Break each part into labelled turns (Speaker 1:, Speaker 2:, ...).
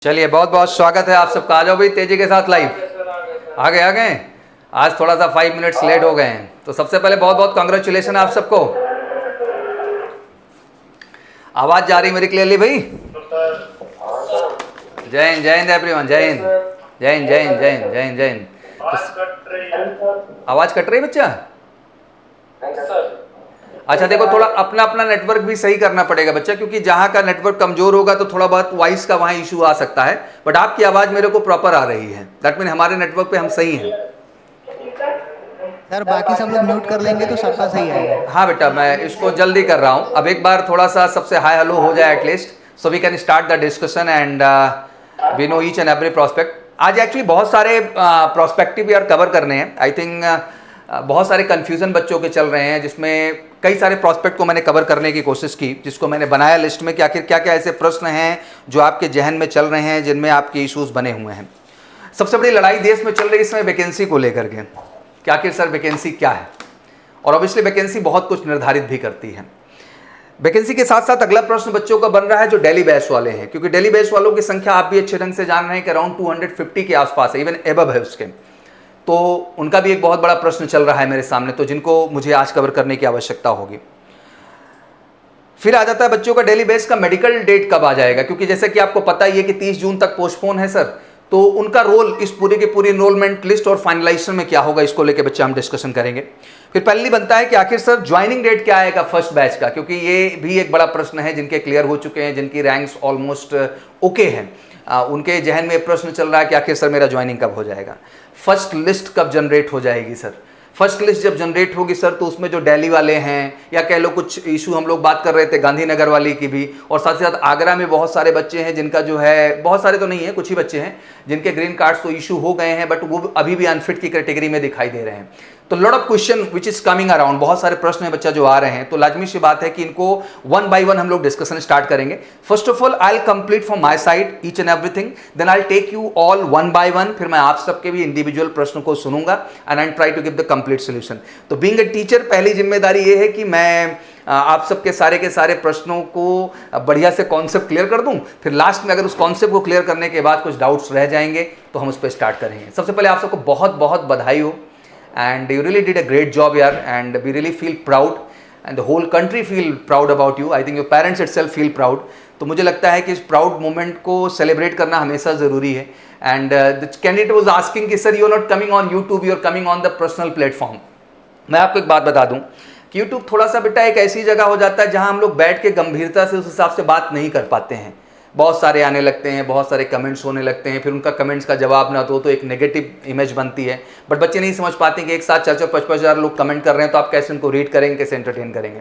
Speaker 1: चलिए बहुत बहुत स्वागत है आप सबका। आ जाओ भाई तेजी के साथ लाइव। आ गए। आज थोड़ा सा 5 मिनट्स लेट हो गए हैं, तो सबसे पहले बहुत बहुत कांग्रेचुलेशन आप सबको। आवाज जा रही मेरी क्लियरली भाई? जय हिंद एवरीवन, जय हिंद जय हिंद जय हिंद जय हिंद जय हिंद जय हिंद। आवाज कट रही है बच्चा? अच्छा देखो, थोड़ा अपना अपना नेटवर्क भी सही करना पड़ेगा बच्चा, क्योंकि जहां का नेटवर्क कमजोर होगा तो थोड़ा बहुत वॉइस का वहां इशू आ सकता है। बट आपकी आवाज मेरे को प्रॉपर आ रही है, दैट मीन हमारे नेटवर्क पे हम सही हैं।
Speaker 2: सर बाकी सब लोग म्यूट कर लेंगे तो सबका सही आएगा।
Speaker 1: हाँ बेटा, मैं इसको जल्दी कर रहा हूँ। अब एक बार थोड़ा सा सबसे हाई हेलो हो जाए at least, so we can start the discussion and we know each and every prospect. आज एक्चुअली बहुत सारे प्रोस्पेक्टिव यार कवर करने हैं। आई थिंक बहुत सारे कन्फ्यूजन बच्चों के चल रहे हैं, जिसमें कई सारे प्रोस्पेक्ट को मैंने कवर करने की कोशिश की, जिसको मैंने बनाया लिस्ट में कि आखिर क्या क्या ऐसे प्रश्न हैं जो आपके जहन में चल रहे हैं, जिनमें आपके इश्यूज बने हुए हैं। सबसे बड़ी लड़ाई देश में चल रही है इसमें वैकेंसी को लेकर के, कि आखिर सर वैकेंसी क्या है। और ऑब्वियसली वैकेंसी बहुत कुछ निर्धारित भी करती है। वैकेंसी के साथ साथ अगला प्रश्न बच्चों का बन रहा है जो डेली बैच वाले हैं, क्योंकि डेली बैच वालों की संख्या आप भी अच्छे ढंग से जान रहे हैं कि अराउंड 250 के आसपास है, इवन एबव है उसके। तो उनका भी एक बहुत बड़ा प्रश्न चल रहा है मेरे सामने, तो जिनको मुझे आज कवर करने की आवश्यकता होगी। फिर आ जाता है बच्चों का डेली बेस का मेडिकल डेट कब आ जाएगा, क्योंकि जैसे कि आपको पता ही है कि 30 जून तक पोस्टपोन है सर। तो उनका रोल इस पूरी की पूरी एनरोलमेंट लिस्ट और फाइनलाइजेशन में क्या होगा, इसको लेकर बच्चे हम डिस्कशन करेंगे। फिर पहली बनता है कि आखिर सर ज्वाइनिंग डेट क्या आएगा फर्स्ट बैच का, क्योंकि ये भी एक बड़ा प्रश्न है। जिनके क्लियर हो चुके हैं, जिनकी रैंक्स ऑलमोस्ट ओके हैं, उनके जहन में प्रश्न चल रहा है कि आखिर सर मेरा ज्वाइनिंग कब हो जाएगा, फर्स्ट लिस्ट कब जनरेट हो जाएगी सर। फर्स्ट लिस्ट जब जनरेट होगी सर, तो उसमें जो दिल्ली वाले हैं, या कह लो कुछ इशू हम लोग बात कर रहे थे गांधीनगर वाली की भी, और साथ ही साथ आगरा में बहुत सारे बच्चे हैं जिनका जो है, बहुत सारे तो नहीं है, कुछ ही बच्चे हैं जिनके ग्रीन कार्ड्स तो इशू हो गए हैं, बट वो अभी भी अनफिट की कैटेगरी में दिखाई दे रहे हैं। तो lot of question which is coming around, बहुत सारे प्रश्न है बच्चा जो आ रहे हैं। तो लाजमी सी बात है कि इनको वन बाय वन हम लोग डिस्कशन स्टार्ट करेंगे। First of all I will complete from my side each and everything, then I will take you all one by one. फिर मैं आप सबके भी इंडिविजुअल प्रश्न को सुनूंगा and I try to give the complete solution. तो बीइंग अ टीचर पहली जिम्मेदारी ये है कि मैं आप सबके सारे के सारे प्रश्नों को बढ़िया से कॉन्सेप्ट क्लियर कर दूं। फिर लास्ट में अगर उस कॉन्सेप्ट को क्लियर करने के बाद कुछ डाउट्स रह जाएंगे तो हम उस पर स्टार्ट करेंगे। सबसे पहले आप सबको बहुत बहुत बधाई हो, and you really did a great job here, and we really feel proud and the whole country feel proud about you. I think your parents itself feel proud. तो मुझे लगता है कि इस प्राउड मोमेंट को सेलिब्रेट करना हमेशा ज़रूरी है। And the candidate was asking कि sir you are not coming on YouTube, you are coming on the personal platform. मैं आपको एक बात बता दूं कि यूट्यूब थोड़ा सा बेटा एक ऐसी जगह हो जाता है जहां हम लोग बैठ के गंभीरता से उस हिसाब से बात नहीं कर पाते हैं। बहुत सारे आने लगते हैं, बहुत सारे कमेंट्स होने लगते हैं, फिर उनका कमेंट्स का जवाब ना दो तो एक नेगेटिव इमेज बनती है। बट बच्चे नहीं समझ पाते कि एक साथ 4-5 हज़ार लोग कमेंट कर रहे हैं, तो आप कैसे उनको रीड करेंगे, कैसे एंटरटेन करेंगे।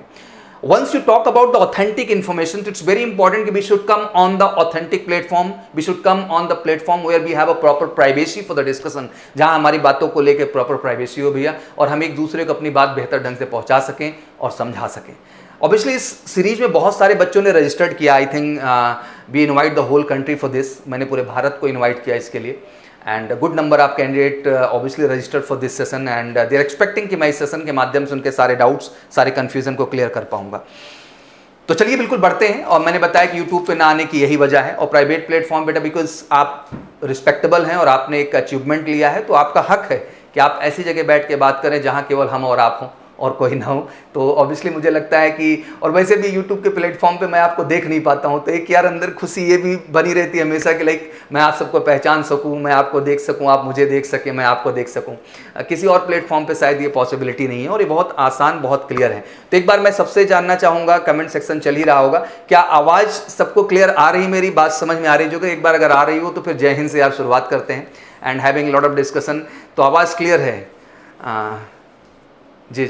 Speaker 1: Once you talk about the authentic information, it's very important that we should come on the authentic platform. We should come on the platform where we have a proper privacy for the discussion, जहां हमारी बातों को लेकर proper privacy हो भैया, और हम एक दूसरे को अपनी बात बेहतर ढंग से पहुंचा सकें और समझा सकें। ऑब्वियसली इस सीरीज में बहुत सारे बच्चों ने रजिस्टर्ड किया। I think we invite the whole country for this. मैंने पूरे भारत को इनवाइट किया इसके लिए, and good number of candidate obviously registered for this session, and they are expecting कि मैं इस सेशन के माध्यम से उनके सारे डाउट्स, सारे कन्फ्यूजन को क्लियर कर पाऊंगा। तो चलिए बिल्कुल बढ़ते हैं। और मैंने बताया कि यूट्यूब पे ना आने की यही वजह है, और प्राइवेट प्लेटफॉर्म बेटा बिकॉज आप रिस्पेक्टेबल हैं और आपने एक अचीवमेंट लिया है, तो आपका हक है कि आप ऐसी जगह बैठ के बात करें जहाँ केवल हम और आप हों और कोई ना हो। तो ऑब्वियसली मुझे लगता है कि, और वैसे भी यूट्यूब के प्लेटफॉर्म पे मैं आपको देख नहीं पाता हूँ, तो एक यार अंदर खुशी ये भी बनी रहती है हमेशा कि लाइक मैं आप सबको पहचान सकूँ, मैं आपको देख सकूँ, आप मुझे देख सकें, मैं आपको देख सकूँ। किसी और प्लेटफॉर्म पे शायद ये पॉसिबिलिटी नहीं है, और ये बहुत आसान, बहुत क्लियर है। तो एक बार मैं सबसे जानना चाहूँगा, कमेंट सेक्शन चल ही रहा होगा, क्या आवाज़ सबको क्लियर आ रही, मेरी बात समझ में आ रही? जो कि एक बार अगर आ रही हो तो फिर जय हिंद से आप शुरुआत करते हैं and having lot of discussion. तो आवाज़ क्लियर है? जी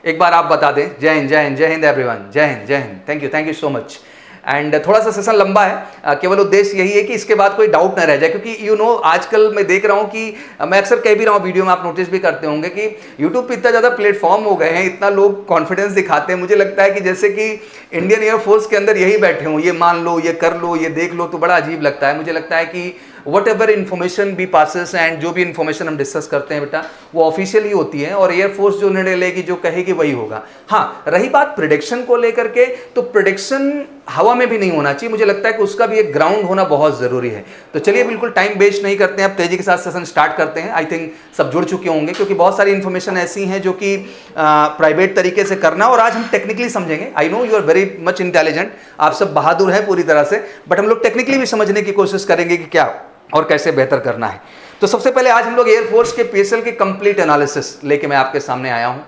Speaker 1: एक बार आप बता दें। जय हिंद, जय हिंद, जय हिंद एवरीवन, जय हिंद, जय Hind. Thank you so much. And थोड़ा सा सेशन लंबा है, केवल उद्देश्य यही है कि इसके बाद कोई डाउट ना रह जाए, क्योंकि यू नो आजकल मैं देख रहा हूँ कि मैं अक्सर कह भी रहा हूँ वीडियो में, आप नोटिस भी करते होंगे कि यूट्यूब पे इतना ज़्यादा प्लेटफॉर्म हो गए हैं, इतना लोग कॉन्फिडेंस दिखाते हैं, मुझे लगता है कि जैसे कि इंडियन एयरफोर्स के अंदर यही बैठे हों, ये मान लो, ये कर लो, ये देख लो, तो बड़ा अजीब लगता है। मुझे लगता है कि whatever information be passes and जो भी इन्फॉर्मेशन हम डिस्कस करते हैं बेटा वो ऑफिशियल ही होती है और एयरफोर्स जो निर्णय लेगी जो कहेगी वही होगा। हाँ, रही बात प्रेडिक्शन को लेकर के, तो प्रेडिक्शन हवा में भी नहीं होना चाहिए, मुझे लगता है कि उसका भी एक ग्राउंड होना बहुत ज़रूरी है। तो चलिए बिल्कुल टाइम वेस्ट नहीं करते हैं, अब तेजी के साथ सेशन स्टार्ट करते हैं। आई थिंक सब जुड़ चुके होंगे क्योंकि बहुत सारी इन्फॉर्मेशन ऐसी हैं जो कि प्राइवेट तरीके से करना और आज हम टेक्निकली समझेंगे। I know you are very much intelligent, आप सब बहादुर हैं पूरी तरह से, बट हम लोग टेक्निकली भी समझने की कोशिश करेंगे कि क्या और कैसे बेहतर करना है। तो सबसे पहले आज हम लोग एयरफोर्स के पीएसएल के कंप्लीट एनालिसिस लेके मैं आपके सामने आया हूं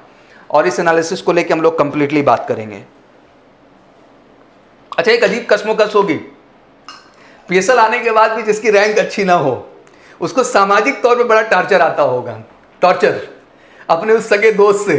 Speaker 1: और इस एनालिसिस को लेके हम लोग कंप्लीटली बात करेंगे। अच्छा, एक अजीब कश्मोकश होगी, पीएसएल आने के बाद भी जिसकी रैंक अच्छी ना हो उसको सामाजिक तौर पे बड़ा टॉर्चर आता होगा, टॉर्चर अपने उस सगे दोस्त से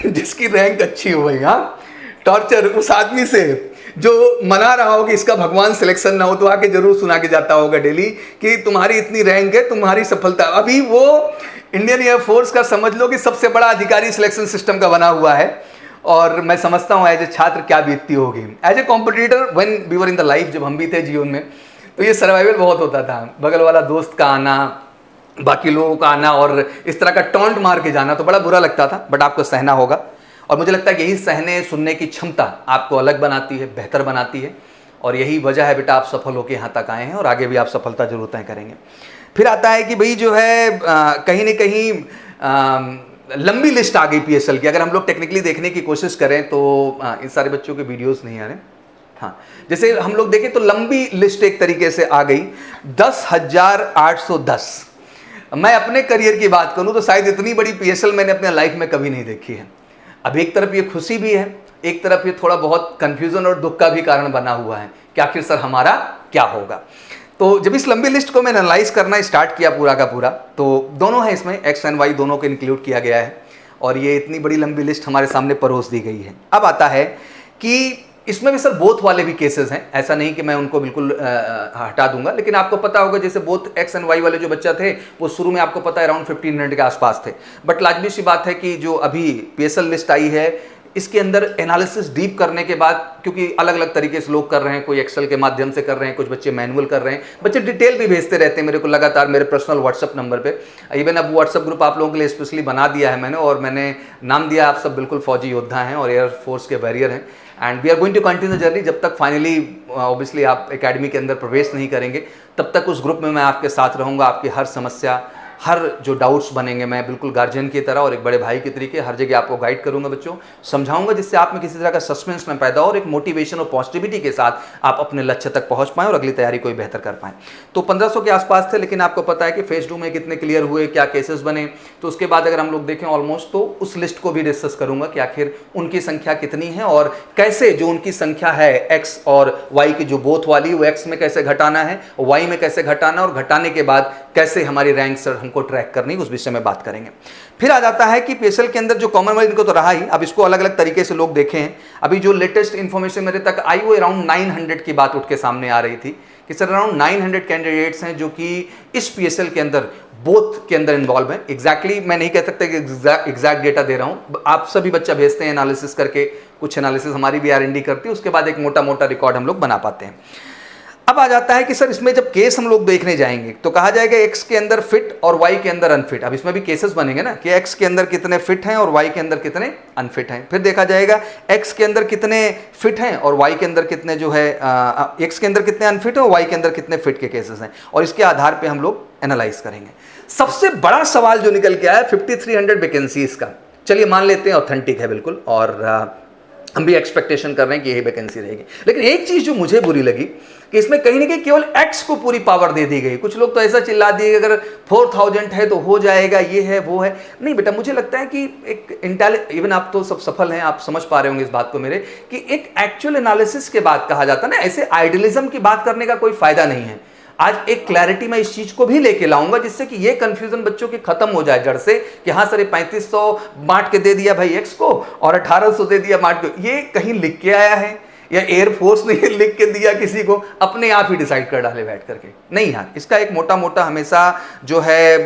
Speaker 1: जिसकी रैंक अच्छी हो भाई। हाँ, टॉर्चर उस आदमी से जो मना रहा हो कि इसका भगवान सिलेक्शन ना हो, तो आके जरूर सुना के जाता होगा डेली कि तुम्हारी इतनी रैंक है, तुम्हारी सफलता। अभी वो इंडियन एयरफोर्स का समझ लो कि सबसे बड़ा अधिकारी सिलेक्शन सिस्टम का बना हुआ है और मैं समझता हूँ एज ए छात्र क्या बीतती होगी। As a competitor when we were in the life, जब हम भी थे जीवन में, तो ये सर्वाइवल बहुत होता था। बगल वाला दोस्त का आना, बाकी लोगों का आना और इस तरह का टॉन्ट मार के जाना तो बड़ा बुरा लगता था, बट आपको सहना होगा। और मुझे लगता है कि यही सहने सुनने की क्षमता आपको अलग बनाती है, बेहतर बनाती है और यही वजह है बेटा आप सफल होकर यहाँ तक आए हैं और आगे भी आप सफलता जरूर तय करेंगे। फिर आता है कि भाई जो है कहीं ना कहीं लंबी लिस्ट आ गई पीएसएल की। अगर हम लोग टेक्निकली देखने की कोशिश करें तो इन सारे बच्चों के वीडियोस नहीं आ रहे। हाँ, जैसे हम लोग देखें तो लंबी लिस्ट एक तरीके से आ गई, 10,810। मैं अपने करियर की बात करूं तो शायद इतनी बड़ी पीएसएल मैंने अपने लाइफ में कभी नहीं देखी है। अब एक तरफ ये खुशी भी है, एक तरफ ये थोड़ा बहुत कंफ्यूजन और दुख का भी कारण बना हुआ है कि आखिर सर हमारा क्या होगा। तो जब इस लंबी लिस्ट को मैंने एनालाइज करना स्टार्ट किया पूरा का पूरा, तो दोनों है इसमें, एक्स एंड वाई दोनों को इंक्लूड किया गया है और ये इतनी बड़ी लंबी लिस्ट हमारे सामने परोस दी गई है। अब आता है कि इसमें भी सर बोथ वाले भी केसेस हैं, ऐसा नहीं कि मैं उनको बिल्कुल हटा दूंगा, लेकिन आपको पता होगा जैसे बोथ एक्स एंड वाई वाले जो बच्चा थे वो शुरू में आपको पता है अराउंड 1500 के आसपास थे। बट लाजमी सी बात है कि जो अभी पीएसएल लिस्ट आई है इसके अंदर एनालिसिस डीप करने के बाद, क्योंकि अलग अलग तरीके से लोग कर रहे हैं, कोई एक्सेल के माध्यम से कर रहे हैं, कुछ बच्चे मैनुअल कर रहे हैं, बच्चे डिटेल भी भेजते रहते हैं मेरे को लगातार मेरे पर्सनल व्हाट्सअप नंबर पे। इवन अब व्हाट्सअप ग्रुप आप लोगों के लिए स्पेशली बना दिया है मैंने और मैंने नाम दिया, आप सब बिल्कुल फौजी योद्धा हैं और एयरफोर्स के वॉरियर हैं and we are going to continue the journey. जब तक फाइनली ऑब्वियसली आप एकेडमी के अंदर प्रवेश नहीं करेंगे तब तक उस ग्रुप में मैं आपके साथ रहूँगा। आपकी हर समस्या, हर जो डाउट्स बनेंगे, मैं बिल्कुल गार्जियन की तरह और एक बड़े भाई के तरीके हर जगह आपको गाइड करूंगा बच्चों, समझाऊंगा, जिससे आप में किसी तरह का सस्पेंस न पैदा हो और एक मोटिवेशन और पॉजिटिविटी के साथ आप अपने लक्ष्य तक पहुंच पाएं और अगली तैयारी को भी बेहतर कर पाएं। तो 1500 के आसपास थे, लेकिन आपको पता है कि फेज 2 में कितने क्लियर हुए, क्या केसेस बने। तो उसके बाद अगर हम लोग देखें ऑलमोस्ट, तो उस लिस्ट को भी डिस्कस करूंगा कि आखिर उनकी संख्या कितनी है और कैसे जो उनकी संख्या है एक्स और वाई की जो बोथ वाली, वो एक्स में कैसे घटाना है, वाई में कैसे घटाना और घटाने के बाद कैसे हमारी रैंक सर हमको ट्रैक करनी, उस विषय में बात करेंगे। फिर आ जाता है कि पीएसएल के अंदर जो कॉमन वाइज इनको तो रहा ही, अब इसको अलग अलग तरीके से लोग देखें हैं। अभी जो लेटेस्ट इंफॉर्मेशन मेरे तक आई वो अराउंड 900 की बात उठ के सामने आ रही थी कि सर अराउंड 900 कैंडिडेट्स हैं जो कि इस पीएसएल के अंदर बोथ के अंदर इन्वॉल्व है। एग्जैक्टली मैं नहीं कह सकता कि एग्जैक्ट डेटा दे रहा हूँ, आप सभी बच्चा भेजते हैं एनालिसिस करके, कुछ एनालिसिस हमारी भी R&D करती है, उसके बाद एक मोटा मोटा रिकॉर्ड हम लोग बना पाते हैं। अब आ जाता है कि सर इसमें जब केस हम लोग देखने जाएंगे तो कहा जाएगा एक्स के अंदर फिट और वाई के अंदर अनफिट। अब इसमें भी केसेस बनेंगे ना कि एक्स के अंदर कितने फिट हैं और वाई के अंदर कितने अनफिट हैं। फिर देखा जाएगा एक्स के अंदर कितने फिट हैं और वाई के अंदर कितने जो है एक्स के अंदर कितने अनफिट है और वाई के अंदर कितने फिट के केसेस हैं, और इसके आधार पर हम लोग एनालाइज करेंगे। सबसे बड़ा सवाल जो निकल के आया 5300 वैकेंसीज का, चलिए मान लेते हैं ऑथेंटिक है बिल्कुल और हम भी एक्सपेक्टेशन कर रहे हैं कि यही वैकेंसी रहेगी। लेकिन एक चीज जो मुझे बुरी लगी कि इसमें कहीं ना कहीं केवल एक्स को पूरी पावर दे दी गई। कुछ लोग तो ऐसा चिल्ला दिए कि अगर 4000 है तो हो जाएगा, ये है वो है। नहीं बेटा, मुझे लगता है कि एक इवन आप तो सब सफल हैं, आप समझ पा रहे होंगे इस बात को मेरे, कि एक एक्चुअल एनालिसिस के बाद कहा जाता है ना, ऐसे आइडियलिज्म की बात करने का कोई फायदा नहीं है। आज एक क्लैरिटी मैं इस चीज को भी लेके लाऊंगा जिससे कि ये कंफ्यूजन बच्चों की खत्म हो जाए जड़ से कि हाँ सर ये 3500 बांट के दे दिया भाई एक्स को और 1800 दे दिया बांट के, ये कहीं लिख के आया है या एयरफोर्स ने लिख के दिया किसी को, अपने आप ही डिसाइड कर डाले बैठ करके? नहीं यार, इसका एक मोटा मोटा हमेशा जो है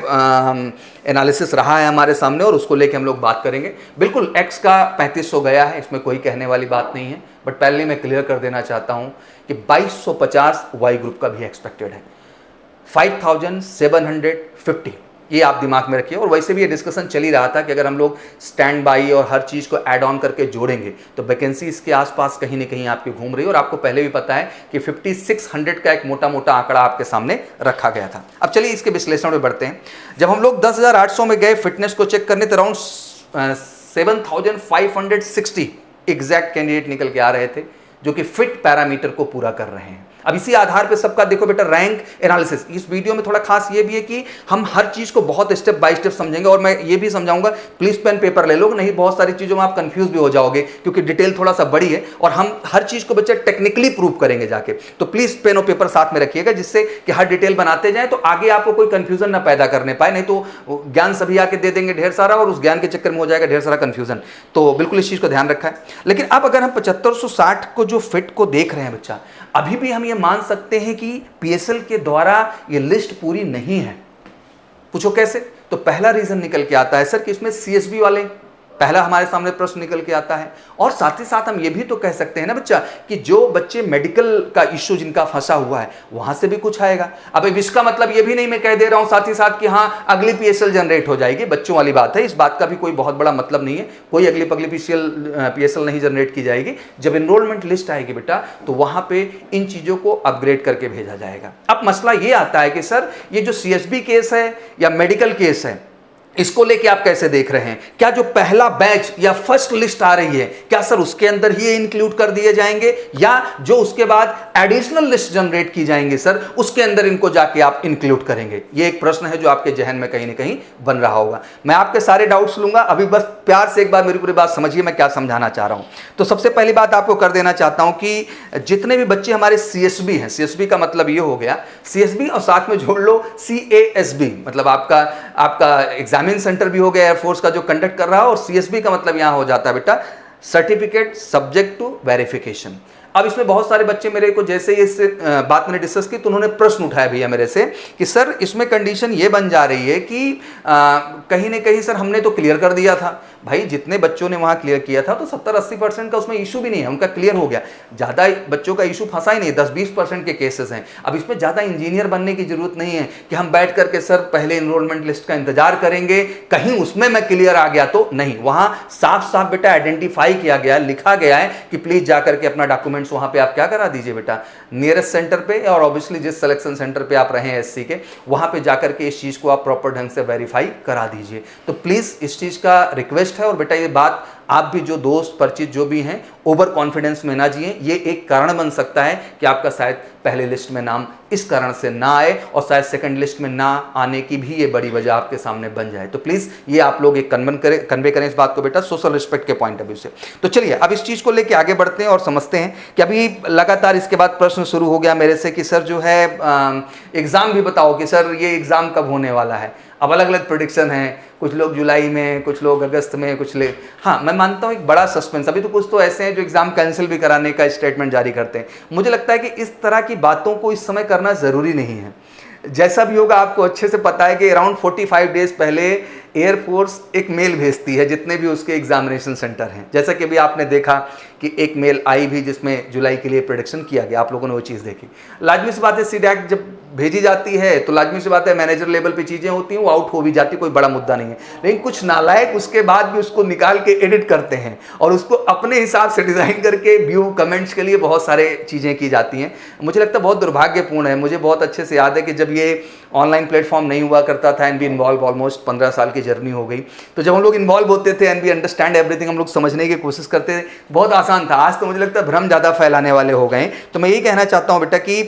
Speaker 1: एनालिसिस रहा है हमारे सामने और उसको लेके हम लोग बात करेंगे। बिल्कुल एक्स का 3500 गया है, इसमें कोई कहने वाली बात नहीं है, बट पहले मैं क्लियर कर देना चाहता हूं कि 2250 वाई ग्रुप का भी एक्सपेक्टेड है। 5750, ये आप दिमाग में रखिए। और वैसे भी ये डिस्कशन चल ही रहा था कि अगर हम लोग स्टैंड बाई और हर चीज़ को ऐड ऑन करके जोड़ेंगे तो वैकेंसी इसके आसपास कहीं ना कहीं आपकी घूम रही है। और आपको पहले भी पता है कि 5600 का एक मोटा मोटा आंकड़ा आपके सामने रखा गया था। अब चलिए इसके विश्लेषण में बढ़ते हैं। जब हम लोग 10,800 में गए फिटनेस को चेक करने तो अराउंड 7560 एग्जैक्ट कैंडिडेट निकल के आ रहे थे जो कि फिट पैरामीटर को पूरा कर रहे हैं। अब इसी आधार पे सबका देखो बेटा रैंक एनालिसिस। इस वीडियो में थोड़ा खास ये भी है कि हम हर चीज को बहुत स्टेप बाय स्टेप समझेंगे और मैं ये भी समझाऊंगा, प्लीज पेन पेपर ले लो, नहीं बहुत सारी चीजों में आप कंफ्यूज भी हो जाओगे क्योंकि डिटेल थोड़ा सा बड़ी है और हम हर चीज को बच्चे टेक्निकली प्रूव करेंगे जाके। तो प्लीज पेन और पेपर साथ में रखिएगा जिससे कि हर डिटेल बनाते जाए तो आगे आपको कोई कंफ्यूजन ना पैदा करने पाए, नहीं तो ज्ञान सभी आके दे देंगे ढेर सारा और उस ज्ञान के चक्कर में हो जाएगा ढेर सारा कंफ्यूजन। तो बिल्कुल इस चीज को ध्यान रखा है। लेकिन अब अगर हम 7560 को जो फिट को देख रहे हैं बच्चा, अभी भी हम ये मान सकते हैं कि पीएसएल के द्वारा ये लिस्ट पूरी नहीं है। पूछो कैसे? तो पहला रीजन निकल के आता है सर कि इसमें सीएसबी वाले, पहला हमारे सामने प्रश्न निकल के आता है। और साथ ही साथ हम ये भी तो कह सकते हैं ना बच्चा कि जो बच्चे मेडिकल का इश्यू जिनका फंसा हुआ है वहां से भी कुछ आएगा। अब इसका मतलब ये भी नहीं मैं कह दे रहा हूं साथ ही साथ कि हाँ अगली पीएसएल जनरेट हो जाएगी, बच्चों वाली बात है, इस बात का भी कोई बहुत बड़ा मतलब नहीं है। कोई अगली पगली पीएसएल नहीं जनरेट की जाएगी। जब एनरोलमेंट लिस्ट आएगी बेटा तो वहां पे इन चीजों को अपग्रेड करके भेजा जाएगा। अब मसला ये आता है कि सर ये जो सीएसबी केस है या मेडिकल केस है इसको लेके आप कैसे देख रहे हैं? क्या जो पहला बैच या फर्स्ट लिस्ट आ रही है क्या सर उसके अंदर ही इंक्लूड कर दिए जाएंगे या जो उसके बाद एडिशनल लिस्ट जनरेट की जाएंगे सर उसके अंदर इनको जाके आप इंक्लूड करेंगे? ये एक प्रश्न है जो आपके जहन में कहीं ना कहीं बन रहा होगा। मैं आपके सारे डाउट्स लूंगा, अभी बस प्यार से एक बार मेरी पूरी बात समझिए मैं क्या समझाना चाह रहा हूं। तो सबसे पहली बात आपको कर देना चाहता हूं कि जितने भी बच्चे हमारे सीएसबी हैं, सीएसबी का मतलब ये हो गया सीएसबी और साथ में जोड़ लो सीएएसबी, मतलब आपका एग्जामिनेशन सेंटर भी हो गया एयरफोर्स का जो कंडक्ट कर रहा है, और सीएसबी का मतलब यहां हो जाता है बेटा सर्टिफिकेट सब्जेक्ट टू वेरिफिकेशन। अब इसमें बहुत सारे बच्चे मेरे को जैसे ही इस बात मैंने डिस्कस की तो उन्होंने प्रश्न उठाया भैया मेरे से कि सर इसमें कंडीशन ये बन जा रही है कि कहीं ना कहीं सर हमने तो क्लियर कर दिया था। भाई जितने बच्चों ने वहाँ क्लियर किया था तो 70-80% का उसमें इशू भी नहीं है, उनका क्लियर हो गया। ज़्यादा बच्चों का इशू फंसा ही नहीं, 10-20% के केसेस हैं। अब इसमें ज़्यादा इंजीनियर बनने की जरूरत नहीं है कि हम बैठ करके सर पहले इनरोलमेंट लिस्ट का इंतजार करेंगे कहीं उसमें मैं क्लियर आ गया तो नहीं। वहाँ साफ साफ बेटा आइडेंटिफाई किया गया, लिखा गया है कि प्लीज जाकर के अपना डॉक्यूमेंट्स वहाँ पे आप क्या करा दीजिए बेटा नियरेस्ट सेंटर पे, और ऑब्वियसली जिस सिलेक्शन सेंटर पे आप रहे हैं एससी के वहाँ पे जाकर के इस चीज़ को आप प्रॉपर ढंग से वेरीफाई करा दीजिए। तो प्लीज़ इस चीज़ का रिक्वेस्ट है। और बेटा ये बात आप भी जो दोस्त परिचित जो भी हैं ओवर कॉन्फिडेंस में ना जिए, ये एक कारण बन सकता है कि आपका शायद पहले लिस्ट में नाम इस कारण से ना आए और शायद सेकंड लिस्ट में ना आने की भी ये बड़ी वजह आपके सामने बन जाए। तो प्लीज़ ये आप लोग एक कन्वे करें इस बात को बेटा सोशल रिस्पेक्ट के पॉइंट ऑफ व्यू से। तो चलिए अब इस चीज़ को लेके आगे बढ़ते हैं और समझते हैं कि अभी लगातार इसके बाद प्रश्न शुरू हो गया मेरे से कि सर जो है एग्ज़ाम भी बताओ कि सर ये एग्ज़ाम कब होने वाला है। अब अलग अलग प्रेडिक्शन है, कुछ लोग जुलाई में, कुछ लोग अगस्त में, हाँ मैं मानता हूँ एक बड़ा सस्पेंस। अभी तो कुछ तो ऐसे हैं जो एग्जाम कैंसिल भी कराने का स्टेटमेंट जारी करते हैं। मुझे लगता है कि इस तरह की बातों को इस समय करना ज़रूरी नहीं है। जैसा भी होगा आपको अच्छे से पता है कि अराउंड 45 डेज पहले एयरफोर्स एक मेल भेजती है जितने भी उसके एग्जामिनेशन सेंटर हैं। जैसा कि अभी आपने देखा कि एक मेल आई भी जिसमें जुलाई के लिए प्रेडिक्शन किया गया, आप लोगों ने वो चीज़ देखी। लाजमी सी बात है सीडैक जब भेजी जाती है तो लाजमी सी बात है मैनेजर लेवल पे चीज़ें होती हैं, वो आउट हो भी जाती, कोई बड़ा मुद्दा नहीं है। लेकिन कुछ नालायक उसके बाद भी उसको निकाल के एडिट करते हैं और उसको अपने हिसाब से डिज़ाइन करके व्यू कमेंट्स के लिए बहुत सारे चीज़ें की जाती हैं। मुझे लगता है बहुत दुर्भाग्यपूर्ण है। मुझे बहुत अच्छे से याद है कि जब ये ऑनलाइन प्लेटफॉर्म नहीं हुआ करता था एंड बी इन्वॉल्व, ऑलमोस्ट 15 साल की जर्नी हो गई, तो जब हम लोग इन्वॉल्व होते थे एंड बी अंडरस्टैंड एवरीथिंग, हम लोग समझने की कोशिश करते थे, बहुत आसान था। आज तो मुझे लगता है भ्रम ज़्यादा फैलाने वाले हो गए। तो मैं यही कहना चाहता हूँ बेटा कि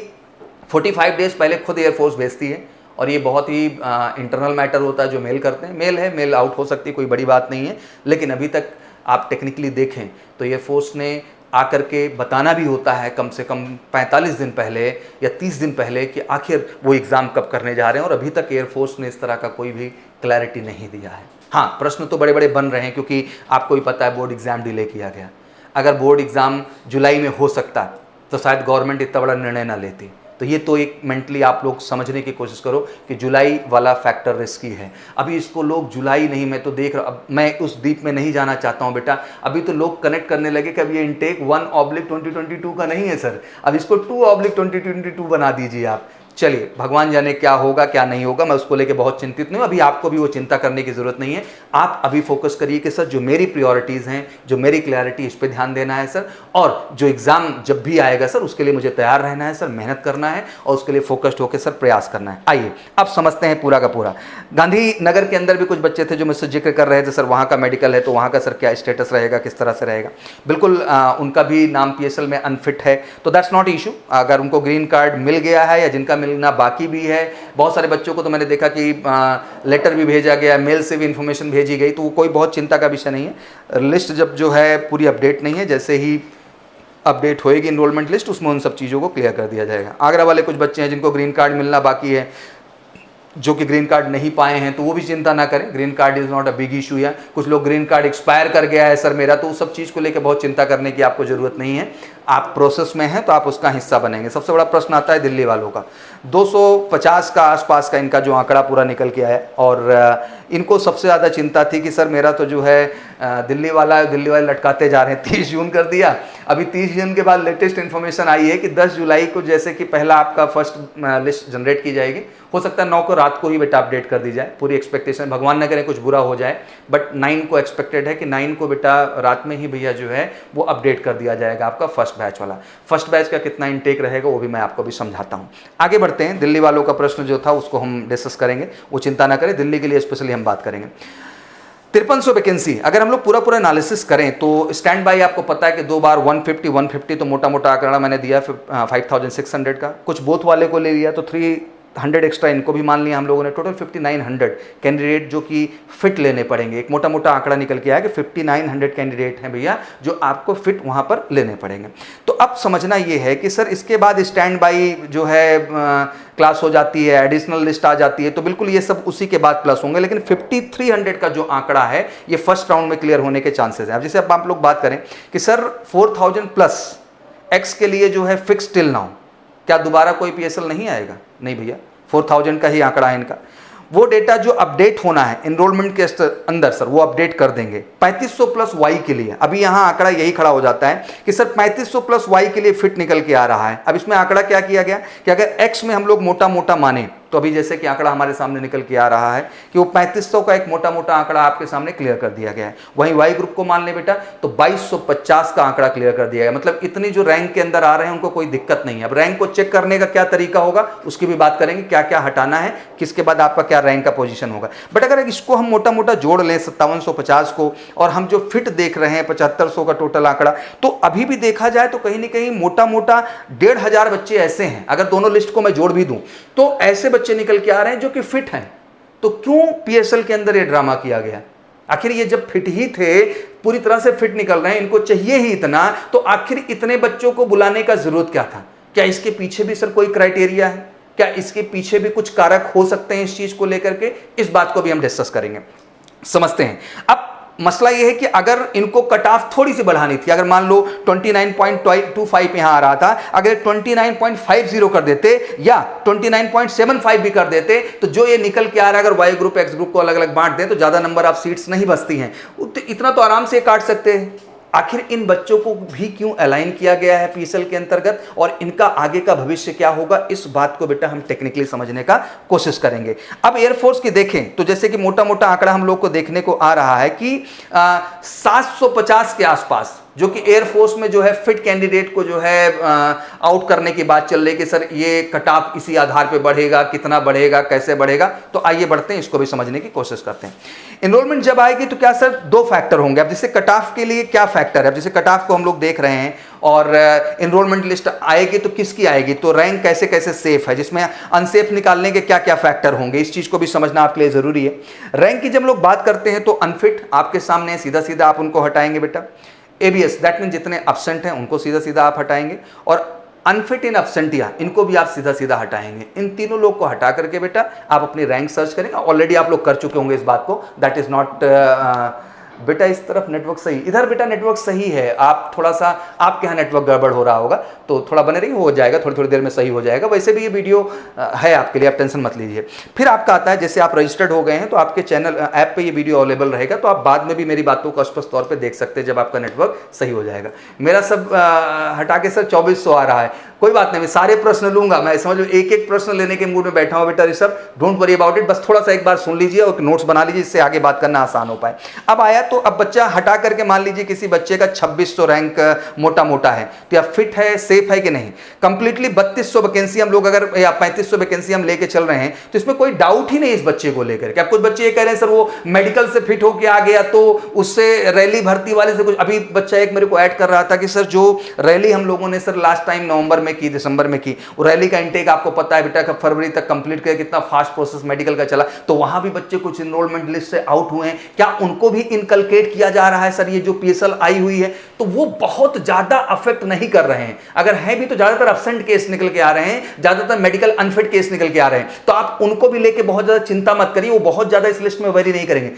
Speaker 1: 45 डेज पहले खुद एयरफोर्स भेजती है और ये बहुत ही इंटरनल मैटर होता है जो मेल करते हैं। मेल है, मेल आउट हो सकती है, कोई बड़ी बात नहीं है। लेकिन अभी तक आप टेक्निकली देखें तो एयरफोर्स ने आकर के बताना भी होता है कम से कम 45 दिन पहले या 30 दिन पहले कि आखिर वो एग्ज़ाम कब करने जा रहे हैं, और अभी तक एयरफोर्स ने इस तरह का कोई भी क्लैरिटी नहीं दिया है। हाँ, प्रश्न तो बड़े बड़े बन रहे हैं क्योंकि आपको भी पता है बोर्ड एग्ज़ाम डिले किया गया। अगर बोर्ड एग्ज़ाम जुलाई में हो सकता तो शायद गवर्नमेंट इतना बड़ा निर्णय ना लेती। तो ये तो एक मेंटली आप लोग समझने की कोशिश करो कि जुलाई वाला फैक्टर रिस्की है। अभी इसको लोग जुलाई नहीं, मैं तो देख रहा, अब मैं उस डीप में नहीं जाना चाहता हूँ बेटा। अभी तो लोग कनेक्ट करने लगे कि अब ये इंटेक 1/2022 का नहीं है सर, अब इसको 2/2022 बना दीजिए आप। चलिए, भगवान जाने क्या होगा क्या नहीं होगा, मैं उसको लेके बहुत चिंतित नहीं हूँ। अभी आपको भी वो चिंता करने की ज़रूरत नहीं है। आप अभी फोकस करिए कि सर जो मेरी प्रायोरिटीज़ हैं, जो मेरी क्लैरिटी, इस पे ध्यान देना है सर, और जो एग्ज़ाम जब भी आएगा सर उसके लिए मुझे तैयार रहना है सर, मेहनत करना है और उसके लिए फोकस्ड होकर सर प्रयास करना है। आइए अब समझते हैं पूरा का पूरा। गांधीनगर के अंदर भी कुछ बच्चे थे जो मुझसे जिक्र कर रहे थे सर वहाँ का मेडिकल है तो वहाँ का सर क्या स्टेटस रहेगा, किस तरह से रहेगा। बिल्कुल उनका भी नाम PSL में अनफिट है, तो दैट्स नॉट इशू। अगर उनको ग्रीन कार्ड मिल गया है या जिनका मिलना बाकी भी है, बहुत सारे बच्चों को तो मैंने देखा कि लेटर भी भेजा गया, मेल से भी इन्फॉर्मेशन भेजी गई, तो वो कोई बहुत चिंता का विषय नहीं है। लिस्ट जब जो है पूरी अपडेट नहीं है, जैसे ही अपडेट होएगी इनरोलमेंट लिस्ट उसमें उन सब चीज़ों को क्लियर कर दिया जाएगा। आगरा वाले कुछ बच्चे हैं जिनको ग्रीन कार्ड मिलना बाकी है, जो कि ग्रीन कार्ड नहीं पाए हैं, तो वो भी चिंता ना करें, green card is not a big issue. या कुछ लोग ग्रीन कार्ड एक्सपायर कर गया है सर मेरा, तो उस सब चीज़ को लेकर बहुत चिंता करने की आपको ज़रूरत नहीं है। आप प्रोसेस में हैं तो आप उसका हिस्सा बनेंगे। सबसे बड़ा प्रश्न आता है दिल्ली वालों का, 250 का आसपास का इनका जो आंकड़ा पूरा निकल के आया, और इनको सबसे ज़्यादा चिंता थी कि सर मेरा तो जो है दिल्ली वाले लटकाते जा रहे हैं। 30 जून कर दिया, अभी 30 जून के बाद लेटेस्ट इन्फॉर्मेशन आई है कि 10 जुलाई को जैसे कि पहला आपका फर्स्ट लिस्ट जनरेट की जाएगी। हो सकता है 9 को रात को ही बेटा अपडेट कर दी जाए, पूरी एक्सपेक्टेशन, भगवान न करे कुछ बुरा हो जाए, बट 9 को एक्सपेक्टेड है कि 9 को बेटा रात में ही भैया जो है वो अपडेट कर दिया जाएगा आपका फर्स्ट बैच वाला। फर्स्ट बैच का कितना इनटेक रहेगा वो भी मैं आपको भी समझाता हूँ। आगे बढ़ते हैं, दिल्ली वालों का प्रश्न जो था उसको हम डिस्कस करेंगे, वो चिंता ना करें, दिल्ली के लिए स्पेशली हम बात करेंगे। 5300 वैकेंसी, अगर हम लोग पूरा एनालिसिस करें तो स्टैंड बाई आपको पता है कि 2 बार 150 तो मोटा मोटा आंकड़ा मैंने दिया 5600 का। कुछ बोथ वाले को ले लिया तो 300 एक्स्ट्रा इनको भी मान लिया हम लोगों ने। टोटल 5900 कैंडिडेट जो कि फिट लेने पड़ेंगे। एक मोटा मोटा आंकड़ा निकल के आया कि 5900 कैंडिडेट हैं भैया जो आपको फिट वहां पर लेने पड़ेंगे। तो अब समझना ये है कि सर इसके बाद स्टैंड बाई जो है क्लास हो जाती है, एडिशनल लिस्ट आ जाती है, तो बिल्कुल ये सब उसी के बाद प्लस होंगे। लेकिन 5300 का जो आंकड़ा है ये फर्स्ट राउंड में क्लियर होने के चांसेस हैं। अब जैसे अब आप लोग बात करें कि सर 4000 प्लस एक्स के लिए जो है फिक्स टिल नाउ, क्या दोबारा कोई PSL नहीं आएगा? नहीं भैया, 4000 का ही आंकड़ा है इनका। वो डेटा जो अपडेट होना है एनरोलमेंट के अंदर सर वो अपडेट कर देंगे 3500 प्लस वाई के लिए। अभी यहाँ आंकड़ा यही खड़ा हो जाता है कि सर 3500 प्लस वाई के लिए फिट निकल के आ रहा है। अब इसमें आंकड़ा क्या किया गया कि अगर एक्स में हम लोग मोटा मोटा माने तो अभी जैसे कि आंकड़ा हमारे सामने निकल के आ रहा है कि वो 3500 का एक मोटा मोटा आंकड़ा आपके सामने क्लियर कर दिया गया है। वहीं वाई ग्रुप को मान ले बेटा तो 2250 का आंकड़ा क्लियर कर दिया गया। मतलब इतनी जो रैंक के अंदर आ रहे हैं उनको कोई दिक्कत नहीं है। अब रैंक को चेक करने का क्या तरीका होगा उसकी भी बात करेंगे, क्या क्या हटाना है, किसके बाद आपका क्या रैंक का पोजीशन होगा। बट अगर इसको हम मोटा मोटा जोड़ लें 5750 को और हम जो फिट देख रहे हैं 7500 का टोटल आंकड़ा, तो अभी भी देखा जाए तो कहीं ना कहीं मोटा मोटा 1500 बच्चे ऐसे हैं, अगर दोनों लिस्ट को मैं जोड़ भी दूं तो ऐसे बच्चे निकल के आ रहे हैं जो कि फिट हैं। तो क्यों PSL के अंदर ये ड्रामा किया गया? आखिर ये जब फिट ही थे, पूरी तरह से फिट निकल रहे हैं, इनको चाहिए ही इतना, तो आखिर इतने बच्चों को बुलाने का जरूरत क्या था? क्या इसके पीछे भी सर कोई क्राइटेरिया है? क्या इसके पीछे भी कुछ कारक हो सकते हैं इस चीज को लेकर के? इस बात को भी हम डिस्कस करेंगे, समझते हैं। अब मसला यह है कि अगर इनको कट ऑफ थोड़ी सी बढ़ानी थी, अगर मान लो 29.25 यहां आ रहा था, अगर 29.50 कर देते या 29.75 भी कर देते तो जो ये निकल के आ रहा है, अगर वाई ग्रुप एक्स ग्रुप को अलग अलग बांट दें तो ज्यादा नंबर ऑफ सीट्स नहीं बचती हैं, इतना तो आराम से काट सकते हैं। आखिर इन बच्चों को भी क्यों अलाइन किया गया है PSL के अंतर्गत और इनका आगे का भविष्य क्या होगा, इस बात को बेटा हम टेक्निकली समझने का कोशिश करेंगे। अब एयरफोर्स की देखें तो जैसे कि मोटा मोटा आंकड़ा हम लोग को देखने को आ रहा है कि 750 के आसपास जो कि एयरफोर्स में जो है फिट कैंडिडेट को जो है आउट करने की बात चल रही है कि सर ये कट ऑफ इसी आधार पे बढ़ेगा, कितना बढ़ेगा, कैसे बढ़ेगा। तो आइए बढ़ते हैं, इसको भी समझने की कोशिश करते हैं। एनरोलमेंट जब आएगी तो क्या सर 2 फैक्टर होंगे। अब जैसे कट ऑफ के लिए क्या फैक्टर है, अब जैसे कट ऑफ को हम लोग देख रहे हैं और एनरोलमेंट लिस्ट आएगी तो किसकी आएगी, तो रैंक कैसे कैसे सेफ है, जिसमें अनसेफ निकालने के क्या क्या फैक्टर होंगे, इस चीज को भी समझना आपके लिए जरूरी है। रैंक की जब लोग बात करते हैं तो अनफिट आपके सामने सीधा सीधा आप उनको हटाएंगे बेटा। ABS दैट मीन जितने एब्सेंट हैं उनको सीधा सीधा आप हटाएंगे, और अनफिट इन एब्सेंटिया इनको भी आप सीधा सीधा हटाएंगे। इन तीनों लोग को हटा करके बेटा आप अपनी रैंक सर्च करेंगे। ऑलरेडी आप लोग कर चुके होंगे इस बात को, दैट इज नॉट बेटा इस तरफ नेटवर्क सही, इधर बेटा नेटवर्क सही है, आप थोड़ा सा आपके यहाँ नेटवर्क गड़बड़ हो रहा होगा, तो थोड़ा बने रहिए, हो जाएगा, थोड़ी थोड़ी देर में सही हो जाएगा। वैसे भी ये वीडियो है आपके लिए, आप टेंशन मत लीजिए। फिर आपका आता है, जैसे आप रजिस्टर्ड हो गए हैं तो आपके चैनल ऐप पे ये वीडियो अवेलेबल रहेगा, तो आप बाद में भी मेरी बातों को स्पष्ट तौर पे देख सकते हैं जब आपका नेटवर्क सही हो जाएगा। मेरा सब हटा के सर 2400 आ रहा है, कोई बात नहीं, मैं सारे प्रश्न लूंगा, मैं समझ लो एक एक प्रश्न लेने के मूड में बैठा हूं बेटा Rishabh, don't worry about it, बस थोड़ा सा एक बार सुन लीजिए और नोट्स बना लीजिए, इससे आगे बात करना आसान हो पाए। अब आया तो अब बच्चा हटा करके मान लीजिए किसी बच्चे का 2600 रैंक मोटा मोटा है, तो या फिट है, सेफ है कि नहीं। कंप्लीटली 3200 वैकेंसी हम लोग अगर या 3500 वैकेंसी हम लेके चल रहे हैं, तो इसमें कोई डाउट ही नहीं इस बच्चे को लेकर के। अब कुछ बच्चे ये कह रहे हैं सर वो मेडिकल से फिट होके आ गया तो उससे रैली भर्ती वाले से कुछ, अभी बच्चा एक मेरे को ऐड कर रहा था कि सर जो रैली हम लोगों ने सर लास्ट टाइम नवंबर में की, दिसंबर में की, वो रैली का इंटेक आपको पता है बेटा कब फरवरी तक कंप्लीट किया, कितना फास्ट प्रोसेस मेडिकल का चला, तो वहां भी बच्चे कुछ एनरोलमेंट लिस्ट से आउट हुए हैं, क्या उनको भी इनकलकेट किया जा रहा है सर ये जो पीएसएल आई हुई है, तो वो बहुत ज्यादा अफेक्ट नहीं कर रहे हैं, अगर हैं भी तो ज्यादातर एब्सेंट केस निकल के आ रहे हैं, ज्यादातर मेडिकल अनफिट केस निकल के आ रहे हैं, तो आप उनको भी लेके बहुत ज्यादा चिंता मत करिए, वो बहुत ज्यादा इस लिस्ट में वरी नहीं करेंगे।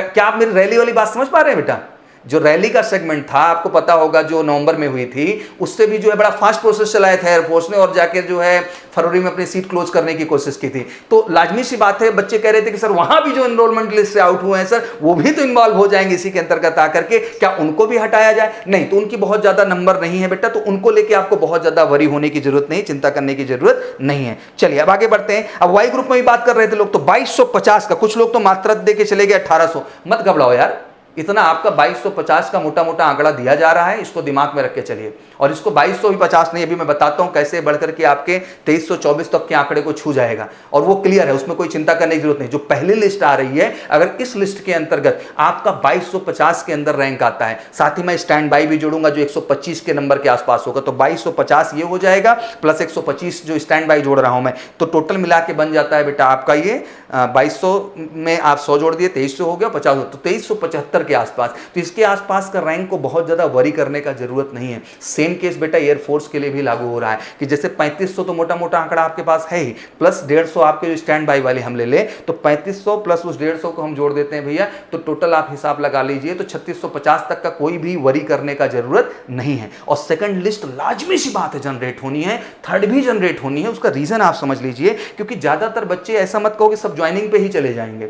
Speaker 1: क्या आप मेरी रैली वाली बात समझ पा रहे हैं बेटा? जो रैली का सेगमेंट था आपको पता होगा जो नवंबर में हुई थी, उससे भी जो है बड़ा फास्ट प्रोसेस चलाया था एयरफोर्स ने, और जाके जो है फरवरी में अपनी सीट क्लोज करने की कोशिश की थी। तो लाजमी सी बात है, बच्चे कह रहे थे कि सर वहां भी जो एनरोलमेंट लिस्ट से आउट हुए हैं सर वो भी तो इन्वॉल्व हो जाएंगे इसी के अंतर्गत आकर के, क्या उनको भी हटाया जाए? नहीं, तो उनकी बहुत ज्यादा नंबर नहीं है बेटा, तो उनको लेके आपको बहुत ज्यादा वरी होने की जरूरत नहीं, चिंता करने की जरूरत नहीं है। चलिए अब आगे बढ़ते हैं। अब वाई ग्रुप में भी बात कर रहे थे लोग, तो 2250 का, कुछ लोग तो मात्रा दे के चले गए 1800, मत घबराओ यार, इतना आपका 2250 का मोटा मोटा आंकड़ा दिया जा रहा है, इसको दिमाग में रख के चलिए। और इसको 2250 नहीं, अभी मैं बताता हूं कैसे बढ़कर के आपके 2324 तक के आंकड़े को छू जाएगा, और वो क्लियर है, उसमें कोई चिंता करने की जरूरत नहीं। जो पहली लिस्ट आ रही है, अगर इस लिस्ट के अंतर्गत आपका 2250 के अंदर रैंक आता है, साथ ही मैं स्टैंड बाई भी जोड़ूंगा जो 125 के नंबर के आसपास होगा, तो 2250 ये हो जाएगा प्लस 125 जो स्टैंड बाई जोड़ रहा हूं मैं, तो टोटल मिला के बन जाता है बेटा आपका ये 2200 में आप 100 जोड़ दिए, 2300 हो गया, 50 तो 2375 के आसपास। तो इसके आसपास का रैंक को बहुत ज्यादा वरी करने का जरूरत नहीं है। सेम केस बेटा एयरफोर्स के लिए भी लागू हो रहा है कि जैसे 3500 तो मोटा मोटा आंकड़ा आपके पास है ही, प्लस 150 आपके जो स्टैंड बाई वाले हम ले ले, तो 3500 प्लस उस 150 को हम जोड़ देते हैं भैया, तो टोटल आप हिसाब लगा लीजिए, तो 3650 तक का कोई भी वरी करने का जरूरत नहीं है। और सेकंड लिस्ट लाजमी सी बात है जनरेट होनी है, थर्ड भी जनरेट होनी है। उसका रीजन आप समझ लीजिए, क्योंकि ज्यादातर बच्चे ऐसा मत कहो कि सब ज्वाइनिंग पे ही चले जाएंगे,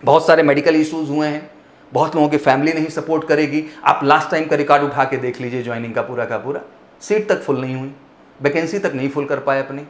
Speaker 1: बहुत सारे मेडिकल इश्यूज हुए हैं, बहुत लोगों की फैमिली नहीं सपोर्ट करेगी। आप लास्ट टाइम का रिकॉर्ड उठा के देख लीजिए, ज्वाइनिंग का पूरा सीट तक फुल नहीं हुई, वैकेंसी तक नहीं फुल कर पाए अपनी,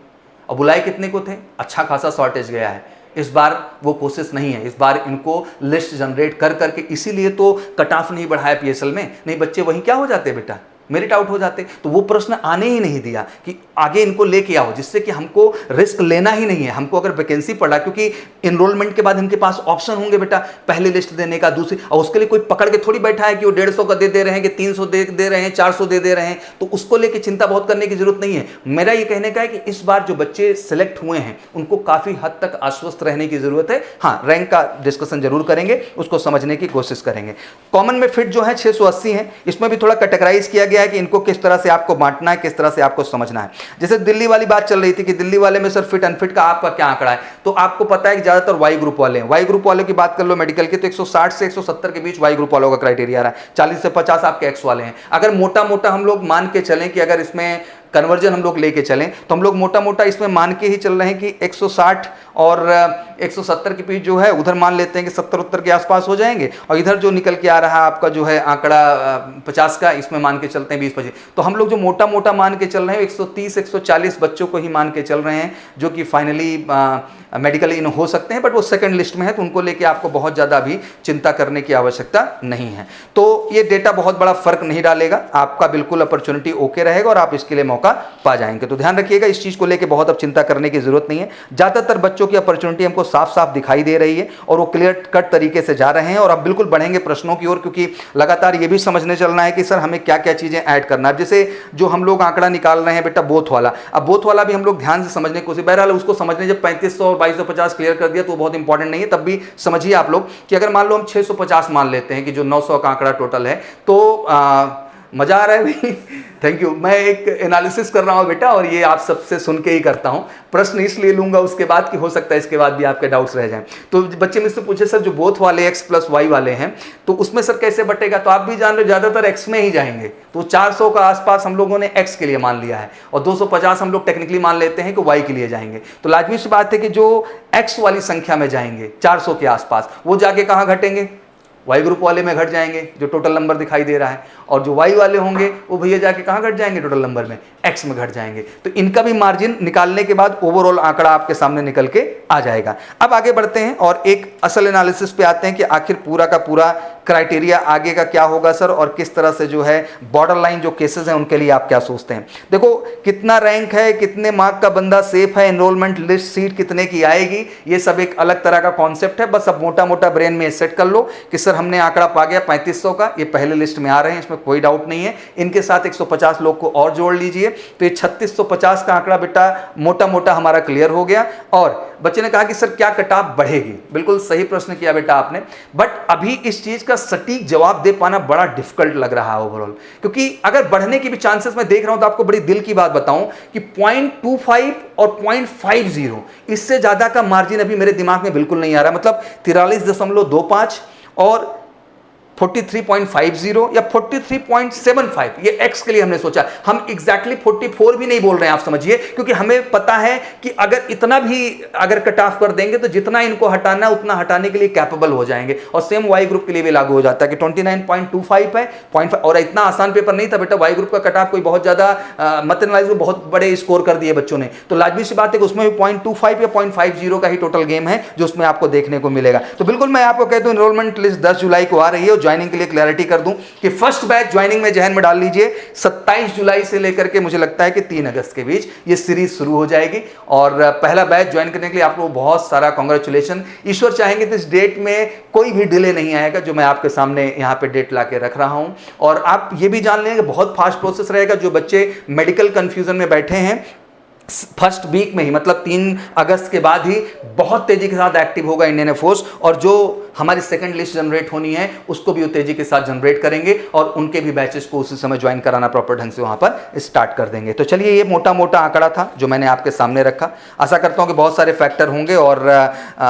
Speaker 1: और बुलाए कितने को थे, अच्छा खासा शॉर्टेज गया है। इस बार वो कोशिश नहीं है, इस बार इनको लिस्ट जनरेट कर करके, इसीलिए तो कट ऑफ नहीं बढ़ाया पीएसएल में, नहीं बच्चे वहीं क्या हो जाते बेटा, मेरिट आउट हो जाते। तो वो प्रश्न आने ही नहीं दिया कि आगे इनको लेके आओ, जिससे कि हमको रिस्क लेना ही नहीं है। हमको अगर वैकेंसी पड़ा, क्योंकि एनरोलमेंट के बाद इनके पास ऑप्शन होंगे बेटा पहले लिस्ट देने का, दूसरी, और उसके लिए कोई पकड़ के थोड़ी बैठा है कि वो 150 का दे रहे हैं कि 300 दे रहे हैं, 400 दे रहे हैं, तो उसको लेके चिंता बहुत करने की जरूरत नहीं है। मेरा ये कहने का है कि इस बार जो बच्चे सिलेक्ट हुए हैं उनको काफी हद तक आश्वस्त रहने की जरूरत है। हाँ, रैंक का डिस्कशन जरूर करेंगे, उसको समझने की कोशिश करेंगे। कॉमन में फिट जो है 680 है, इसमें भी थोड़ा कैटेगराइज किया गया है कि इनको किस तरह से आपको बांटना है, किस तरह से आपको समझना है। जैसे दिल्ली वाली बात चल रही थी कि दिल्ली वाले में सर फिट अनफिट का आपका क्या आंकड़ा है, तो आपको पता है कि ज्यादातर वाई ग्रुप वाले हैं। वाई ग्रुप वाले की बात कर लो मेडिकल की, तो 160 से 170 के बीच वाई ग्रुप वालों का क्राइटेरिया रहा है, 40 से 50 आपके एक्स वाले हैं। अगर मोटा मोटा हम लोग मान के चलें कि अगर इसमें कन्वर्जन हम लोग लेके चलें, तो हम लोग मोटा मोटा इसमें मान के ही चल रहे हैं कि 160 और 170 के बीच जो है उधर मान लेते हैं कि 70-70 के आसपास हो जाएंगे, और इधर जो निकल के आ रहा है आपका जो है आंकड़ा 50 का, इसमें मान के चलते हैं 20-25। तो हम लोग जो मोटा मोटा मान के चल रहे हैं 130-140 बच्चों को ही मान के चल रहे हैं, जो कि फाइनली मेडिकली इन हो सकते हैं, बट वो सेकंड लिस्ट में है, तो उनको लेके आपको बहुत ज़्यादा भी चिंता करने की आवश्यकता नहीं है। तो ये डेटा बहुत बड़ा फर्क नहीं डालेगा, आपका बिल्कुल अपॉर्चुनिटी ओके रहेगा और आप इसके लिए मौका पा जाएंगे। तो ध्यान रखिएगा, इस चीज़ को लेके बहुत अब चिंता करने की जरूरत नहीं है। ज़्यादातर बच्चों की अपॉर्चुनिटी हमको साफ साफ दिखाई दे रही है और वो क्लियर कट तरीके से जा रहे हैं, और अब बिल्कुल बढ़ेंगे प्रश्नों की ओर, क्योंकि लगातार ये भी समझने चलना है कि सर हमें क्या क्या चीज़ें ऐड करना है। जैसे जो हम लोग आंकड़ा निकाल रहे हैं बेटा बोथ वाला, अब बोथ वाला भी हम लोग ध्यान से समझने की कोशिश, बहरहाल उसको समझने, जब 3500 और 2250 क्लियर कर दिया तो बहुत इंपॉर्टेंट नहीं है, तब भी समझिए आप लोग कि अगर मान लो हम 650 मान लेते हैं कि जो 900 का आंकड़ा टोटल है, तो मजा आ रहा है भाई? Thank you. मैं एक एनालिसिस कर रहा हूँ बेटा, और ये आप सबसे सुन के ही करता हूँ। प्रश्न इसलिए लूंगा उसके बाद कि हो सकता है इसके बाद भी आपके डाउट्स रह जाएं। तो बच्चे मुझसे पूछे सर जो बोथ वाले x प्लस वाई वाले हैं तो उसमें सर कैसे बटेगा? तो आप भी जान रहे हो ज्यादातर x में ही जाएंगे, तो 400 का आसपास हम लोगों ने x के लिए मान लिया है, और 250 हम लोग टेक्निकली मान लेते हैं कि y के लिए जाएंगे। तो लाजमी सी बात है कि जो x वाली संख्या में जाएंगे 400 के आसपास, वो जाके कहाँ घटेंगे? वाई ग्रुप वाले में घट जाएंगे, जो टोटल नंबर दिखाई दे रहा है, और जो वाई वाले होंगे वो भैया जाके कहाँ घट जाएंगे? टोटल नंबर में एक्स में घट जाएंगे। तो इनका भी मार्जिन निकालने के बाद ओवरऑल आंकड़ा आपके सामने निकल के आ जाएगा। अब आगे बढ़ते हैं और एक असल एनालिसिस पे आते हैं कि आखिर पूरा का पूरा क्राइटेरिया आगे का क्या होगा सर, और किस तरह से जो है बॉर्डर लाइन जो केसेस हैं उनके लिए आप क्या सोचते हैं। देखो कितना रैंक है, कितने मार्क का बंदा सेफ है, एनरोलमेंट लिस्ट सीट कितने की आएगी, ये सब एक अलग तरह का कॉन्सेप्ट है। बस अब मोटा मोटा ब्रेन में सेट कर लो कि सर हमने आंकड़ा पा गया 3500 का, ये पहले लिस्ट में आ रहे हैं, इसमें कोई डाउट नहीं है। इनके साथ 150 लोग को और जोड़ लीजिए तो ये 3650 का आंकड़ा बेटा मोटा मोटा हमारा क्लियर हो गया। और बच्चे ने कहा कि सर क्या कट ऑफ बढ़ेगी? बिल्कुल सही प्रश्न किया बेटा आपने, बट अभी इस चीज का सटीक जवाब दे पाना बड़ा डिफिकल्ट लग रहा है ओवरऑल, क्योंकि अगर बढ़ने की भी चांसेस मैं देख रहा हूं तो आपको बड़ी दिल की बात बताऊं कि 0.25 और 0.50 इससे ज्यादा का मार्जिन अभी मेरे दिमाग में बिल्कुल नहीं आ रहा। मतलब 43.25 और 43.50 या 43.75 ये x के लिए हमने सोचा। हम एग्जैक्टली 44 भी नहीं बोल रहे हैं, आप समझिए, क्योंकि हमें पता है कि अगर इतना भी अगर कट ऑफ कर देंगे तो जितना इनको हटाना है उतना हटाने के लिए कैपेबल हो जाएंगे। और सेम y ग्रुप के लिए भी लागू हो जाता है कि 29.25 है 0.5। और इतना आसान पेपर नहीं था बेटा, y ग्रुप का कट ऑफ कोई बहुत ज्यादा मत एनालाइज में बहुत बड़े स्कोर कर दिए बच्चों ने, तो लाजमी सी बात है कि उसमें भी 0.25 या 0.50 का ही टोटल गेम है जो उसमें आपको देखने को मिलेगा। तो बिल्कुल मैं आपको कहता हूं एनरोलमेंट लिस्ट 10 जुलाई को आ रही है। ज्वाइनिंग के लिए क्लैरिटी कर दूं कि फर्स्ट बैच ज्वाइनिंग में जहन में डाल लीजिए 27 जुलाई से लेकर के मुझे लगता है कि 3 अगस्त के बीच ये सीरीज शुरू हो जाएगी। और पहला बैच ज्वाइन करने के लिए आपको बहुत सारा कांग्रेचुलेशन। ईश्वर चाहेंगे तो इस डेट में कोई भी डिले नहीं आएगा, जो मैं आपके सामने यहां पे डेट ला के रख रहा हूं। और आप ये भी जान लेंगे बहुत फास्ट प्रोसेस रहेगा। जो बच्चे मेडिकल कंफ्यूजन में बैठे हैं, फर्स्ट वीक में ही मतलब 3 अगस्त के बाद ही बहुत तेजी के साथ एक्टिव होगा इंडियन एयरफोर्स, और जो हमारी सेकंड लिस्ट जनरेट होनी है उसको भी वो तेजी के साथ जनरेट करेंगे और उनके भी बैचेस को उसी समय ज्वाइन कराना प्रॉपर ढंग से वहां पर स्टार्ट कर देंगे। तो चलिए ये मोटा मोटा आंकड़ा था जो मैंने आपके सामने रखा। आशा करता हूं कि बहुत सारे फैक्टर होंगे और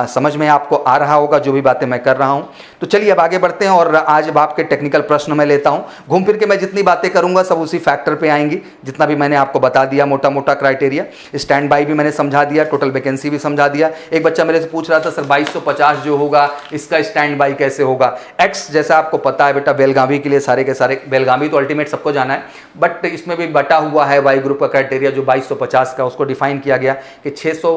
Speaker 1: समझ में आपको आ रहा होगा जो भी बातें मैं कर रहा हूं। तो चलिए अब आगे बढ़ते हैं और आज अब आपके टेक्निकल प्रश्न मैं लेता हूं। घूम फिर के मैं जितनी बातें करूंगा सब उसी फैक्टर पे आएंगी जितना भी मैंने आपको बता दिया मोटा मोटा क्राइटेरिया। स्टैंड बाई भी मैंने समझा दिया, टोटल वैकेंसी भी समझा दिया। एक बच्चा मेरे से पूछ रहा था सर 2250 जो होगा इसका स्टैंड बाई कैसे होगा। एक्स जैसा आपको पता है बेटा बेलगावी के लिए सारे के सारे, बेलगावी तो अल्टीमेट सबको जाना है, बट इसमें भी बटा हुआ है वाई ग्रुप का क्राइटेरिया जो 2250 का, उसको डिफाइन किया गया कि 600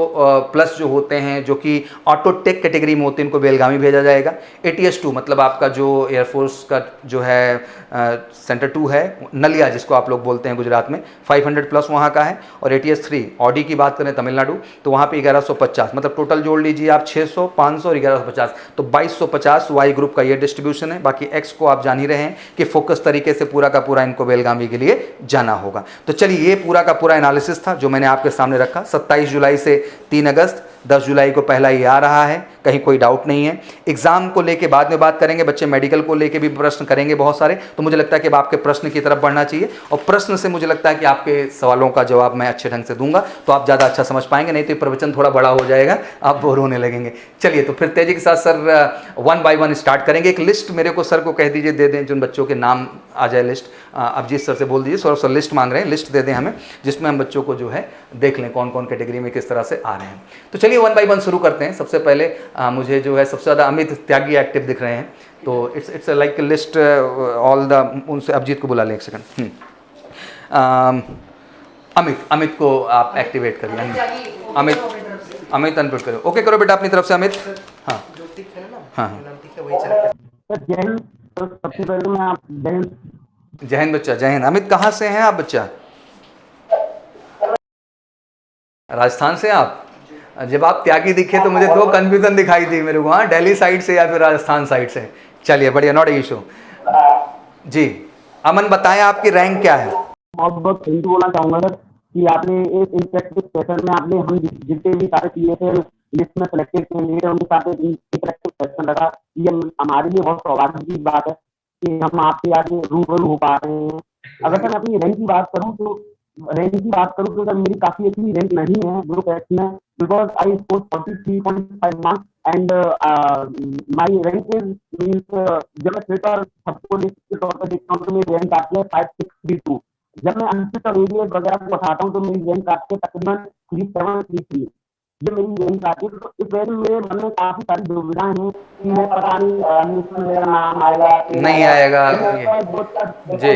Speaker 1: प्लस जो होते हैं जो कि ऑटो टेक कैटेगरी में होते हैं उनको बेलगावी भेजा जाएगा। ATS2 मतलब आपका जो एयरफोर्स का जो है सेंटर 2 है नलिया जिसको आप लोग बोलते हैं गुजरात में, 500 प्लस वहाँ का है। और ATS3 ऑडी की बात करें तमिलनाडु तो वहाँ पे 1150, मतलब टोटल जोड़ लीजिए आप 600, 500 और 1150, तो 2250 वाई ग्रुप का ये डिस्ट्रीब्यूशन है। बाकी एक्स को आप जान ही रहे हैं कि फोकस तरीके से पूरा का पूरा इनको बेलगावी के लिए जाना होगा। तो चलिए ये पूरा का पूरा एनालिसिस था जो मैंने आपके सामने रखा। 27 जुलाई से 3 अगस्त, 10 जुलाई को पहला ये आ रहा है, कहीं कोई डाउट नहीं है। एग्जाम को लेके बाद में बात करेंगे, बच्चे मेडिकल को लेके भी प्रश्न करेंगे बहुत सारे, तो मुझे लगता है कि अब आपके प्रश्न की तरफ बढ़ना चाहिए और प्रश्न से मुझे लगता है कि आपके सवालों का जवाब मैं अच्छे ढंग से दूंगा तो आप ज़्यादा अच्छा समझ पाएंगे, नहीं तो ये प्रवचन थोड़ा बड़ा हो जाएगा, आप बोर होने लगेंगे। चलिए तो फिर तेजी के साथ सर 1 बाय 1 स्टार्ट करेंगे। एक लिस्ट मेरे को सर को कह दीजिए दे दें जिन बच्चों के नाम आ जाए लिस्ट। अभिजीत सर से बोल दीजिए सर लिस्ट मांग रहे हैं, लिस्ट दे दें हमें जिसमें हम बच्चों को जो है देख लें कौन कौन कैटेगरी में किस तरह से आ रहे हैं। तो चलिए 1 बाय 1 शुरू करते हैं। सबसे पहले मुझे जो है सबसे ज़्यादा अमित त्यागी एक्टिव दिख रहे हैं, तो it's like list all the, उनसे अभिजीत को बुला लें एक सेकंड। अमित को आप एक्टिवेट करिए। अमित अनप्यूट करो, ओके करो बेटा अपनी तरफ से अमित। हाँ हाँ
Speaker 3: जय हिंद। तो सबसे पहले मैं आप
Speaker 1: जय हिंद बच्चा, जय हिंद। अमित कहाँ से हैं आप बच्चा? राजस्थान से आप? जब आप त्यागी दिखे तो मुझे 2 कंफ्यूजन दिखाई दी मेरे को, हाँ, दिल्ली साइड से या फिर राजस्थान साइड से। चलिए बढ़िया, नॉट इशू जी। अमन बताएं आपकी रैंक क्या है?
Speaker 3: बहुत बहुत थैंक यू बोलना चाहूँगा सर कि आपने एक प्रैक्टिस सेशन में आपने हम जितने भी सारे PSL लिस्ट में सेलेक्टेड कैंडिडेट उनके साथ इंटरेक्टिव सेशन रखा। ये हमारे लिए बहुत सौभाग्य की बात है कि हम आपके आगे रूबरू हो पा रहे हैं अगर सर मैं अपनी रैंक की बात करूँ तो सर मेरी काफी अच्छी रैंक नहीं है ग्रुप एक्स में, because I score 43.5 marks and my rank is means जब मैं फिट और सबको लिस्ट के तौर पर देखता हूँ तो मेरी रैंक आती है 5632। जब मैं अनफिट और एरियर वगैरह को उठाता हूँ तो मेरी रैंक आती है तकरीबन 3733। ये मेरी रैंक आती है, तो इस वजह से मेरे मन में काफी सारी दुविधाएं हैं कि मैं पता नहीं लिस्ट में मेरा नाम आएगा कि
Speaker 1: नहीं आएगा
Speaker 3: ये
Speaker 1: ये जी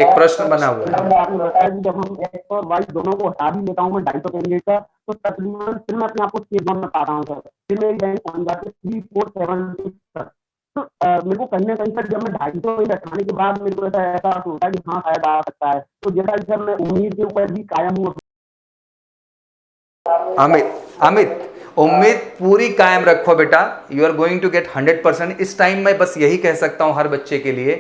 Speaker 1: एक प्रश्न बना हुआ है।
Speaker 3: आपने बताया कि जब हम एक्स और वाई दोनों को हटा भी लेता हूँ मैं 250 कैंडिडेट का, तो तकरीबन फिर मैं अपने आप को सेफ जोन में पाता हूँ सर, फिर मेरी रैंक पहुंच जाती है 3476 सर। तो मेरे को कहीं ना कहीं सर जब मैं 250 हटाने के बाद मेरे को ऐसा होता है कि हाँ शायद आ सकता है, तो जैसा कि सर मैं उम्मीद के ऊपर भी कायम हूँ।
Speaker 1: अमित उम्मीद पूरी कायम रखो बेटा, you are going to get 100%। इस टाइम मैं बस यही कह सकता हूं हर बच्चे के लिए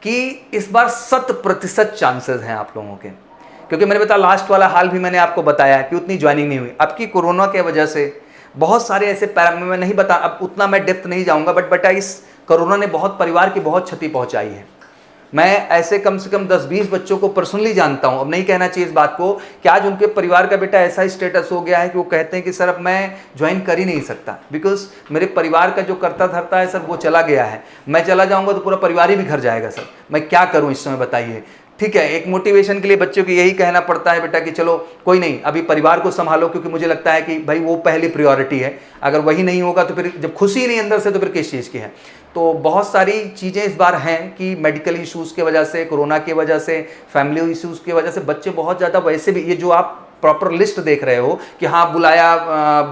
Speaker 1: कि इस बार 100% चांसेस हैं आप लोगों के, क्योंकि मैंने बताया लास्ट वाला हाल भी मैंने आपको बताया कि उतनी ज्वाइनिंग नहीं हुई। अब की कोरोना के वजह से बहुत सारे ऐसे पैरामीटर मैं नहीं बता, अब उतना मैं डेप्थ नहीं जाऊंगा, बट बेटा इस कोरोना ने बहुत परिवार की बहुत क्षति पहुंचाई है। मैं ऐसे कम से कम 10-20 बच्चों को पर्सनली जानता हूं, अब नहीं कहना चाहिए इस बात को, कि आज उनके परिवार का बेटा ऐसा स्टेटस हो गया है कि वो कहते हैं कि सर अब मैं ज्वाइन कर ही नहीं सकता, बिकॉज मेरे परिवार का जो करता धरता है सर वो चला गया है, मैं चला जाऊंगा तो पूरा परिवार ही भी घर जाएगा सर, मैं क्या करूं इस समय बताइए। ठीक है, एक मोटिवेशन के लिए बच्चों को यही कहना पड़ता है बेटा कि चलो कोई नहीं, अभी परिवार को संभालो, क्योंकि मुझे लगता है कि भाई वो पहली प्रायोरिटी है, अगर वही नहीं होगा तो फिर जब खुशी नहीं अंदर से तो फिर किस चीज़ की है। तो बहुत सारी चीज़ें इस बार हैं कि मेडिकल इश्यूज़ की वजह से, कोरोना की वजह से, फैमिली इश्यूज़ की वजह से बच्चे बहुत ज़्यादा, वैसे भी ये जो आप प्रॉपर लिस्ट देख रहे हो कि हाँ बुलाया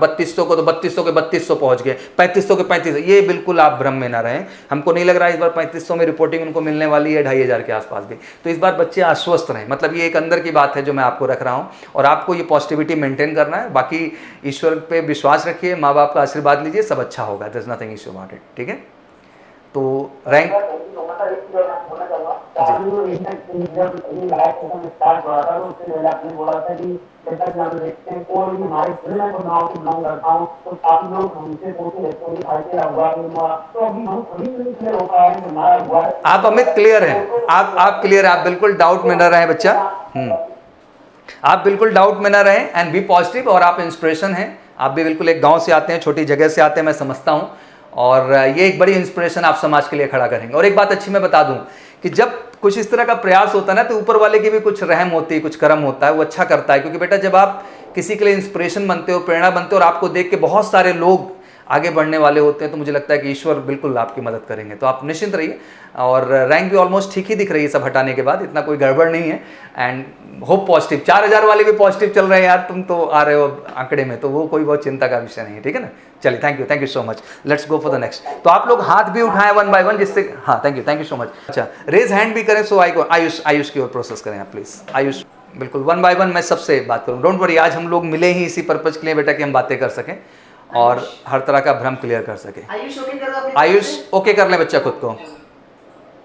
Speaker 1: 3200 को तो 3200 के 3200 पहुंच गए, 3500 के 3500, ये बिल्कुल आप भ्रम में ना रहें। हमको नहीं लग रहा है इस बार 3500 में रिपोर्टिंग उनको मिलने वाली है, 2500 के आसपास भी। तो इस बार बच्चे आश्वस्त रहें, मतलब ये एक अंदर की बात है जो मैं आपको रख रहा हूँ, और आपको ये पॉजिटिविटी मेंटेन करना है। बाकी ईश्वर पे विश्वास रखिए, माँ बाप का आशीर्वाद लीजिए, सब अच्छा होगा, there is nothing issue about it. ठीक है, तो रैंक आप अमित क्लियर हैं, आप क्लियर हैं, आप बिल्कुल डाउट में न रहें बच्चा, आप बिल्कुल डाउट में ना रहें एंड बी पॉजिटिव। और आप इंस्पिरेशन हैं, आप भी बिल्कुल एक गांव से आते हैं, छोटी जगह से आते हैं, मैं समझता हूं, और ये एक बड़ी इंस्पिरेशन आप समाज के लिए खड़ा करेंगे। और एक बात अच्छी मैं बता दूं कि जब कुछ इस तरह का प्रयास होता है ना, तो ऊपर वाले की भी कुछ रहम होती है, कुछ कर्म होता है, वो अच्छा करता है। क्योंकि बेटा जब आप किसी के लिए इंस्पिरेशन बनते हो, प्रेरणा बनते हो, और आपको देख के बहुत सारे लोग आगे बढ़ने वाले होते हैं, तो मुझे लगता है कि ईश्वर बिल्कुल आपकी मदद करेंगे। तो आप निश्चिंत रहिए, और रैंक भी ऑलमोस्ट ठीक ही दिख रही है सब हटाने के बाद, इतना कोई गड़बड़ नहीं है। एंड होप पॉजिटिव, 4000 वाले भी पॉजिटिव चल रहे हैं यार, तुम तो आ रहे हो आंकड़े में, तो वो कोई बहुत चिंता का विषय नहीं है। ठीक है ना, चलिए thank you so much, let's go for the next. तो आप लोग हाथ भी उठाएं 1 बाय 1, जिससे हाँ थैंक यू सो मच। अच्छा, रेज हैंड भी करें, सो आयुष की ओर प्रोसेस करें आप प्लीज। आयुष बिल्कुल 1 बाय 1 मैं सबसे बात करूँ, डोंट वरी, आज हम लोग मिले ही इसी पर्पज के लिए बेटा कि हम बातें कर सकें और हर तरह का भ्रम क्लियर कर सके। आयुष ओके कर ले बच्चा खुद को।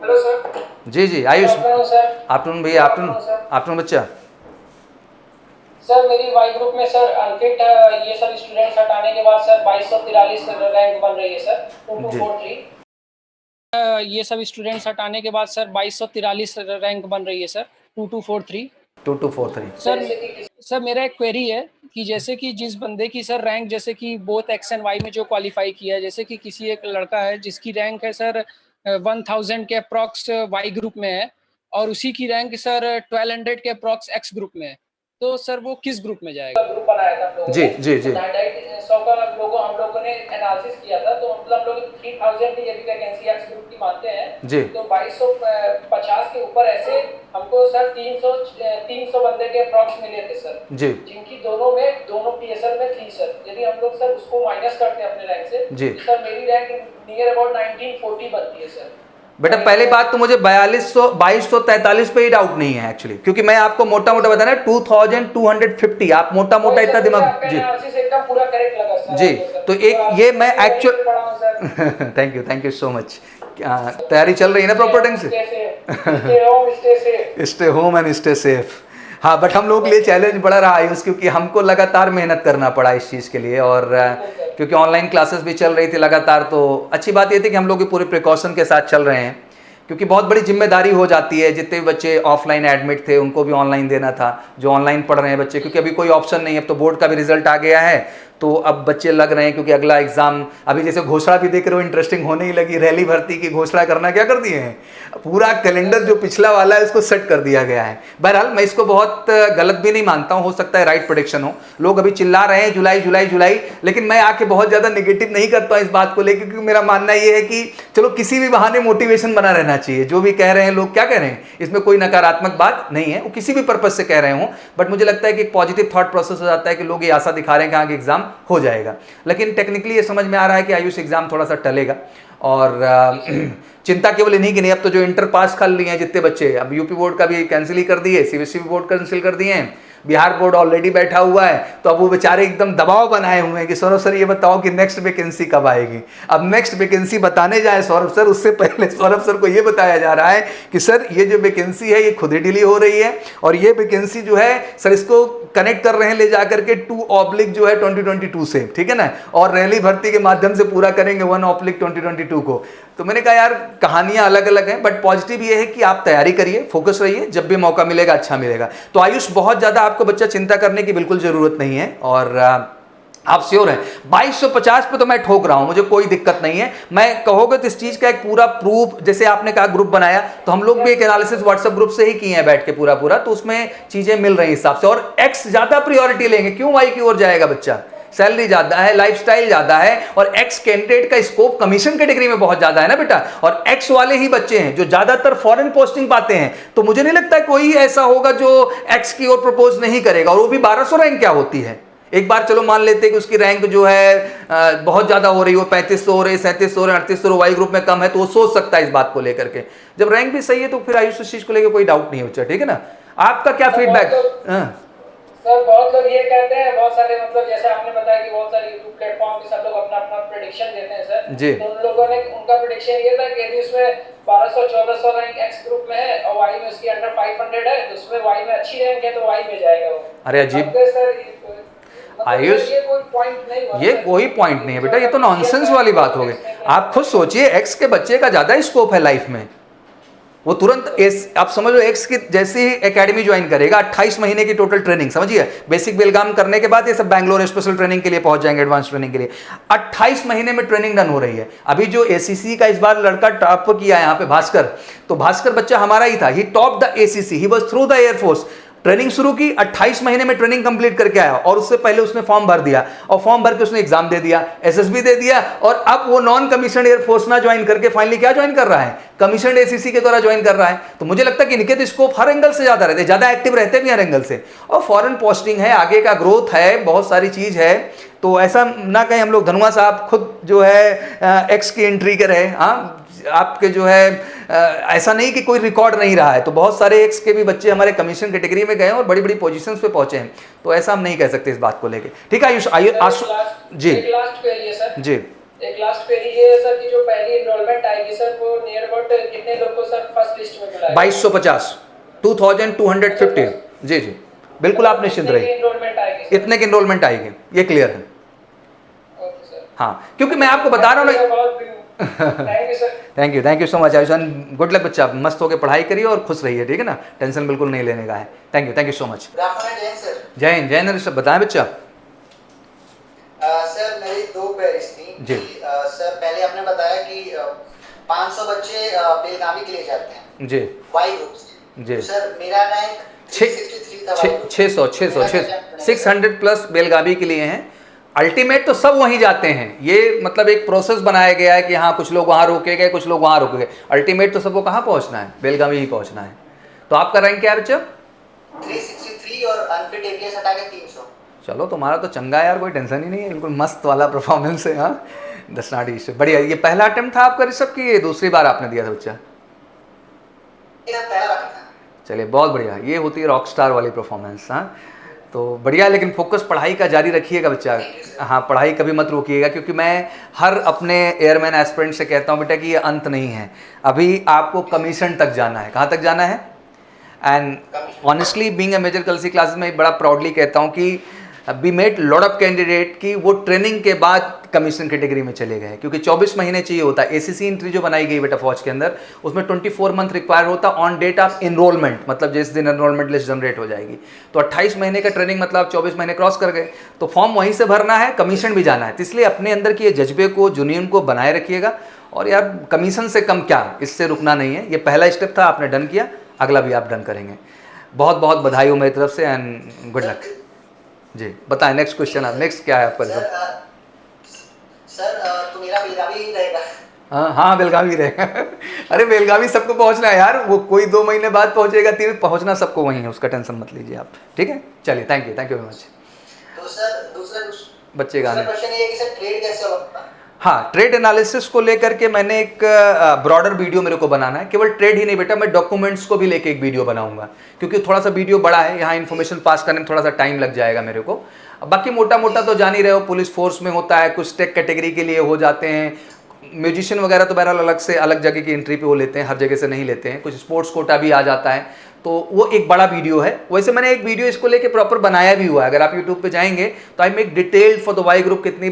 Speaker 4: Hello sir.
Speaker 1: जी आयुष,
Speaker 4: आफ्टरनून
Speaker 1: भैया, आफ्टरनून बच्चा।
Speaker 4: सर मेरी वाई ग्रुप में सर अनफिट ये सब स्टूडेंट्स हटाने के बाद सर 2243 रैंक बन रही है सर, 2243। ये सब स्टूडेंट्स हटाने के बाद सर 2243 रैंक बन रही है सर, 2243। सर मेरा एक क्वेरी है कि जैसे कि जिस बंदे की सर रैंक, जैसे कि बोथ एक्स एंड वाई में जो क्वालिफाई किया है, जैसे कि किसी एक लड़का है जिसकी रैंक है सर 1000 के अप्रॉक्स वाई ग्रुप में है, और उसी की रैंक सर 1200 के अप्रॉक्स एक्स ग्रुप में है, तो सर वो किस ग्रुप में जाएगा? ग्रुप बनाया था हम लोगों ने, जी 100 का हम लोगों ने एनालिसिस किया था, तो मतलब हम लोग 3000 की यदि वैकेंसी एक्स ग्रुप की मानते हैं जी, तो 2250 के ऊपर ऐसे हमको सर 300 बंदे के अप्रॉक्स मिले थे सर जी, जिनकी दोनों पीएसएल में थी सर। यदि हम लोग सर उसको माइनस करते हैं अपने रैंक से जी, तो सर मेरी रैंक नियर अबाउट 1940 बनती है सर।
Speaker 1: बेटा पहली बात तो मुझे 2243 पे ही डाउट नहीं है एक्चुअली, क्योंकि मैं आपको मोटा बताना 2250, आप मोटा इतना दिमाग जी
Speaker 4: एकदम पूरा करेक्ट लगा सर
Speaker 1: जी। तो एक ये मैं actual thank you so much. तैयारी चल रही है ना प्रॉपर ढंग से? Stay home and stay safe. हाँ, बट हम लोगों के लिए चैलेंज बड़ा रहा है, क्योंकि हमको लगातार मेहनत करना पड़ा इस चीज़ के लिए, और क्योंकि ऑनलाइन क्लासेस भी चल रही थी लगातार। तो अच्छी बात ये थी कि हम लोग भी पूरे प्रिकॉशन के साथ चल रहे हैं, क्योंकि बहुत बड़ी जिम्मेदारी हो जाती है। जितने भी बच्चे ऑफलाइन एडमिट थे उनको भी ऑनलाइन देना था, जो ऑनलाइन पढ़ रहे हैं बच्चे, क्योंकि अभी कोई ऑप्शन नहीं है। अब तो बोर्ड का भी रिजल्ट आ गया है, तो अब बच्चे लग रहे हैं, क्योंकि अगला एग्जाम अभी जैसे घोषणा भी देख रहे हो इंटरेस्टिंग होने ही लगी। रैली भर्ती की घोषणा करना क्या कर दिए हैं, पूरा कैलेंडर जो पिछला वाला है उसको सेट कर दिया गया है। बहरहाल मैं इसको बहुत गलत भी नहीं मानता हूँ, हो सकता है राइट प्रेडिक्शन हो। लोग अभी चिल्ला रहे हैं जुलाई जुलाई जुलाई, लेकिन मैं आके बहुत ज़्यादा नेगेटिव नहीं करता इस बात को लेकर, क्योंकि मेरा मानना ये है कि चलो किसी भी बहाने मोटिवेशन बना रहना चाहिए। जो भी कह रहे हैं लोग क्या कह रहे हैं, इसमें कोई नकारात्मक बात नहीं है, वो किसी भी पर्पज से कह रहे हो, बट मुझे लगता है कि एक पॉजिटिव थॉट प्रोसेस हो जाता है कि लोग ये आशा दिखा रहे हैं कि आगे एग्जाम हो जाएगा। लेकिन टेक्निकली ये समझ में आ रहा है कि आयुष एग्जाम थोड़ा सा टलेगा। और चिंता केवल इन्हीं की नहीं, अब तो जो इंटर पास कर लिए हैं जितने बच्चे, अब यूपी बोर्ड का भी कैंसिल ही कर दिए, सीबीएसई बोर्ड कैंसिल कर दिए हैं, बिहार बोर्ड ऑलरेडी बैठा हुआ है, तो अब वो बेचारे एकदम दबाव बनाए हुए हैं कि सौरभ सर ये बताओ कि नेक्स्ट वैकेंसी कब आएगी। अब नेक्स्ट वैकेंसी बताने जाए सौरभ सर, उससे पहले सौरभ सर को ये बताया जा रहा है कि सर ये जो वैकेंसी है ये खुद ही डिले हो रही है, और ये वैकेंसी जो है सर इसको कनेक्ट कर रहे हैं ले जाकर के 2 जो है 2022 से, ठीक है ना, और रैली भर्ती के माध्यम से पूरा करेंगे 1/2022 को। तो मैंने कहा यार कहानियां अलग अलग हैं, बट पॉजिटिव ये है कि आप तैयारी करिए, फोकस रहिए, जब भी मौका मिलेगा अच्छा मिलेगा। तो आयुष बहुत ज्यादा आपको बच्चा चिंता करने की बिल्कुल जरूरत नहीं है, और आप श्योर हैं 2250 पे तो मैं ठोक रहा हूं, मुझे कोई दिक्कत नहीं है। मैं कहोगे तो इस चीज का एक पूरा प्रूफ, जैसे आपने कहा ग्रुप बनाया, तो हम लोग भी एक एनालिसिस व्हाट्सएप ग्रुप से ही किए हैं बैठ के पूरा, तो उसमें चीजें मिल रही हिसाब से। और एक्स ज्यादा प्रायोरिटी लेंगे, क्यों वाई की ओर जाएगा बच्चा, सैलरी ज्यादा है, लाइफस्टाइल ज्यादा है, और एक्स कैंडिडेट का स्कोप कमीशन कैटेगरी में बहुत ज्यादा है ना बेटा, और एक्स वाले ही बच्चे हैं जो ज्यादातर फॉरेन पोस्टिंग पाते हैं। तो मुझे नहीं लगता कोई ऐसा होगा जो एक्स की ओर प्रपोज नहीं करेगा, और वो भी 1200 रैंक क्या होती है। एक बार चलो मान लेते हैं कि उसकी रैंक जो है बहुत ज्यादा हो रही हो, 3500 हो रही, 3700 हो रही, 3800 हो, वाई ग्रुप में कम है, तो वो सोच सकता है इस बात को लेकर के। जब रैंक भी सही है तो फिर आयुष इस चीज को लेकर कोई डाउट नहीं होता, ठीक है ना। आपका क्या फीडबैक?
Speaker 4: सर बहुत लोग ये कहते हैं, बहुत सारे मतलब जैसे आपने बताया कि बहुत सारे यूट्यूब प्लेटफॉर्म पे सब लोग अपना अपना प्रेडिक्शन देते हैं सर
Speaker 1: जी।
Speaker 4: तो उन लोगों ने उनका प्रेडिक्शन ये था कि यदि उसमें 1200-1400 रैंक एक्स ग्रुप में है और वाई में उसकी अंडर 500 है, तो उसमें वाई में अच्छी रैंक है तो वाई में जाएगा वो।
Speaker 1: अरे अजीब
Speaker 4: सर
Speaker 1: आयुष,
Speaker 4: ये कोई पॉइंट नहीं हुआ,
Speaker 1: ये कोई पॉइंट नहीं है बेटा, ये तो नॉनसेंस वाली बात हो गई। आप खुद सोचिए एक्स के बच्चे का ज्यादा स्कोप है लाइफ में, वो तुरंत आप समझ लो एक्स की जैसी एकेडमी ज्वाइन करेगा, 28 महीने की टोटल ट्रेनिंग, समझिए बेसिक बेलगाम करने के बाद ये सब बैंगलोर स्पेशल ट्रेनिंग के लिए पहुंच जाएंगे, एडवांस ट्रेनिंग के लिए 28 महीने में ट्रेनिंग डन हो रही है। अभी जो एसीसी का इस बार लड़का टॉप किया है यहाँ पे भास्कर, तो भास्कर बच्चा हमारा ही था, he top the ACC, he was through the air force. Training शुरू की, 28 महीने में ट्रेनिंग कंप्लीट करके आया, और उससे पहले उसने फॉर्म भर दिया, और फॉर्म भर के उसने एग्जाम दे दिया, एसएसबी दे दिया, और अब वो नॉन कमीशन एयरफोर्स ना ज्वाइन करके फाइनली क्या ज्वाइन कर रहा है, कमीशन एसीसी के द्वारा ज्वाइन कर रहा है। तो मुझे लगता है कि इनके तो स्कोप हर एंगल से ज्यादा रहते, ज्यादा एक्टिव रहते भी हर एंगल से, और फॉरेन पोस्टिंग है, आगे का ग्रोथ है, बहुत सारी चीज है। तो ऐसा ना कहें हम लोग, धनुआ साहब खुद जो है एक्स की एंट्री के रहे, हाँ आपके जो है ऐसा नहीं कि कोई रिकॉर्ड नहीं रहा है, तो बहुत सारे एक्स के भी बच्चे हमारे कमीशन कैटेगरी में गए और बड़ी बड़ी पोजीशंस पे पहुंचे हैं, तो ऐसा हम नहीं कह सकते इस बात को लेके। ठीक है आयुष, जी
Speaker 4: एक लास्ट क्वेरी है सर,
Speaker 1: जी
Speaker 4: एक लास्ट क्वेरी ये है सर कि जो पहली एनरोलमेंट आएगी सर वो नियर अबाउट कितने लोग को सर फर्स्ट लिस्ट में मिला है?
Speaker 1: 2250, 2250। जी जी बिल्कुल, आप निश्चिंत रहिए, इतने की एनरोलमेंट आएगी, ये क्लियर है। हाँ क्योंकि मैं आपको बता रहा हूँ ना। Thank you so much Ayush, good luck बच्चा, मस्त होकर पढ़ाई करिए और खुश रहिए, ठीक है ना, टेंशन बिल्कुल नहीं लेने का है। Thank you so much. जय हिंद, जय हिंद सर, बताएं बच्चा।
Speaker 2: सर मेरी 2 क्वेरीज थी
Speaker 1: जी।
Speaker 2: सर पहले आपने बताया कि 500 बच्चे बेलगामी के लिए जाते हैं
Speaker 1: जी
Speaker 2: वाई ग्रुप से,
Speaker 1: जी।
Speaker 2: तो सर मेरा रैंक 363 था वाई ग्रुप से।
Speaker 1: 600 प्लस बेलगावी के लिए हैं। अल्टीमेट तो सब वहीं जाते हैं, ये मतलब एक प्रोसेस बनाया गया है कि हाँ कुछ लोग वहाँ रोके गए, कुछ लोग वहाँ रोके गए, अल्टीमेट तो सबको कहाँ पहुँचना है, बेलगावी ही पहुँचना है। तो आपका रैंक क्या है बच्चा?
Speaker 2: 363 और अनफिट एबीएस हटा के 300।
Speaker 1: चलो तुम्हारा तो चंगा है यार, कोई टेंशन ही नहीं है, बिल्कुल मस्त वाला परफॉर्मेंस है। हाँ दस नाटी से बढ़िया। ये पहला अटेम्प्ट था आपका ऋषभ की, ये दूसरी बार आपने दिया था बच्चा?
Speaker 2: पहला बार था।
Speaker 1: चलिए बहुत बढ़िया, ये होती है रॉक स्टार वाली परफॉर्मेंस। हाँ तो बढ़िया, लेकिन फोकस पढ़ाई का जारी रखिएगा बच्चा। हाँ पढ़ाई कभी मत रोकिएगा, क्योंकि मैं हर अपने एयरमैन एस्पिरेंट से कहता हूँ बेटा कि ये अंत नहीं है, अभी आपको कमीशन तक जाना है। कहाँ तक जाना है? And honestly being a major Kalsi classes में बड़ा प्राउडली कहता हूँ कि we met lot of candidate की वो ट्रेनिंग के बाद कमीशन कैटेगरी में चले गए, क्योंकि 24 महीने चाहिए होता है। एसीसी एंट्री जो बनाई गई बेटा फौज के अंदर, उसमें 24 मंथ रिक्वायर होता ऑन डेट ऑफ इनरोलमेंट, मतलब जिस दिन एनरोलमेंट लिस्ट जनरेट हो जाएगी। तो 28 महीने का ट्रेनिंग मतलब 24 महीने क्रॉस कर गए, तो फॉर्म वहीं से भरना है, कमीशन भी जाना है। तो इसलिए अपने अंदर के ये जज्बे को, जुनून को बनाए रखिएगा। और यार कमीशन से कम क्या, इससे रुकना नहीं है। ये पहला स्टेप था, आपने डन किया, अगला भी आप डन करेंगे। बहुत बहुत बधाई हो मेरी तरफ से एंड गुड लक। जी बताएं नेक्स्ट क्वेश्चन, आप नेक्स्ट क्या है आपका रिजल्ट?
Speaker 2: सर तो मेरा बेलगावी ही रहेगा।
Speaker 1: हाँ बेलगावी रहेगा। अरे बेलगावी सबको पहुंचना है यार, वो कोई 2 महीने बाद पहुंचेगा, 3 पहुंचना सबको वहीं है, उसका टेंशन मत लीजिए आप, ठीक है। चलिए थैंक यू वेरी मच।
Speaker 2: तो सर दूसरा
Speaker 1: बच्चे का
Speaker 2: क्वेश्चन ये है कि सर ट्रेड कैसे होगा?
Speaker 1: हाँ, ट्रेड एनालिसिस को लेकर के मैंने एक ब्रॉडर वीडियो मेरे को बनाना है। केवल ट्रेड ही नहीं बेटा, मैं डॉक्यूमेंट्स को भी लेके एक वीडियो बनाऊंगा, क्योंकि थोड़ा सा वीडियो बड़ा है, यहाँ इन्फॉर्मेशन पास करने में थोड़ा सा टाइम लग जाएगा मेरे को। बाकी मोटा मोटा तो जान ही रहे हो, पुलिस फोर्स में होता है, कुछ टेक कैटेगरी के लिए हो जाते हैं, म्यूजिशियन वगैरह तो बहरहाल अलग से अलग जगह की एंट्री पे वो लेते हैं, हर जगह से नहीं लेते हैं, कुछ स्पोर्ट्स कोटा भी आ जाता है, तो वो एक बड़ा वीडियो है। वैसे मैंने एक वीडियो इसको लेके प्रॉपर बनाया भी हुआ है, अगर आप यूट्यूब पे जाएंगे तो I make detailed for the Y group, कितनी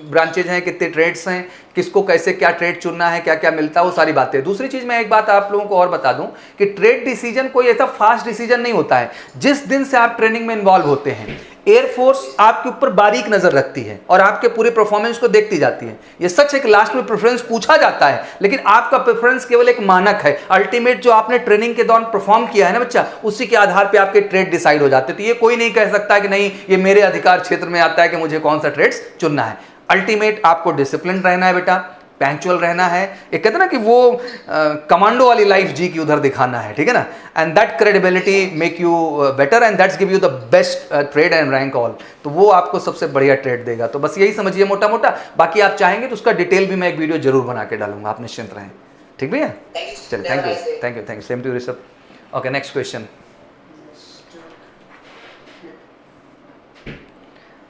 Speaker 1: ब्रांचेज हैं, कितने ट्रेड्स हैं, किसको कैसे क्या ट्रेड चुनना है, क्या क्या मिलता है, वो सारी बातें। दूसरी चीज़ मैं एक बात आप लोगों को और बता दूं कि ट्रेड डिसीजन कोई ऐसा फास्ट डिसीजन नहीं होता है। जिस दिन से आप ट्रेनिंग में इन्वॉल्व होते हैं, एयरफोर्स आपके ऊपर बारीक नजर रखती है और आपके पूरे परफॉर्मेंस को देखती जाती है। ये सच है कि लास्ट में प्रेफरेंस पूछा जाता है, लेकिन आपका प्रेफरेंस केवल एक मानक है। अल्टीमेट जो आपने ट्रेनिंग के दौरान परफॉर्म किया है ना बच्चा, उसी के आधार पे आपके ट्रेड डिसाइड हो जाते हैं। तो ये कोई नहीं कह सकता कि नहीं ये मेरे अधिकार क्षेत्र में आता है कि मुझे कौन सा ट्रेड्स चुनना है। अल्टीमेट आपको डिसिप्लिन रहना है बेटा, पैंचुअल रहना है, एक कहते हैं ना कि वो कमांडो वाली लाइफ जी की उधर दिखाना है, ठीक है ना। And that credibility make you better and that's give you the best trade and rank all. तो वो आपको सबसे बढ़िया ट्रेड देगा। तो बस यही समझिए मोटा मोटा, बाकी आप चाहेंगे तो उसका डिटेल भी मैं एक वीडियो जरूर बना के डालूंगा, आप निश्चिंत रहें, ठीक भैया। चलिए thank you same to you Rishabh. Okay next question.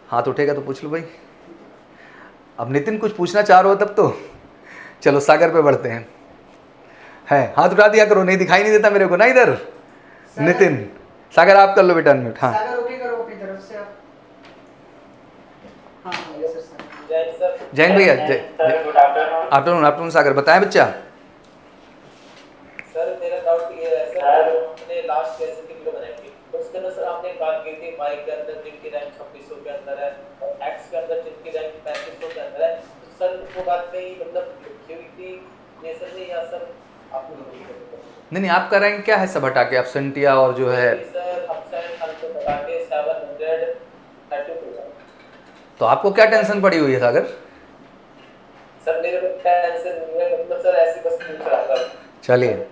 Speaker 1: हाथ उठेगा तो पूछ लो भाई। अब नितिन कुछ पूछना चाह रहे हो तब तो चलो सागर पे बढ़ते हैं। है हाथ उठा दिया करो, नहीं दिखाई नहीं देता मेरे को ना इधर। नितिन सागर आप कर लो बेटा अनम्यूट। हाँ
Speaker 5: सागर ओके करो अपनी तरफ से आप। हाँ यस सर।
Speaker 1: जैन भैया आफ्टरनून आफ्टरनून सागर बताएं बच्चा।
Speaker 6: सर मेरा डाउट ये है सर, आपने लास्ट सेशन की वीडियो बनाई थी, उसके अंदर सर आपने बात की थी वाई के अंदर जिनकी रैंक 2600 के अंदर है और एक्स के अंदर जिनकी रैंक 3500 के अंदर है, तो सर वो बात नहीं मतलब लिखी हुई थी ये सर नहीं, या सर आपने
Speaker 1: नहीं आपका रैंक क्या है सब हटा के, एब्सेंटिया और जो है
Speaker 6: सर अपसेंट हमको बता के 732।
Speaker 1: तो आपको क्या टेंशन पड़ी हुई है सागर?
Speaker 6: सर मेरे को टेंशन नहीं है, मतलब सर ऐसी बस पूछ रहा था।
Speaker 1: चलिए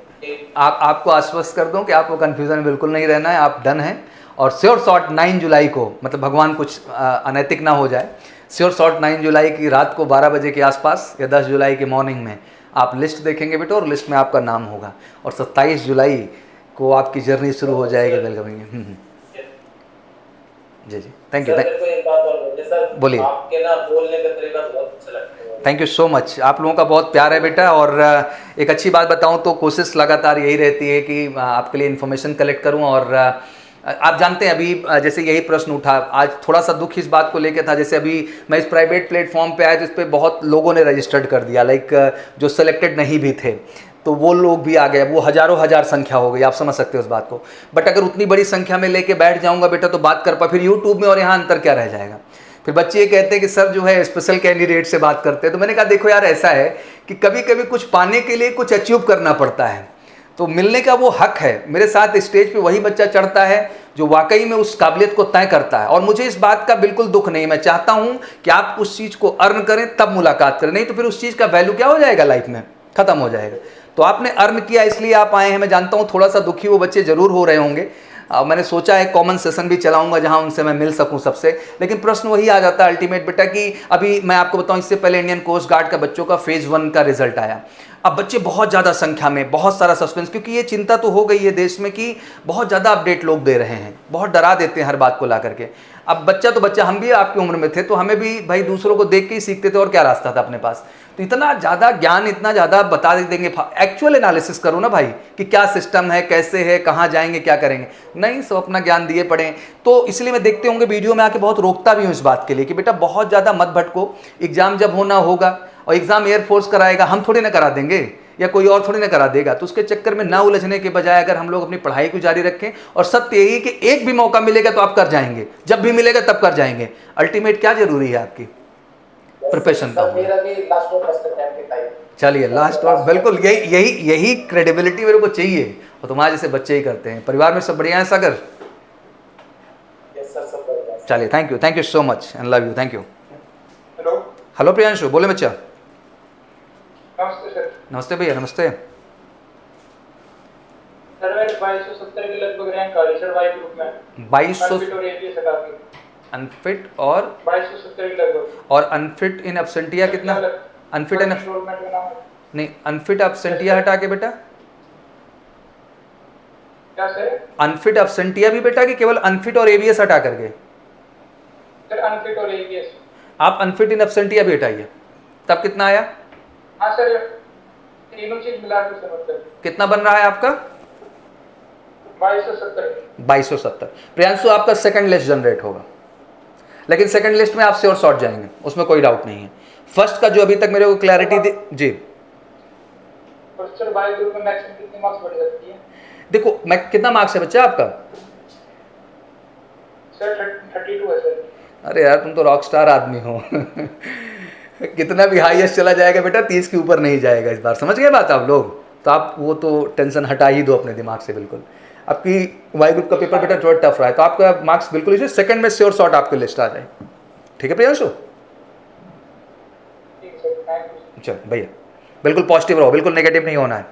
Speaker 1: आपको आश्वस्त कर दूं कि आपको कंफ्यूजन बिल्कुल नहीं रहना है, आप डन हैं। और श्योर शॉट 9 जुलाई को, मतलब भगवान कुछ अनैतिक ना हो जाए, श्योर शॉट 9 जुलाई की रात को 12 बजे के आसपास या 10 जुलाई की मॉर्निंग में आप लिस्ट देखेंगे बेटा, और लिस्ट में आपका नाम होगा। और 27 जुलाई को आपकी जर्नी शुरू हो जाएगी वेलकम में। जी जी थैंक यू।
Speaker 6: मेरे को एक बात और बोलिए सर,
Speaker 1: बोलिए।
Speaker 6: आपके ना बोलने का तरीका बहुत अच्छा लगता है।
Speaker 1: थैंक यू सो मच, आप लोगों का बहुत प्यार है बेटा। और एक अच्छी बात बताऊं तो कोशिश लगातार यही रहती है कि आपके लिए इन्फॉर्मेशन कलेक्ट करूं। और आप जानते हैं अभी जैसे यही प्रश्न उठा, आज थोड़ा सा दुख इस बात को लेकर था, जैसे अभी मैं इस प्राइवेट प्लेटफॉर्म पे आया तो इस पर बहुत लोगों ने रजिस्टर्ड कर दिया, लाइक जो सेलेक्टेड नहीं भी थे तो वो लोग भी आ गए। वो हज़ारों हज़ार संख्या हो गई, आप समझ सकते हो उस बात को। बट अगर उतनी बड़ी संख्या में लेके बैठ जाऊंगा बेटा तो बात कर पा, फिर यूट्यूब में और यहाँ अंतर क्या रह जाएगा। फिर बच्चे ये कहते हैं कि सर जो है स्पेशल कैंडिडेट से बात करते हैं। तो मैंने कहा देखो यार ऐसा है कि कभी कभी कुछ पाने के लिए कुछ अचीव करना पड़ता है, तो मिलने का वो हक है। मेरे साथ स्टेज पे वही बच्चा चढ़ता है जो वाकई में उस काबिलियत को तय करता है, और मुझे इस बात का बिल्कुल दुख नहीं। मैं चाहता हूँ कि आप उस चीज़ को अर्न करें तब मुलाकात करें, नहीं तो फिर उस चीज़ का वैल्यू क्या हो जाएगा, लाइफ में ख़त्म हो जाएगा। तो आपने अर्न किया इसलिए आप आए हैं। मैं जानता हूँ थोड़ा सा दुखी वो बच्चे ज़रूर हो रहे होंगे। मैंने सोचा है कॉमन सेशन भी चलाऊंगा जहां उनसे मैं मिल सकूं सबसे, लेकिन प्रश्न वही आ जाता है अल्टीमेट बेटा कि अभी मैं आपको बताऊं, इससे पहले इंडियन कोस्ट गार्ड का बच्चों का फेज 1 का रिजल्ट आया। अब बच्चे बहुत ज़्यादा संख्या में, बहुत सारा सस्पेंस, क्योंकि ये चिंता तो हो गई है देश में कि बहुत ज़्यादा अपडेट लोग दे रहे हैं, बहुत डरा देते हैं हर बात को ला करके। अब बच्चा तो बच्चा, हम भी आपकी उम्र में थे तो हमें भी भाई दूसरों को देख के ही सीखते थे और क्या रास्ता था अपने पास। तो इतना ज़्यादा ज्ञान, इतना ज़्यादा बता देंगे, एक्चुअल एनालिसिस करो ना भाई कि क्या सिस्टम है, कैसे है, कहाँ जाएंगे, क्या करेंगे। नहीं, सब अपना ज्ञान दिए पड़े। तो इसलिए मैं देखते होंगे वीडियो में आके बहुत रोकता भी हूँ इस बात के लिए कि बेटा बहुत ज़्यादा मत भटको, एग्जाम जब होना होगा, और एग्जाम एयरफोर्स कराएगा, हम थोड़ी ना करा देंगे या कोई और थोड़ी ना करा देगा। तो उसके चक्कर में ना उलझने के बजाय अगर हम लोग अपनी पढ़ाई को जारी रखें, और सत्य यही कि एक भी मौका मिलेगा तो आप कर जाएंगे, जब भी मिलेगा तब कर जाएंगे। अल्टीमेट क्या जरूरी है आपकी प्रिपरेशन का।
Speaker 6: मेरा भी लास्ट और फर्स्ट अटेम्प्ट के टाइम।
Speaker 1: चलिए लास्ट और बिल्कुल यही क्रेडिबिलिटी मेरे को चाहिए, और तुम्हारे जैसे बच्चे ही करते हैं। परिवार में सब बढ़िया है सागर?
Speaker 6: यस सर, सब बढ़िया।
Speaker 1: चलिए thank you so much and love you, thank you.
Speaker 6: Hello
Speaker 1: hello Priyanshu, बोले बच्चा।
Speaker 6: नमस्ते सर।
Speaker 1: नमस्ते भैया, नमस्ते।
Speaker 6: सर मेरे 2270 के लगभग रैंक आ रही सर वाई ग्रुप में।
Speaker 1: 2200
Speaker 6: अनफिट और एबीएस हटा के
Speaker 1: अनफिट और
Speaker 6: 2270 के लगभग।
Speaker 1: और अनफिट इन एब्सेंटिया कितना? अनफिट इन
Speaker 6: एनरोलमेंट का नाम
Speaker 1: नहीं, अनफिट एब्सेंटिया हटा के बेटा।
Speaker 6: क्या सर?
Speaker 1: अनफिट एब्सेंटिया भी बेटा कि केवल अनफिट और एबीएस हटा करके?
Speaker 6: सर अनफिट और एबीएस।
Speaker 1: आप अनफिट इन एब्सेंटिया भी हटाइए, तब कितना आया?
Speaker 6: हाँ सर, तीनों चीज मिला के सर मतलब
Speaker 1: कितना बन रहा है आपका?
Speaker 6: 2270।
Speaker 1: 2270। प्रियांशु आपका सेकंड लिस्ट जनरेट होगा, लेकिन सेकंड लिस्ट में आप श्योर शॉर्ट जाएंगे, उसमें कोई डाउट नहीं है। फर्स्ट का जो अभी तक मेरे को क्लैरिटी दी जी।
Speaker 6: और सर वाई ग्रुप में मैक्सिमम कितने मार्क्स बढ़ सकती है?
Speaker 1: देखो मैं, कितना मार्क्स है बच्चा आपका?
Speaker 6: सर 32 है सर।
Speaker 1: अरे यार तुम तो रॉक स्टार आदमी हो कितना भी हाईएस्ट चला जाएगा बेटा, 30 के ऊपर नहीं जाएगा इस बार, समझ गए बात आप लोग? तो आप वो तो टेंशन हटा ही दो अपने दिमाग से बिल्कुल। आपकी वाई ग्रुप का पेपर बेटा थोड़ा टफ रहा है, तो आपका मार्क्स बिल्कुल इसे सेकंड में श्योर शॉर्ट आपकी लिस्ट आ जाए। ठीक है प्रियांशु?
Speaker 6: ठीक है सर, थैंक यू।
Speaker 1: चल भैया बिल्कुल पॉजिटिव रहो, बिल्कुल नेगेटिव नहीं होना है।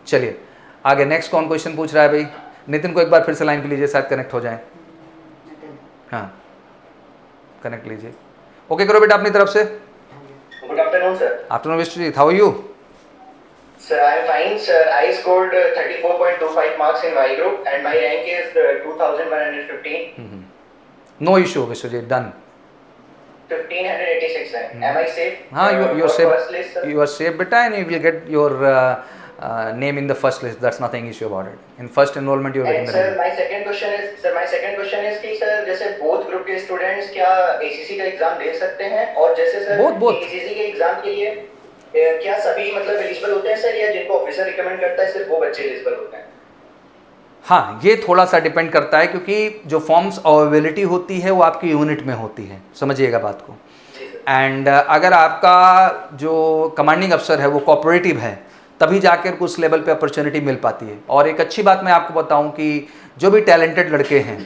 Speaker 1: चलिए आगे नेक्स्ट कौन क्वेश्चन पूछ रहा है भाई? नितिन को एक बार फिर से लाइन पे लीजिए, शायद कनेक्ट हो जाए। हाँ कनेक्ट लीजिए। ओके करो बेटा अपनी तरफ से।
Speaker 2: Good afternoon, sir.
Speaker 1: Afternoon Vishwajeet, how are you?
Speaker 2: Sir, I am fine, sir. I scored 34.25 marks in my group and my rank is 2115.
Speaker 1: No issue Vishwajeet, done.
Speaker 2: 1586 है. Am I safe?
Speaker 1: हाँ you are
Speaker 2: for first list,
Speaker 1: safe,
Speaker 2: sir?
Speaker 1: You are safe बेटा, and you will get your name in the first list, that's nothing issue about it. In first enrolment you are
Speaker 2: And
Speaker 1: getting
Speaker 2: sir,
Speaker 1: the
Speaker 2: my second question is कि sir जैसे both group के students क्या ACC का exam दे सकते हैं? और जैसे सर
Speaker 1: Both.
Speaker 2: ACC के एग्जाम के लिए क्या सभी मतलब एलिजिबल होते हैं सर, या जिनको ऑफिसर रिकमेंड करता है सिर्फ वो बच्चे एलिजिबल होते हैं?
Speaker 1: हाँ ये थोड़ा सा डिपेंड करता है, क्योंकि जो फॉर्म्स अवेलेबिलिटी होती है वो आपकी यूनिट में होती है, समझिएगा बात को। एंड अगर आपका जो कमांडिंग अफसर है वो कोऑपरेटिव है, तभी जाकर उस लेवल पे अपॉर्चुनिटी मिल पाती है। और एक अच्छी बात मैं आपको बताऊं कि जो भी टैलेंटेड लड़के हैं,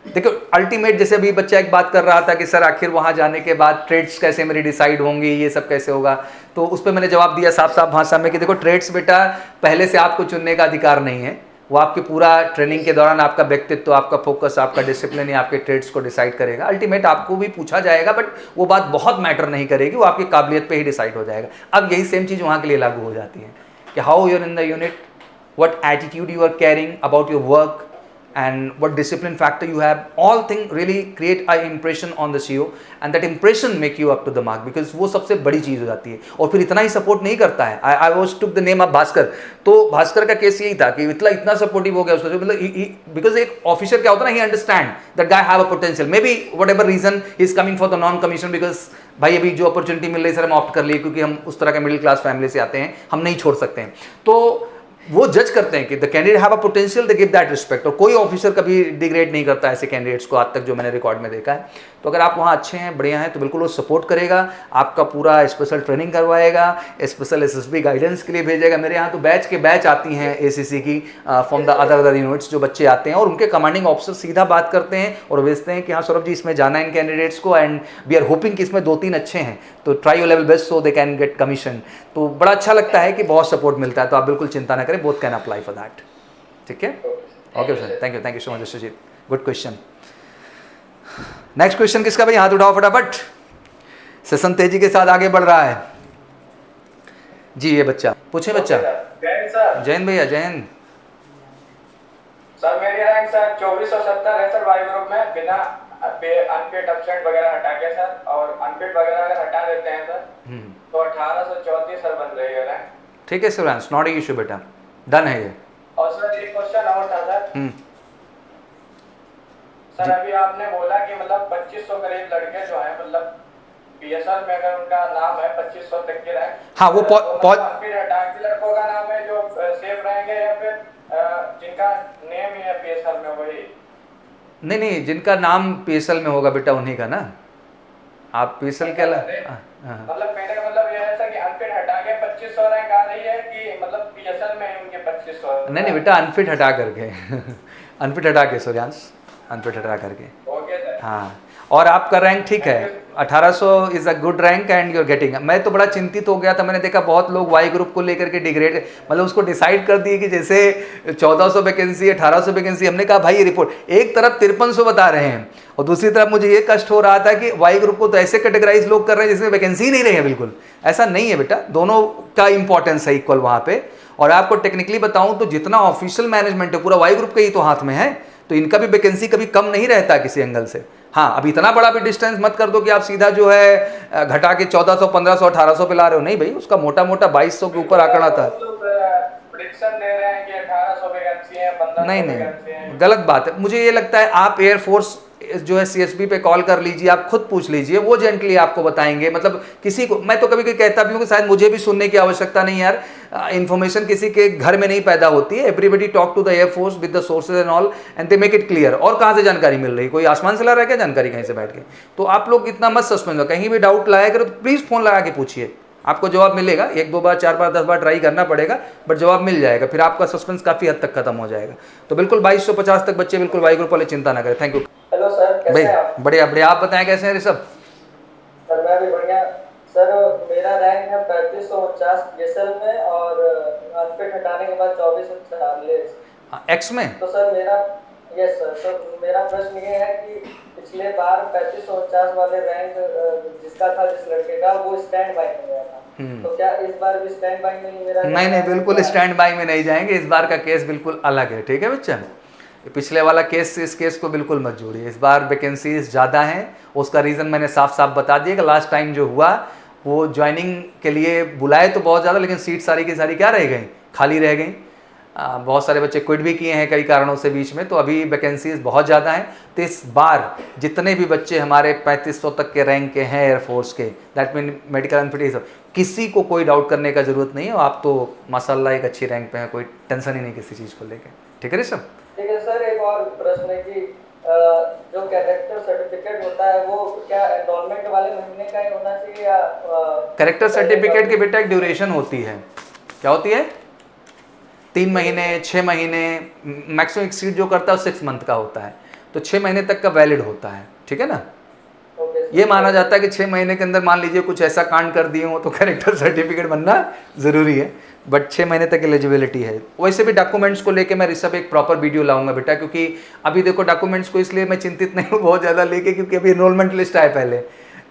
Speaker 1: देखो अल्टीमेट, जैसे अभी बच्चा एक बात कर रहा था कि सर आखिर वहाँ जाने के बाद ट्रेड्स कैसे मेरी डिसाइड होंगी, ये सब कैसे होगा, तो उस पर मैंने जवाब दिया साफ साफ भाषा में कि देखो ट्रेड्स बेटा पहले से आपको चुनने का अधिकार नहीं है, वो आपकी पूरा ट्रेनिंग के दौरान आपका व्यक्तित्व, आपका फोकस, आपका डिसिप्लिन ही आपके ट्रेड्स को डिसाइड करेगा। अल्टीमेट आपको भी पूछा जाएगा, बट वो बात बहुत मैटर नहीं करेगी, वो आपकी काबिलियत पे ही डिसाइड हो जाएगा। अब यही सेम चीज़ वहाँ के लिए लागू हो जाती है कि how you're in the unit, what attitude you are carrying about your work and what discipline factor you have, all things really create an impression on the CO and that impression make you up to the mark, because वो सबसे बड़ी चीज़ हो जाती है। और फिर इतना ही support नहीं करता है। I was took the name of Bhaskar, तो भास्कर का केस यही था कि इतना सपोर्टिव हो गया उसको, मतलब बिकॉज एक ऑफिसर क्या होता है ना, he understand that guy have a potential, maybe whatever reason is coming for the non commission, because भाई अभी जो अपॉर्चुनिटी मिल रही है सर हम ऑप्ट कर लिए, क्योंकि हम उस तरह के मिडिल क्लास फैमिली से आते हैं, हम नहीं छोड़ सकते हैं। तो वो जज करते हैं कि the candidate have a potential, they give that respect. और कोई ऑफिसर कभी डिग्रेड नहीं करता ऐसे कैंडिडेट्स को, आज तक जो मैंने रिकॉर्ड में देखा है। तो अगर आप वहाँ अच्छे हैं, बढ़िया हैं, तो बिल्कुल वो सपोर्ट करेगा, आपका पूरा स्पेशल ट्रेनिंग करवाएगा, स्पेशल एसएसबी गाइडेंस के लिए भेजेगा। मेरे यहाँ तो बैच के बैच आती हैं एसीसी की फ्रॉम द अदर यूनिट्स, जो बच्चे आते हैं और उनके कमांडिंग ऑफिसर सीधा बात करते हैं और भेजते हैं कि हाँ सौरभ जी इसमें जाना है इन कैंडिडेट्स को, एंड वी आर होपिंग कि इसमें 2-3 अच्छे हैं, तो try your level best so they can get commission. तो बड़ा अच्छा लगता है कि बहुत सपोर्ट मिलता है, तो आप बिल्कुल चिंता ना करें, both can apply for that. ठीक है, okay sir, thank you so much Sujeet, good question. Next question किसका भाई? हाथ उठाओ फटाफट, सेशन तेजी के साथ आगे बढ़ रहा है जी। ये बच्चा पूछे, बच्चा। जैन भैया, जैन
Speaker 6: सर मेरी रैंक सर 2470 है सर वाई ग्रुप में, बिना
Speaker 2: अनफिट एब्सेंट वगैरह हटा के सर, और अनफिट वगैरह अगर हटा देते हैं सर तो 1834 सर बन रही है रैंक।
Speaker 1: ठीक है शिवरांश, नॉट ए इशू बेटा, डन है ये।
Speaker 2: और सर एक क्वेश्चन और था सर। सर अभी आपने बोला कि मतलब 2500 करीब लड़के जो हैं मतलब पीएसएल में अगर उनका नाम है 2500 तक की रैंक,
Speaker 1: हाँ वो
Speaker 2: फिर हटा के लड़कों का नाम है जो सेफ रहेंगे, या फिर जिनका नेम ही है पीएसएल में वही?
Speaker 1: नहीं नहीं, जिनका नाम पीएसएल में होगा बेटा उन्हीं का ना, आप पीएसएल के
Speaker 2: मतलब मेरे का मतलब यह है सर कि अनफिट हटा के 2500 रैंक आ रही है कि मतलब पीएसएल में ही उनके 2500?
Speaker 1: नहीं नहीं बेटा, अनफिट हटा करके अनफिट हटा के सूर्यांश, अनफिट हटा करके।
Speaker 2: Okay sir.
Speaker 1: हाँ, और आपका रैंक ठीक है, 1800 is a good rank and you are getting. मैं तो बड़ा चिंतित हो गया था, मैंने देखा बहुत लोग वाई ग्रुप को लेकर के डिग्रेड, मतलब उसको डिसाइड कर दिए कि जैसे 1400 वैकेंसी 1800 वैकेंसी। हमने कहा भाई ये रिपोर्ट एक तरफ 5300 बता रहे हैं और दूसरी तरफ मुझे ये कष्ट हो रहा था कि वाई ग्रुप को तो ऐसे कैटेगराइज लोग कर रहे हैं जिसमें वैकेंसी ही नहीं रही है। बिल्कुल ऐसा नहीं है बेटा, दोनों का इंपॉर्टेंस है इक्वल वहाँ पे। और आपको टेक्निकली बताऊँ तो जितना ऑफिशियल मैनेजमेंट है पूरा वाई ग्रुप के ही तो हाथ में है, तो इनका भी वैकेंसी कभी कम नहीं रहता किसी एंगल से। हाँ, अब इतना बड़ा भी डिस्टेंस मत कर दो कि आप सीधा जो है घटा के 1400 1500 1800 पे ला रहे हो। नहीं भाई, उसका मोटा मोटा 2200 के ऊपर आंकड़ा था।
Speaker 2: प्रेडिक्शन दे रहे हैं कि 1800 वैकेंसी है, 1500
Speaker 1: नहीं
Speaker 2: वैकेंसी है।
Speaker 1: नहीं, गलत बात है। मुझे ये लगता है आप एयरफोर्स जो है सीएसबी पे कॉल कर लीजिए, आप खुद पूछ लीजिए, वो जेंटली आपको बताएंगे। मतलब किसी को मैं तो कभी कभी कहता भी हूँ कि शायद मुझे भी सुनने की आवश्यकता नहीं यार, इन्फॉर्मेशन किसी के घर में नहीं पैदा होती है। Everybody talk to the air force with the sources and all and they make it clear. और कहाँ से जानकारी मिल रही है? कोई आसमान से ला रहा है क्या जानकारी कहीं से बैठ के? तो आप लोग इतना मत सस्पेंस हो, कहीं भी डाउट लाया करो तो प्लीज़ फ़ोन लगा के पूछिए, आपको जवाब मिलेगा। 1 2 बार 4 बार 10 बार ट्राई करना पड़ेगा, बट जवाब मिल जाएगा, फिर आपका सस्पेंस काफ़ी हद तक खत्म हो जाएगा। तो बिल्कुल 2250 तक बच्चे बिल्कुल वाई ग्रुप वाले चिंता ना करें। Thank you.
Speaker 2: हेलो सर, कैसे
Speaker 1: भाई
Speaker 2: हैं आप?
Speaker 1: बढ़िया बढ़िया, आप बताएं कैसे हैं ऋषभ?
Speaker 2: सर मैं भी बढ़िया सर। मेरा रैंक है 3549 पीएसएल में, और अनफिट हटाने के बाद 2440
Speaker 1: एक्स में।
Speaker 2: तो सर मेरा यस सर, तो मेरा प्रश्न ये है कि पिछले बार 3549 वाले रैंक जिसका था, जिस लड़के का, वो स्टैंड बाय में गया था, तो क्या इस बार भी स्टैंड बाय में ही मेरा?
Speaker 1: नहीं नहीं, बिल्कुल स्टैंड बाय में नहीं जाएंगे। इस बार का केस बिल्कुल अलग है, ठीक है बच्चा? पिछले वाला केस से इस केस को बिल्कुल मत जोड़िए। इस बार वैकेंसीज ज़्यादा हैं, उसका रीज़न मैंने साफ साफ बता दिया कि लास्ट टाइम जो हुआ वो ज्वाइनिंग के लिए बुलाए तो बहुत ज़्यादा, लेकिन सीट सारी की सारी क्या रह गई? खाली रह गई। बहुत सारे बच्चे क्विट भी किए हैं कई कारणों से बीच में, तो अभी वैकेंसीज बहुत ज़्यादा हैं। तो इस बार जितने भी बच्चे हमारे 3500 तक के रैंक के हैं एयरफोर्स के, दैट मीन मेडिकल अनफिट, किसी को कोई डाउट करने का ज़रूरत नहीं है। आप तो माशाल्लाह एक अच्छी रैंक पे हैं, कोई टेंशन ही नहीं किसी चीज़ को लेकर। ठीक है ऋषभ?
Speaker 2: ठीक है सर, एक और प्रश्न है कि जो कैरेक्टर सर्टिफिकेट होता है वो क्या एनरोलमेंट वाले महीने का ही होना चाहिए, या
Speaker 1: कैरेक्टर सर्टिफिकेट की बेटा एक ड्यूरेशन होती है। क्या होती है? 3 महीने 6 महीने, मैक्सिमम एक सीट जो करता है 6 मंथ का होता है, तो 6 महीने तक का वैलिड होता है। ठीक है ना? ये माना जाता है कि 6 महीने के अंदर मान लीजिए कुछ ऐसा कांड कर दिए हो तो कैरेक्टर सर्टिफिकेट बनना ज़रूरी है, बट 6 महीने तक एलिजिबिलिटी है। वैसे भी डॉक्यूमेंट्स को लेके मैं ऋषभ एक प्रॉपर वीडियो लाऊंगा बेटा, क्योंकि अभी देखो डॉक्यूमेंट्स को इसलिए मैं चिंतित नहीं हूँ बहुत ज़्यादा लेके, क्योंकि अभी एनरोलमेंट लिस्ट आए पहले,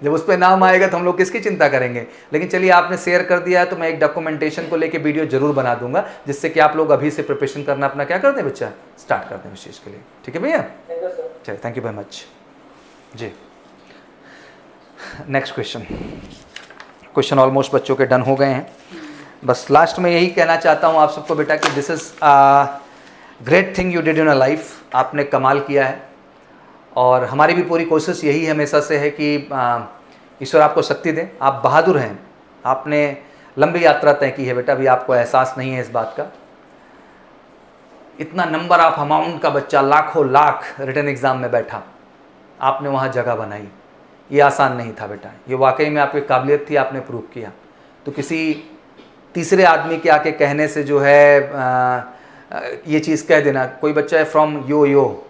Speaker 1: जब उस पर नाम आएगा तो हम लोग किसकी चिंता करेंगे। लेकिन चलिए आपने शेयर कर दिया है तो मैं एक डॉक्यूमेंटेशन को लेके वीडियो जरूर बना दूंगा, जिससे कि आप लोग अभी से प्रिपरेशन करना अपना क्या करते हैं बच्चा, स्टार्ट करते हैं इस चीज़ के लिए। ठीक है भैया? चलिए, thank you very much ji. Next question almost बच्चों के डन हो गए हैं। बस लास्ट में यही कहना चाहता हूँ आप सबको बेटा कि this is great thing you did in a life. आपने कमाल किया है, और हमारी भी पूरी कोशिश यही हमेशा से है कि ईश्वर आपको शक्ति दे। आप बहादुर हैं, आपने लंबी यात्रा तय की है बेटा, अभी आपको एहसास नहीं है इस बात का। इतना नंबर ऑफ अमाउंट का बच्चा, लाखों लाख रिटन एग्ज़ाम में बैठा, आपने वहाँ जगह बनाई। ये आसान नहीं था बेटा, ये वाकई में आपकी काबिलियत थी, आपने प्रूव किया। तो किसी तीसरे आदमी के आके कहने से जो है ये चीज़ कह देना, कोई बच्चा है फ्रॉम यो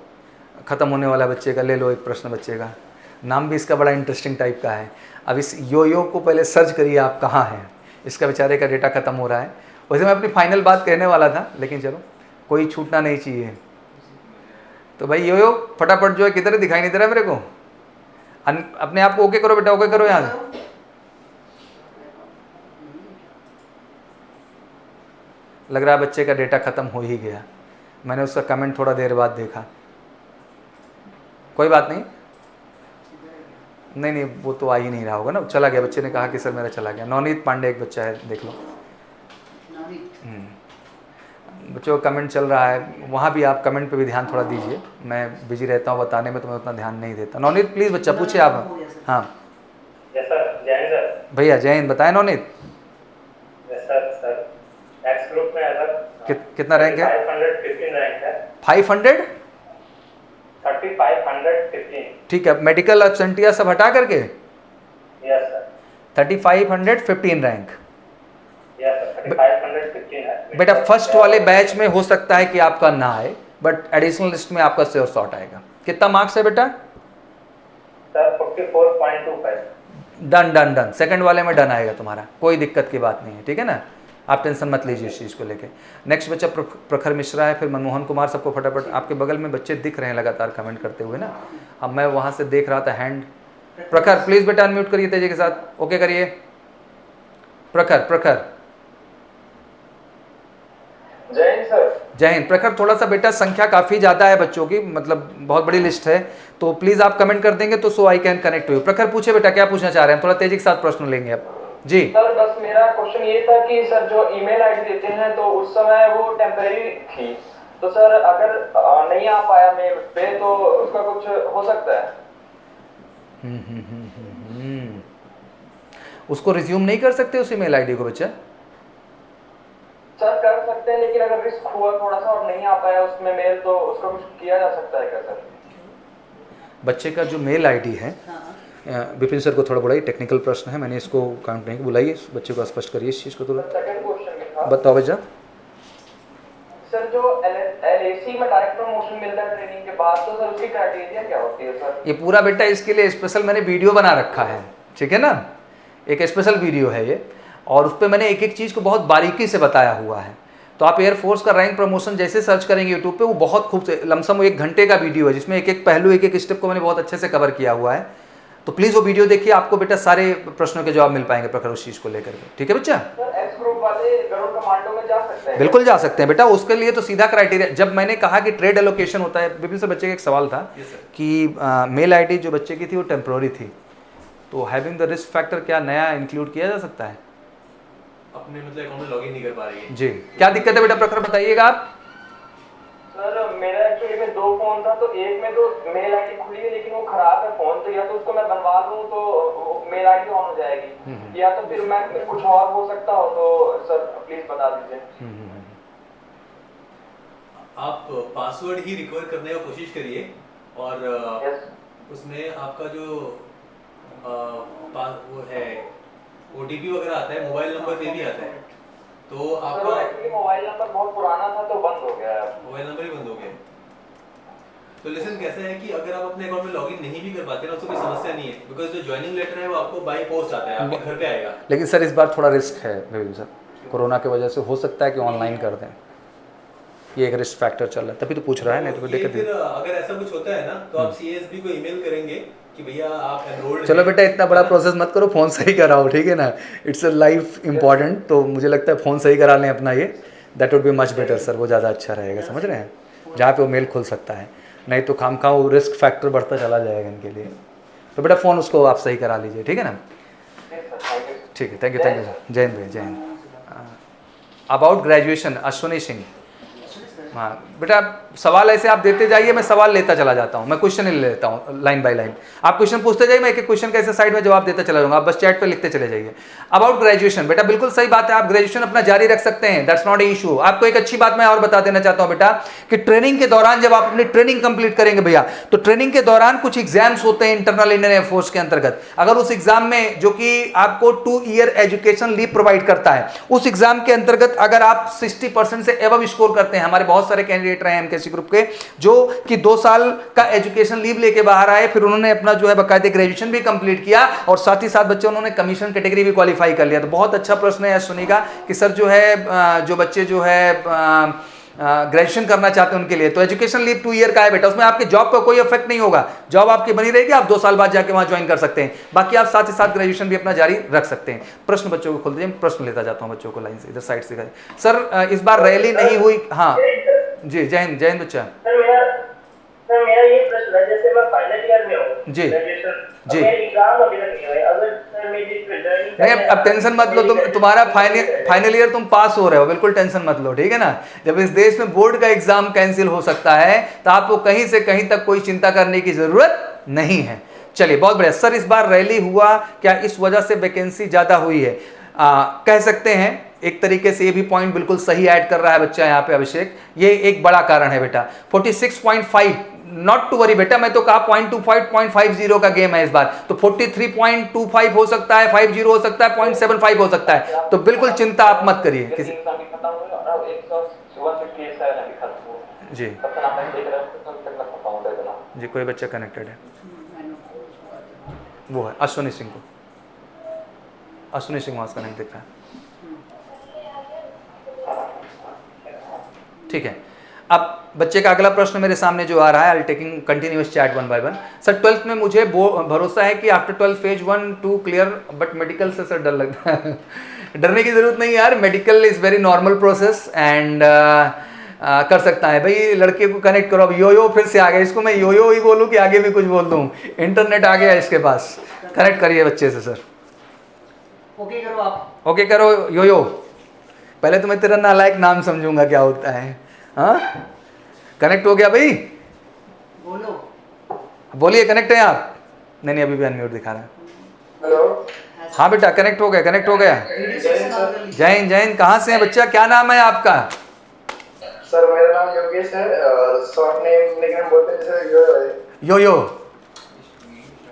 Speaker 1: ख़त्म होने वाला बच्चे का ले लो एक प्रश्न, बच्चे का नाम भी इसका बड़ा इंटरेस्टिंग टाइप का है। अब इस यो को पहले सर्च करिए आप कहाँ हैं, इसका बेचारे का डेटा ख़त्म हो रहा है। वैसे मैं अपनी फाइनल बात कहने वाला था, लेकिन चलो कोई छूटना नहीं चाहिए। तो भाई यो फटाफट जो है किधर दिखाई नहीं दे रहा मेरे को, अपने आप को ओके करो बेटा, ओके करो यहाँ से। लग रहा है बच्चे का डेटा ख़त्म हो ही गया, मैंने उसका कमेंट थोड़ा देर बाद देखा। कोई बात नहीं, नहीं नहीं, वो तो आ ही नहीं रहा होगा ना, चला गया, बच्चे ने कहा कि सर मेरा चला गया। नवनीत पांडे एक बच्चा है, देख लो। बच्चों का कमेंट चल रहा है, वहाँ भी आप कमेंट पे भी ध्यान थोड़ा दीजिए, मैं बिजी रहता हूँ बताने में, तो मैं उतना ध्यान नहीं देता। नवनीत प्लीज़ बच्चा पूछिए आप। हाँ
Speaker 7: सर, जय हिंद सर।
Speaker 1: भैया जय हिंद, बताएं नवनीत।
Speaker 7: सर एक्स ग्रुप में है सर।
Speaker 1: कितना रैंक है?
Speaker 7: 515 रैंक है।
Speaker 1: 500?
Speaker 7: 3515।
Speaker 1: ठीक है, मेडिकल एब्सेंटिया सब हटा करके
Speaker 7: yes sir.
Speaker 1: 3515 rank.
Speaker 7: Yes sir, 3515 है।
Speaker 1: बेटा फर्स्ट वाले बैच में हो सकता है कि आपका ना आए, बट एडिशनल लिस्ट में आपका श्योर शॉट आएगा। कितना मार्क्स है बेटा?
Speaker 7: Sir 44.25।
Speaker 1: Done done done, second वाले में डन आएगा तुम्हारा, कोई दिक्कत की बात नहीं है, ठीक है ना, आप टेंशन मत लीजिए इस चीज़ को लेके। नेक्स्ट बच्चा प्रखर मिश्रा है, फिर मनमोहन कुमार। सबको फटाफट, आपके बगल में बच्चे दिख रहे हैं लगातार कमेंट करते हुए ना, अब मैं वहाँ से देख रहा था हैंड। प्रखर प्लीज़ बेटा अनम्यूट करिए तेजी के साथ, ओके करिए। प्रखर
Speaker 2: जय हिंद सर।
Speaker 1: जय हिंद। प्रखर थोड़ा सा बेटा संख्या काफ़ी ज़्यादा है बच्चों की, मतलब बहुत बड़ी लिस्ट है, तो प्लीज़ आप कमेंट कर देंगे तो so I can connect to you. Prakhar पूछे बेटा, क्या पूछना चाह रहे हैं? थोड़ा तेजी के साथ प्रश्न लेंगे आप जी।
Speaker 2: सर बस मेरा क्वेश्चन ये था कि सर जो ईमेल आईडी देते हैं तो उस समय वो टेम्परेरी थी, तो सर अगर नहीं आ पाया मेल पे तो उसका कुछ हो सकता है?
Speaker 1: उसको रिज्यूम नहीं कर सकते उस ईमेल आईडी को बच्चा?
Speaker 2: सर कर सकते हैं, लेकिन अगर रिस्क हुआ थोड़ा सा और नहीं आ पाया उसमें मेल, तो उसका कुछ किया जा सकता है क्या सर?
Speaker 1: बच्चे का जो मेल आईडी है, विपिन सर को थोड़ा बड़ा ही टेक्निकल प्रश्न है, मैंने इसको काउंट नहीं, बुलाइए बच्चे को, स्पष्ट करिए इस चीज़ को तुरंत।
Speaker 2: सेकंड क्वेश्चन में था,
Speaker 1: बताओ बेटा।
Speaker 2: सर जो LAC में डायरेक्ट प्रमोशन मिलता है ट्रेनिंग के बाद, तो सर उसकी क्राइटेरिया क्या होती है सर?
Speaker 1: ये पूरा बेटा इसके लिए स्पेशल मैंने वीडियो बना रखा है, ठीक है ना, एक स्पेशल वीडियो है ये, और उस पर मैंने एक एक चीज़ को बहुत बारीकी से बताया हुआ है। तो आप एयरफोर्स का रैंक प्रमोशन जैसे सर्च करेंगे यूट्यूब पे, वो बहुत खूब से लमसम वो 1 घंटे का वीडियो है, जिसमें एक एक पहलू, एक एक स्टेप को मैंने बहुत अच्छे से कवर किया हुआ है। तो प्लीज़ वो वीडियो देखिए, आपको बेटा सारे प्रश्नों के जवाब मिल पाएंगे प्रखर उस चीज़ को लेकर के, ठीक है बच्चा?
Speaker 2: सर एक्स ग्रुप वाले गरुड़ कमांडो में जा सकते हैं?
Speaker 1: बिल्कुल जा सकते हैं बेटा, उसके लिए तो सीधा क्राइटेरिया, जब मैंने कहा कि ट्रेड एलोकेशन होता है, विपिन से बच्चे का एक सवाल था कि मेल आईडी जो बच्चे की थी वो टेम्प्रोरी थी, तो हैविंग द रिस्क फैक्टर क्या नया इंक्लूड किया जा सकता है?
Speaker 6: अपने मतलब अकाउंट में लॉगिन नहीं कर पा रही है
Speaker 1: जी, क्या दिक्कत है बेटा प्रखर, बताइएगा आप।
Speaker 2: सर मेरा एक्चुअली में 2 फोन था, तो एक में तो मेल आईडी खुली है लेकिन वो खराब है फोन, तो या तो उसको मैं बनवा लूं तो मेल आईडी ऑन हो जाएगी, या तो फिर मैं कुछ और हो सकता हो, तो सर प्लीज बता दीजिए।
Speaker 6: आप पासवर्ड ही रिकवर करने का कोशिश करिए, और
Speaker 2: यस
Speaker 6: उसमें आपका जो वो है OTP वगैरह आता है, मोबाइल नंबर पे भी आता है, तो
Speaker 2: सर
Speaker 6: आपका
Speaker 2: एक्चुअली मोबाइल नंबर बहुत पुराना था तो बंद हो गया है।
Speaker 6: मोबाइल नंबर ही बंद हो गया। तो लेसन कैसा है कि अगर आप अपने अकाउंट में लॉगिन नहीं भी कर पाते ना, उसको कोई समस्या नहीं है, बिकॉज जो ज्वाइनिंग लेटर है वो आपको बाय पोस्ट आता है, आपके घर पे आएगा।
Speaker 1: लेकिन सर इस बार थोड़ा रिस्क है विपिन सर, कोरोना की वजह से हो सकता है कि ऑनलाइन कर दें, ये एक रिस्क फैक्टर चल रहा है, तभी तो पूछ रहा है, नहीं तो
Speaker 6: ये
Speaker 1: दिक्कत
Speaker 6: फिर अगर ऐसा कुछ होता है ना, तो आप CSB को ईमेल करेंगे कि भैया आप एनरोल्ड।
Speaker 1: चलो बेटा इतना बड़ा प्रोसेस मत करो, फ़ोन सही कराओ, ठीक है ना, इट्स अ लाइफ इंपॉर्टेंट, तो मुझे लगता है फ़ोन सही करा लें अपना, ये that would be much better sir, वो ज़्यादा अच्छा रहेगा, समझ रहे हैं, जहाँ पे वो मेल खुल सकता है, नहीं तो खामखा वो रिस्क फैक्टर बढ़ता चला जाएगा इनके लिए। तो बेटा फ़ोन उसको आप सही करा लीजिए, ठीक है ना, ठीक है, थैंक यू सर, जय हिंद भैया, जय हिंद। अबाउट ग्रेजुएशन अश्विनी सिंह, हाँ बेटा सवाल ऐसे आप देते जाइए, मैं सवाल लेता चला जाता हूँ, मैं क्वेश्चन ही ले लेता हूँ लाइन बाय लाइन, आप क्वेश्चन पूछते जाइए, मैं एक एक क्वेश्चन का ऐसे साइड में जवाब देता चला जाऊँगा, आप बस चैट पे लिखते चले जाइए। अबाउट ग्रेजुएशन, बेटा बिल्कुल सही बात है, आप ग्रेजुएशन अपना जारी रख सकते हैं, दैट्स नॉट ए इशू। आपको एक अच्छी बात मैं और बता देना चाहता हूँ बेटा, कि ट्रेनिंग के दौरान जब आप अपनी ट्रेनिंग कंप्लीट करेंगे भैया, तो ट्रेनिंग के दौरान कुछ एग्जाम्स होते हैं इंटरनल इंडियन एयरफोर्स के अंतर्गत, अगर उस एग्जाम में जो कि आपको 2 ईयर एजुकेशन लीव प्रोवाइड करता है, उस एग्जाम के अंतर्गत अगर आप 60% से एबव स्कोर करते हैं, हमारे बहुत सारे कैंडिडेट रहे MKC ग्रुप के जो कि 2 साल का एजुकेशन लीव लेके बाहर आए, फिर उन्होंने अपना जो है बाकायदे ग्रेजुएशन भी कंप्लीट किया, और साथ ही साथ बच्चे उन्होंने कमीशन कैटेगरी भी क्वालिफाई कर लिया। तो बहुत अच्छा प्रश्न है सुनिएगा कि सर जो है जो बच्चे जो है ग्रेजुएशन करना चाहते हैं उनके लिए तो एजुकेशन लीव 2 ईयर का है बेटा, उसमें आपके जॉब का कोई इफेक्ट नहीं होगा, जॉब आपकी बनी रहेगी, आप 2 साल बाद जाके वहां ज्वाइन कर सकते हैं, बाकी आप साथ ही साथ ग्रेजुएशन भी अपना जारी रख सकते हैं। प्रश्न बच्चों को खोल दीजिए, प्रश्न लेता जाता हूं बच्चों को लाइन से, इधर साइड से। सर इस बार रैली नहीं हुई, हाँ जी, जय हिंद बच्चा।
Speaker 7: सर मेरा ये प्रश्न है, जैसे मैं फाइनल ईयर में हूँ
Speaker 1: जी
Speaker 7: ग्रेजुएशन,
Speaker 1: जी
Speaker 7: मेरे एग्जाम अभी तक नहीं हुए, अगर सर मेरी जर्नी
Speaker 1: नहीं अब टेंशन मत लो, तुम्हारा फाइनल ईयर तुम पास हो रहे हो, बिल्कुल टेंशन मत लो, ठीक है ना। जब इस देश में बोर्ड का एग्जाम कैंसिल हो सकता है तो आपको कहीं से कहीं तक कोई चिंता करने की जरूरत नहीं है। चलिए बहुत बढ़िया सर, इस बार रैली हुआ क्या, इस वजह से वैकेंसी ज्यादा हुई है? कह सकते हैं एक तरीके से, ये भी पॉइंट बिल्कुल सही ऐड कर रहा है बच्चा यहाँ पे अभिषेक, ये एक बड़ा कारण है बेटा। 46.5 नॉट टू वरी बेटा, मैं तो कहा 0.25 0.50 का गेम है इस बार, तो 43.25 हो सकता है, 50 हो सकता है, 0.75 हो सकता है, तो बिल्कुल चिंता आप मत करिए किसी जी जी। कोई बच्चा कनेक्टेड है, वो है अश्विनी सिंह को, अश्विनी सिंह वहां कनेक्ट दिख रहा है, ठीक है। अब बच्चे का अगला प्रश्न मेरे सामने जो आ रहा है, I taking continuous chat one by one. Sir 12th में मुझे भरोसा है कि after 12 phase 1 2 clear, but medical से सर डर लगता है। डरने की जरूरत नहीं यार, medical is very normal process and कर सकता है भाई। लड़के को कनेक्ट करो। अब यो फिर से आ गया, इसको मैं यो ही बोलूँ कि आगे भी कुछ बोल दूँ, इंटरनेट आ गया इसके पास। कनेक्ट करिए बच्चे से सर,
Speaker 5: ओके करो आप,
Speaker 1: ओके करो यो। पहले तो मैं तेरा नालायक नाम समझूंगा क्या होता है। हाँ कनेक्ट हो गया भाई,
Speaker 5: बोलो।
Speaker 1: बोलिए कनेक्ट है आप? नहीं अभी भी अनम्यूट दिखा रहा है।
Speaker 7: हेलो,
Speaker 1: हाँ बेटा कनेक्ट हो गया, कनेक्ट हो गया। जय हिंद जय हिंद। कहाँ से है बच्चा, क्या नाम है आपका?
Speaker 7: सर मेरा नाम योगेश है, शॉर्ट नेम लेकिन हम बोलते हैं जैसे यो।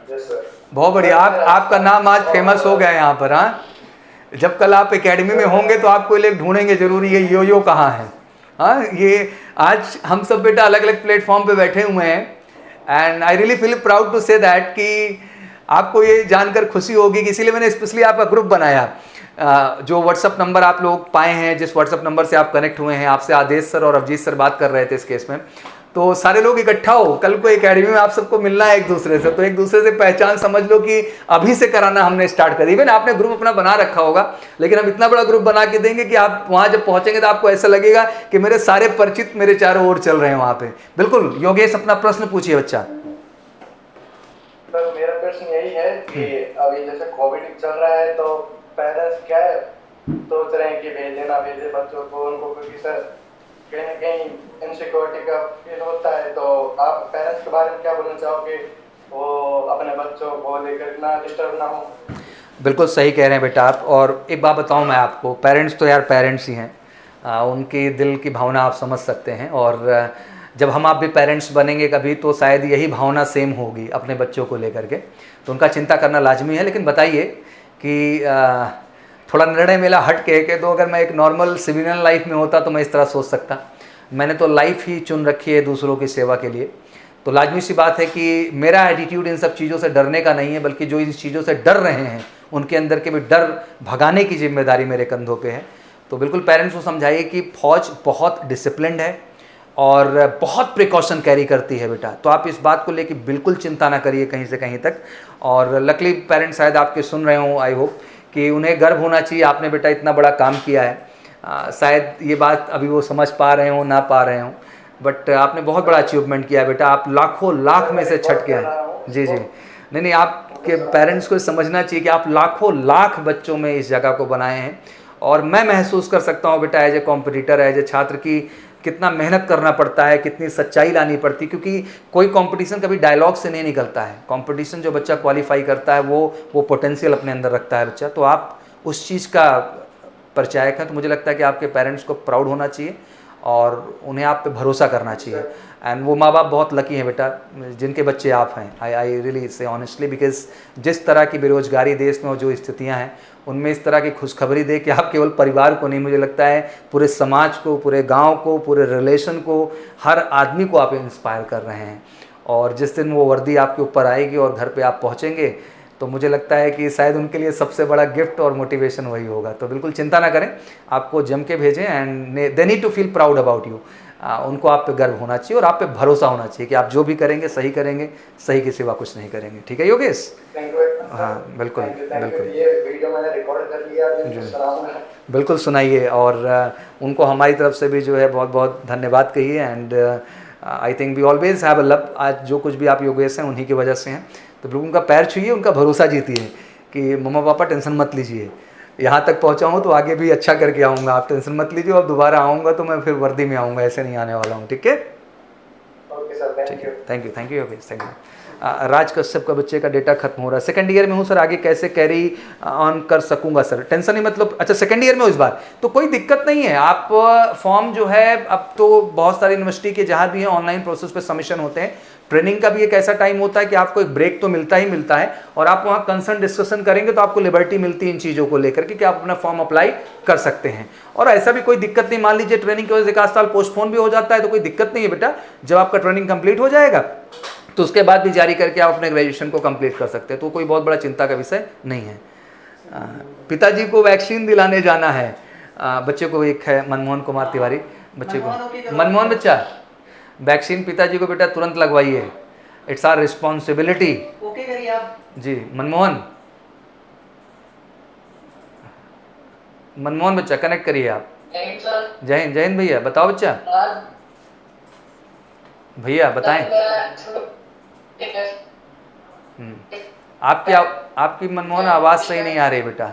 Speaker 7: Yes sir.
Speaker 1: बहुत बढ़िया, आपका नाम आज फेमस हो गया यहाँ पर। हाँ जब कल आप एकेडमी में होंगे तो आपको लोग ढूंढेंगे जरूरी है यो कहाँ है। हाँ ये आज हम सब बेटा अलग अलग प्लेटफॉर्म पे बैठे हुए हैं and I really feel proud to say that कि आपको ये जानकर खुशी होगी कि इसीलिए मैंने स्पेशली आपका ग्रुप बनाया। जो व्हाट्सअप नंबर आप लोग पाए हैं, जिस व्हाट्सअप नंबर से आप कनेक्ट हुए हैं, आपसे आदेश सर और अभिजीत सर बात कर रहे थे इस केस में, तो सारे लोग इकट्ठा हो, कल को एकेडमी में आप सबको मिलना है एक दूसरे से, तो एक दूसरे से पहचान समझ लो कि अभी से कराना हमने स्टार्ट कर। इवन आपने ग्रुप अपना बना रखा होगा, लेकिन हम इतना बड़ा ग्रुप बना के देंगे कि आप वहां जब पहुंचेंगे तो आपको ऐसा लगेगा कि मेरे सारे परिचित मेरे चारों ओर चल रहे हैं वहां पे। बिल्कुल योगेश अपना प्रश्न पूछिए बच्चा।
Speaker 7: सर मेरा प्रश्न यही है कि अभी जैसे कोविड चल रहा है तो पेरेंट्स क्या सोच रहे हैं कि भेजे ना भेजे बच्चों को उनको, क्योंकि सर कहीं ना कहीं इनसिक्योरिटी का फील होता है, तो आप पेरेंट्स के बारे में क्या बोलना चाहोगे, वो अपने बच्चों को लेकर ना डिस्टर्ब ना हो? बिल्कुल
Speaker 1: सही कह रहे हैं बेटा आप। और एक बात बताऊं मैं आपको, पेरेंट्स तो यार पेरेंट्स ही हैं, उनकी दिल की भावना आप समझ सकते हैं, और जब हम आप भी पेरेंट्स बनेंगे कभी तो शायद यही भावना सेम होगी अपने बच्चों को लेकर के, तो उनका चिंता करना लाजमी है। लेकिन बताइए कि थोड़ा निर्णय मेरा हट के तो अगर मैं एक नॉर्मल सिविलियन लाइफ में होता तो मैं इस तरह सोच सकता। मैंने तो लाइफ ही चुन रखी है दूसरों की सेवा के लिए, तो लाजमी सी बात है कि मेरा एटीट्यूड इन सब चीज़ों से डरने का नहीं है, बल्कि जो इन चीज़ों से डर रहे हैं उनके अंदर के भी डर भगाने की जिम्मेदारी मेरे कंधों पे है। तो बिल्कुल पेरेंट्स को समझाइए कि फौज बहुत डिसिप्लिन्ड है और बहुत प्रिकॉशन कैरी करती है बेटा, तो आप इस बात को लेकर बिल्कुल चिंता ना करिए कहीं से कहीं तक। और लकली पेरेंट्स शायद आपके सुन रहे हों, आई होप कि उन्हें गर्व होना चाहिए, आपने बेटा इतना बड़ा काम किया है। शायद ये बात अभी वो समझ पा रहे हों ना पा रहे हों, बट आपने बहुत बड़ा अचीवमेंट किया है बेटा, आप लाखों लाख में से छट के आए। जी नहीं आपके पेरेंट्स को समझना चाहिए कि आप लाखों लाख बच्चों में इस जगह को बनाए हैं, और मैं महसूस कर सकता हूँ बेटा as a competitor, as a छात्र की कितना मेहनत करना पड़ता है, कितनी सच्चाई लानी पड़ती है, क्योंकि कोई कंपटीशन कभी डायलॉग से नहीं निकलता है। कंपटीशन जो बच्चा क्वालिफाई करता है वो पोटेंशियल अपने अंदर रखता है बच्चा, तो आप उस चीज़ का परिचायक हैं। तो मुझे लगता है कि आपके पेरेंट्स को प्राउड होना चाहिए और उन्हें आप पे भरोसा करना चाहिए। एंड वो माँ बाप बहुत लकी हैं बेटा जिनके बच्चे आप हैं। I really say honestly, because जिस तरह की बेरोजगारी देश में और जो स्थितियाँ हैं उनमें इस तरह की खुशखबरी दे कि आप केवल परिवार को नहीं, मुझे लगता है पूरे समाज को, पूरे गांव को, पूरे रिलेशन को, हर आदमी को आप इंस्पायर कर रहे हैं। और जिस दिन वो वर्दी आपके ऊपर आएगी और घर पे आप पहुंचेंगे तो मुझे लगता है कि शायद उनके लिए सबसे बड़ा गिफ्ट और मोटिवेशन वही होगा। तो बिल्कुल चिंता ना करें, आपको जम के भेजें and they need to feel proud about you. उनको आप पे गर्व होना चाहिए और आप पे भरोसा होना चाहिए कि आप जो भी करेंगे, सही के सिवा कुछ नहीं करेंगे। ठीक है योगेश? हाँ बिल्कुल बिल्कुल,
Speaker 7: ये वीडियो मैंने रिकॉर्ड कर लिया,
Speaker 1: बिल्कुल सुनाइए, और उनको हमारी तरफ से भी जो है बहुत बहुत धन्यवाद कहिए। And I think we always have a love, आज जो कुछ भी आप योगेश हैं उन्हीं की वजह से हैं। तो तो बिल्कुल उनका पैर छूइए, उनका भरोसा जीतिए कि मम्मा पापा टेंशन मत लीजिए, यहाँ तक पहुँचा हूँ तो आगे भी अच्छा करके आऊँगा, आप टेंशन मत लीजिए, और दोबारा आऊँगा तो मैं फिर वर्दी में आऊँगा, ऐसे नहीं आने वाला हूँ। ठीक है,
Speaker 7: okay sir, thank you.
Speaker 1: Thank you Yogesh, thank you. Raj Kashyap का बच्चे का डेटा खत्म हो रहा है, सेकंड ईयर में हूँ सर, आगे कैसे कैरी ऑन कर सकूंगा सर? टेंशन नहीं, मतलब अच्छा सेकंड ईयर में हो इस बार, तो कोई दिक्कत नहीं है। आप फॉर्म जो है, अब तो बहुत सारी यूनिवर्सिटी के जहाँ भी है ऑनलाइन प्रोसेस पे सबमिशन होते हैं। ट्रेनिंग का भी एक ऐसा टाइम होता है कि आपको एक ब्रेक तो मिलता ही मिलता है, और आप वहाँ कंसर्न डिस्कशन करेंगे तो आपको लिबर्टी मिलती है इन चीज़ों को लेकर के कि आप अपना फॉर्म अप्लाई कर सकते हैं। और ऐसा भी कोई दिक्कत नहीं, मान लीजिए ट्रेनिंग की वजह से एक आध साल पोस्टपोन भी हो जाता है तो कोई दिक्कत नहीं है बेटा। जब आपका ट्रेनिंग कंप्लीट हो जाएगा तो उसके बाद भी जारी करके आप अपने ग्रेजुएशन को कंप्लीट कर सकते हैं, तो कोई बहुत बड़ा चिंता का विषय नहीं है। पिताजी को वैक्सीन दिलाने जाना है, बच्चे को एक है मनमोहन कुमार तिवारी, बच्चे को मनमोहन बच्चा वैक्सीन पिताजी को बेटा तुरंत लगवाइए, इट्स आवर रिस्पॉन्सिबिलिटी।
Speaker 5: ओके करिए आप।
Speaker 1: जी मनमोहन बच्चा कनेक्ट करिए आप। जय हिंद भैया, बताओ बच्चा। भैया बताएं। आपकी मनमोहन आवाज सही नहीं आ रही बेटा।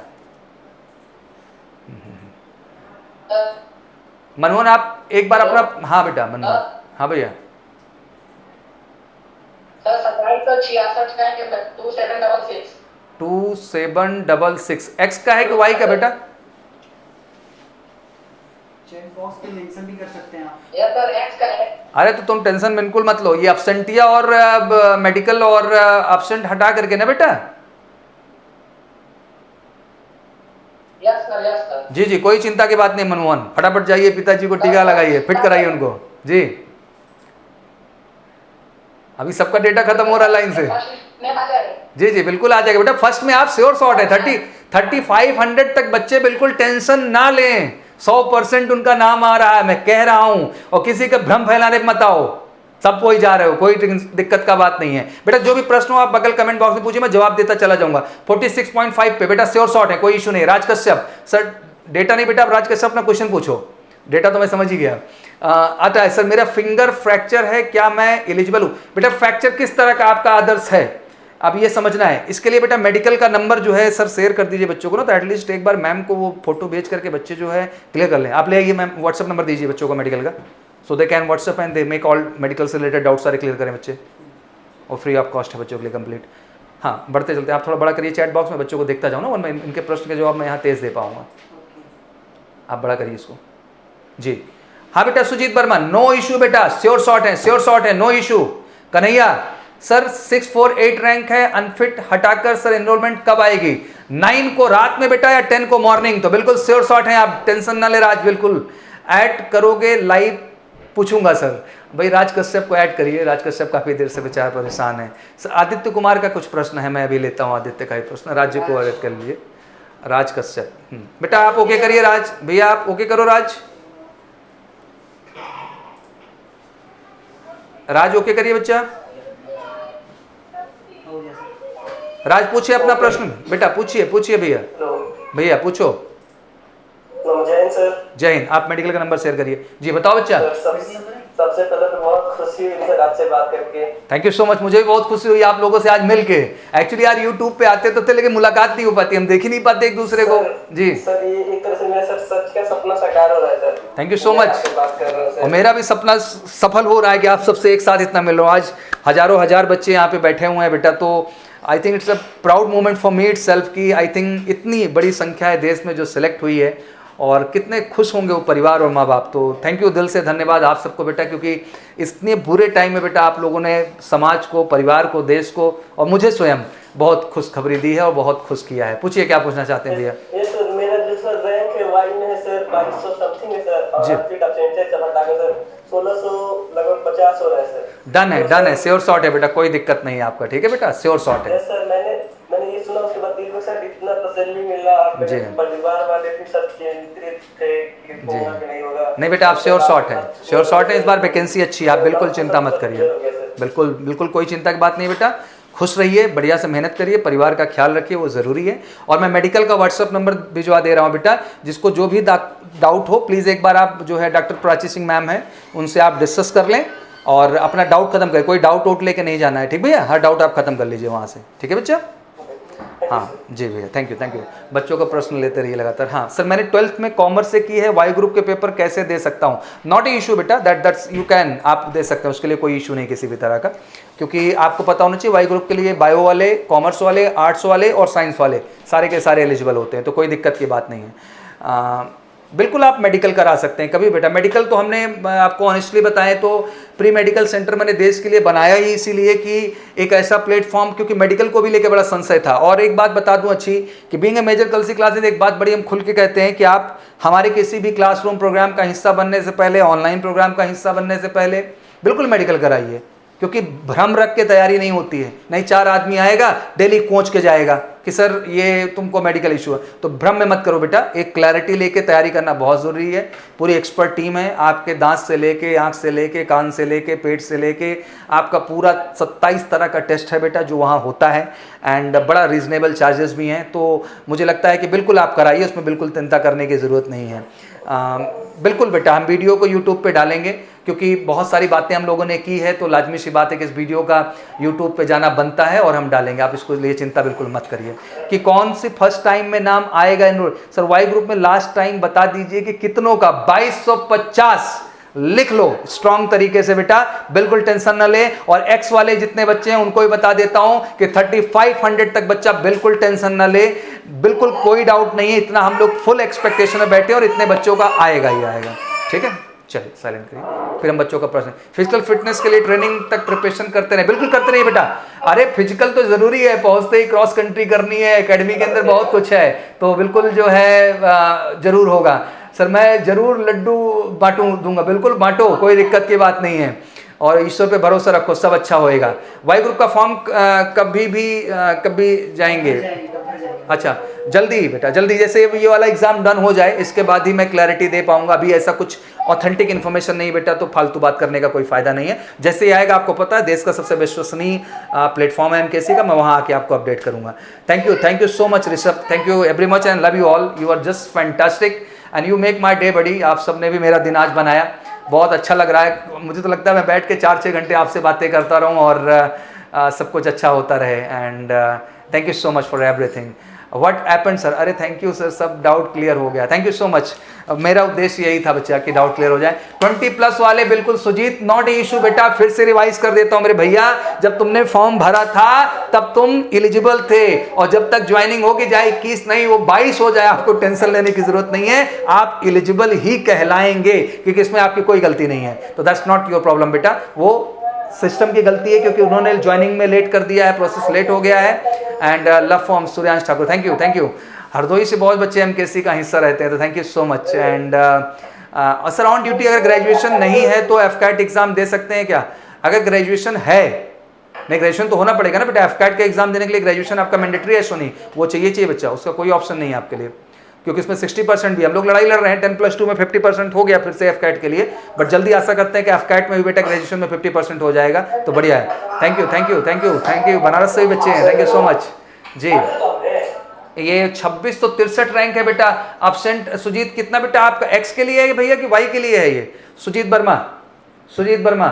Speaker 1: मनमोहन आप एक बार अपना, हाँ बेटा मनमोहन, हाँ भैया। 2766 एक्स का है कि वाई का बेटा?
Speaker 5: चेक बॉक्स पे मेंशन भी कर सकते हैं आप।
Speaker 1: अरे तो तुम टेंशन बिल्कुल मत लो, ये अब्सेंटिया और मेडिकल और अब्सेंट हटा करके ना बेटा।
Speaker 2: Yes sir.
Speaker 1: जी जी कोई चिंता की बात नहीं मनमोहन, फटाफट जाइए पिताजी को टीका लगाइए, फिट कराइए उनको। जी अभी सबका डेटा खत्म हो रहा है लाइन से। जी जी बिल्कुल आ जाएगा बेटा, फर्स्ट में आप श्योर शॉट है। 3500 तक बच्चे बिल्कुल टेंशन ना लें, 100% उनका नाम आ रहा है, मैं कह रहा हूं। और किसी का भ्रम फैलाने मत आओ, सब कोई जा रहे हो, कोई दिक्कत का बात नहीं है बेटा। जो भी प्रश्न हो आप बगल कमेंट बॉक्स में पूछिए, मैं जवाब देता चला जाऊंगा। 46.5 पे बेटा श्योर शॉट है, कोई इशू नहीं। राज कश्यप सर डेटा नहीं बेटा, आप राज कश्यप अपना क्वेश्चन पूछो, डेटा तो मैं समझ ही गया। आता है सर मेरा फिंगर फ्रैक्चर है, क्या मैं एलिजिबल हूं? बेटा फ्रैक्चर किस तरह का आपका आदर्श है, अब ये समझना है। इसके लिए बेटा मेडिकल का नंबर जो है सर शेयर कर दीजिए बच्चों को ना, तो एटलीस्ट एक बार मैम को वो फोटो भेज करके बच्चे जो है क्लियर कर लें। आप ले आइए मैम, व्हाट्सअप नंबर दीजिए बच्चों को मेडिकल का, so they can WhatsApp and they make all medical से रिलेटेड डाउट सारे क्लियर करें बच्चे, और फ्री ऑफ कॉस्ट है बच्चों के लिए कंप्लीट। हाँ बढ़ते चलते, आप थोड़ा बड़ा करिए चैट बॉक्स में, बच्चों को देखता जाओ ना, वरना इनके प्रश्न के जवाब मैं यहाँ तेज दे पाऊंगा। आप बड़ा करिए इसको जी। हाँ बेटा सुजीत वर्मा, नो इशू बेटा, श्योर शॉट है, no issue. Kanhaiya sir 648 rank है, अनफिट हटाकर सर एनरोलमेंट कब आएगी? 9 को रात में बेटा या 10 को मॉर्निंग? तो बिल्कुल श्योर शॉट है, आप टेंशन ना ले राज, बिल्कुल ऐड करोगे लाइव पूछूंगा सर। भाई राज कश्यप को ऐड करिए, राज कश्यप काफी देर से बेचारा परेशान है। सर आदित्य कुमार का कुछ प्रश्न है, मैं अभी लेता हूँ आदित्य का ही प्रश्न, राज्य को ऐड कर लीजिए। राज कश्यप बेटा आप ओके करिए, राज भैया आप ओके करो, राज ओके करिए बच्चा। राज पूछिए अपना प्रश्न बेटा, पूछिए भैया पूछो।
Speaker 2: जय हिंद सर।
Speaker 1: जय हिंद। आप मेडिकल का नंबर शेयर करिए। जी बताओ बच्चा।
Speaker 2: सबसे पहले तो बहुत खुशी हुई सर आपसे बात करके।
Speaker 1: थैंक यू सो मच, मुझे भी बहुत खुशी हुई आप लोगों से आज मिल के। एक्चुअली यार यूट्यूब पे आते तो थे लेकिन मुलाकात नहीं हो पाती, हम देख ही नहीं पाते एक दूसरे को। जी
Speaker 2: सर ये एक तरह से मेरा सर सच का सपना साकार हो रहा है sir.
Speaker 1: Thank you so much.
Speaker 2: बात कर रहा हूं
Speaker 1: और मेरा भी सपना सफल हो रहा है कि आप सबसे एक साथ इतना मिल रहा हूँ। आज हजारों हजार बच्चे यहाँ पे बैठे हुए हैं बेटा, तो I think it's a proud moment for me itself की आई थिंक इतनी बड़ी संख्या है देश में जो सिलेक्ट हुई है, और कितने खुश होंगे वो परिवार और माँ बाप। तो थैंक यू दिल से, धन्यवाद आप सबको बेटा, क्योंकि इतने बुरे टाइम में बेटा आप लोगों ने समाज को, परिवार को, देश को और मुझे स्वयं बहुत खुशखबरी दी है और बहुत खुश किया है। पूछिए क्या पूछना चाहते हैं भैया।
Speaker 2: ये सर मेरा जो सर रैंक है वाई में है सर 2200 समथिंग है सर, और फिट अपसेंट से हटाकर सर 1600 लगभग 50 हो रहा है सर।
Speaker 1: डन है, श्योर शॉट है बेटा, कोई दिक्कत नहीं है आपका, ठीक है बेटा, श्योर शॉट है।
Speaker 2: सर मैंने ये सुना उसके बाद दिल में सर इतना तसल्ली मिला,
Speaker 1: जी
Speaker 2: परिवार वाले भी सब चिंतित थे कि होगा कि नहीं होगा।
Speaker 1: नहीं बेटा आप श्योर शॉट है, इस बार वैकेंसी अच्छी है, आप बिल्कुल चिंता मत करिए, बिल्कुल कोई चिंता की बात नहीं बेटा। खुश रहिए, बढ़िया से मेहनत करिए, परिवार का ख्याल रखिए, वो ज़रूरी है। और मैं मेडिकल का व्हाट्सअप नंबर भिजवा दे रहा हूँ बेटा, जिसको जो भी डाउट हो प्लीज़ एक बार आप जो है डॉक्टर प्राची सिंह मैम है उनसे आप डिस्कस कर लें, और अपना डाउट खत्म करें, कोई डाउट वोट लेके नहीं जाना है, ठीक भैया, हर डाउट आप खत्म कर लीजिए वहाँ से, ठीक है बच्चा। हाँ जी भैया, थैंक यू, बच्चों का प्रश्न लेते रहिए लगातार। हाँ सर, मैंने 12th में कॉमर्स से की है, वाई ग्रुप के पेपर कैसे दे सकता हूँ? नॉट ए इशू बेटा, दैट्स यू कैन, आप दे सकते हैं, उसके लिए कोई इशू नहीं किसी भी तरह का, क्योंकि आपको पता होना चाहिए वाई ग्रुप के लिए बायो वाले, कॉमर्स वाले, आर्ट्स वाले और साइंस वाले सारे के सारे एलिजिबल होते हैं, तो कोई दिक्कत की बात नहीं है। बिल्कुल आप मेडिकल करा सकते हैं कभी बेटा। मेडिकल तो हमने आपको ऑनेस्टली बताएं तो प्री मेडिकल सेंटर मैंने देश के लिए बनाया ही इसीलिए कि एक ऐसा प्लेटफॉर्म, क्योंकि मेडिकल को भी लेके बड़ा संशय था। और एक बात बता दूं अच्छी कि being a major Kalsi classes, एक बात बड़ी हम खुल के कहते हैं कि आप हमारे किसी भी क्लासरूम प्रोग्राम का हिस्सा बनने से पहले, ऑनलाइन प्रोग्राम का हिस्सा बनने से पहले बिल्कुल मेडिकल कराइए, क्योंकि भ्रम रख के तैयारी नहीं होती है। नहीं 4 आदमी आएगा डेली कोच के जाएगा कि सर ये तुमको मेडिकल इशू है, तो भ्रम में मत करो बेटा। एक क्लैरिटी लेके तैयारी करना बहुत ज़रूरी है। पूरी एक्सपर्ट टीम है, आपके दांत से लेके, आंख से लेके, कान से लेके, पेट से लेके, आपका पूरा 27 तरह का टेस्ट है बेटा जो वहाँ होता है, एंड बड़ा रीजनेबल चार्जेस भी हैं। तो मुझे लगता है कि बिल्कुल आप कराइए, उसमें बिल्कुल चिंता करने की ज़रूरत नहीं है। बिल्कुल बेटा, हम वीडियो को यूट्यूब पे डालेंगे, क्योंकि बहुत सारी बातें हम लोगों ने की है, तो लाजमी सी बात है कि इस वीडियो का यूट्यूब पे जाना बनता है और हम डालेंगे। आप इसको लिए चिंता बिल्कुल मत करिए कि कौन सी फर्स्ट टाइम में नाम आएगा एनरोल। सर वाई ग्रुप में लास्ट टाइम बता दीजिए कि कितनों का? 2250 लिख लो स्ट्रॉन्ग तरीके से बेटा, बिल्कुल टेंशन ना ले। और एक्स वाले जितने बच्चे हैं उनको भी बता देता हूं कि 3500 तक बच्चा, बिल्कुल टेंशन ना ले, बिल्कुल कोई डाउट नहीं है। इतना हम लोग फुल एक्सपेक्टेशन में बैठे और इतने बच्चों का आएगा ही आएगा, ठीक है। चलिए साइलेंट करिए, फिर हम बच्चों का प्रश्न। फिजिकल फिटनेस के लिए ट्रेनिंग तक प्रिपरेशन करते रहे, बिल्कुल करते रहिए बेटा। अरे फिजिकल तो जरूरी है, पहुंचते ही क्रॉस कंट्री करनी है, एकेडमी के अंदर बहुत कुछ है, तो बिल्कुल जो है जरूर होगा। सर मैं जरूर लड्डू दूंगा, बिल्कुल बांटो, कोई दिक्कत की बात नहीं है, और ईश्वर पे भरोसा रखो, सब अच्छा होएगा। वाई ग्रुप का फॉर्म कभी जाएंगे? अच्छा जल्दी बेटा, जल्दी, जैसे ये वाला एग्जाम डन हो जाए इसके बाद ही मैं क्लैरिटी दे पाऊंगा। अभी ऐसा कुछ ऑथेंटिक इन्फॉर्मेशन नहीं बेटा, तो फालतू बात करने का कोई फायदा नहीं है। जैसे ही आएगा, आपको पता है देश का सबसे विश्वसनीय प्लेटफॉर्म है एमकेसी का, मैं वहां आके आपको अपडेट करूंगा। Thank you so much Rishabh, thank you every much and love you all, you are just fantastic and you make my day buddy. आप सबने भी मेरा दिन आज बनाया, बहुत अच्छा लग रहा है। मुझे तो लगता है मैं बैठ के 4-6 घंटे आपसे बातें करता रहूं और सब कुछ अच्छा होता रहे। And thank you so much for everything. What happened sir? अरे थैंक यू सर, सब डाउट क्लियर हो गया, थैंक यू सो मच। मेरा उद्देश्य यही था बच्चा कि डाउट क्लियर हो जाए। 20+ वाले बिल्कुल सुजीत, नॉट ए इशू बेटा, फिर से रिवाइज कर देता हूं मेरे भैया। जब तुमने फॉर्म भरा था तब तुम एलिजिबल थे, और जब तक ज्वाइनिंग होगी जाए 21 नहीं वो 22 हो जाए, आपको टेंशन लेने की जरूरत नहीं है, आप एलिजिबल ही कहलाएंगे, क्योंकि इसमें आपकी कोई गलती नहीं है। तो दैट्स नॉट योर प्रॉब्लम बेटा, वो सिस्टम की गलती है, क्योंकि उन्होंने ज्वाइनिंग में लेट कर दिया है, प्रोसेस लेट हो गया है। And love form Suryansh Thakur, thank you. Hardoi से बहुत बच्चे एमकेसी का हिस्सा रहते हैं, तो thank you so much. And sir on duty अगर ग्रेजुएशन नहीं है तो एफकैट एग्जाम दे सकते हैं क्या? अगर ग्रेजुएशन है, नहीं ग्रेजुएशन तो होना पड़ेगा ना बेटा, एफकैट का एग्जाम देने के लिए ग्रेजुएशन आपका मैंडेटरी है, सुनी वो चाहिए बच्चा, उसका कोई ऑप्शन नहीं है आपके लिए, क्योंकि इसमें 60% भी हम लोग लड़ाई लड़ रहे हैं। 10+2 में 50% हो गया फिर से एफकैट के लिए, बट जल्दी आशा करते हैं कि एफकैट में भी बेटा ग्रेजुएशन में 50% हो जाएगा, तो बढ़िया है। Thank you. बनारस से भी बच्चे हैं, थैंक यू सो मच जी। ये 26 तो 63 रैंक है बेटा। एब्सेंट सुजीत कितना बेटा आपका? एक्स के लिए है भैया कि वाई के लिए है? ये सुजीत वर्मा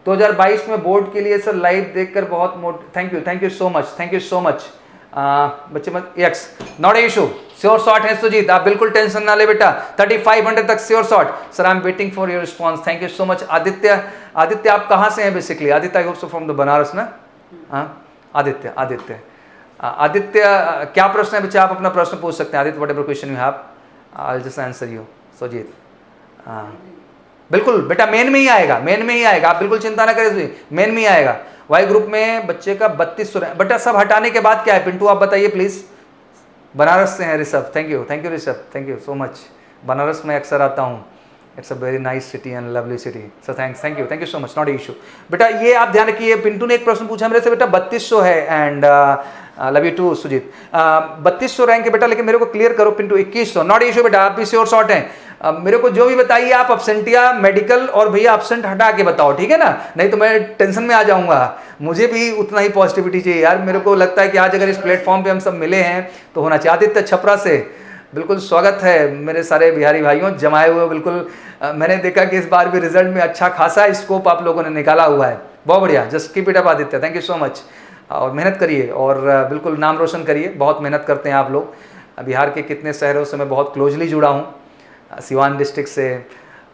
Speaker 1: 2022 में बोर्ड के लिए सर लाइव देखकर बहुत थैंक यू सो मच। बच्चे मत x, not a issue, sure shot है सुजीत, आप बिल्कुल टेंशन ना ले बेटा। 3500 तक sure shot sir, I am waiting for your response, thank you so much. Aditya आप कहाँ से हैं basically? Aditya I hope so from the Banaras ना? हाँ आदित्य क्या प्रश्न है बच्चा? आप अपना प्रश्न पूछ सकते हैं Aditya, whatever question you have, I will just answer you. Sujeet बिल्कुल बेटा मेन में ही आएगा, आप बिल्कुल चिंता ना करें, मेन में ही आएगा। वाई ग्रुप में बच्चे का 3200 बेटा, सब हटाने के बाद क्या है पिंटू आप बताइए प्लीज। बनारस से हैं Rishabh, thank you Rishabh, thank you so much. Banaras में अक्सर आता हूँ, it's a very nice city and lovely city, so thank you so much, not issue बेटा। ये आप ध्यान रखिए, पिंटू ने एक प्रश्न पूछा मेरे से बेटा, 3200 है and love you too Sujeet. 3200 rank है बेटा, लेकिन मेरे को क्लियर करो पिंटू 2100, नॉट इशू बेटा, आप भी श्योर शॉट हैं। मेरे को जो भी बताइए आप, अब्सेंटिया, मेडिकल और भैया अब्सेंट हटा के बताओ, ठीक है ना, नहीं तो मैं टेंशन में आ जाऊंगा। मुझे भी उतना ही पॉजिटिविटी चाहिए यार, मेरे को लगता है कि आज अगर इस प्लेटफॉर्म पे हम सब मिले हैं तो होना चाहिए। आदित्य छपरा से, बिल्कुल स्वागत है मेरे सारे बिहारी भाइयों जमाए हुए। बिल्कुल मैंने देखा कि इस बार भी रिजल्ट में अच्छा खासा स्कोप आप लोगों ने निकाला हुआ है, बहुत बढ़िया। Just keep it up Aditya, thank you so much. और मेहनत करिए और बिल्कुल नाम रोशन करिए, बहुत मेहनत करते हैं आप लोग। बिहार के कितने शहरों से मैं बहुत क्लोजली जुड़ा हूँ, सिवान डिस्ट्रिक्ट से,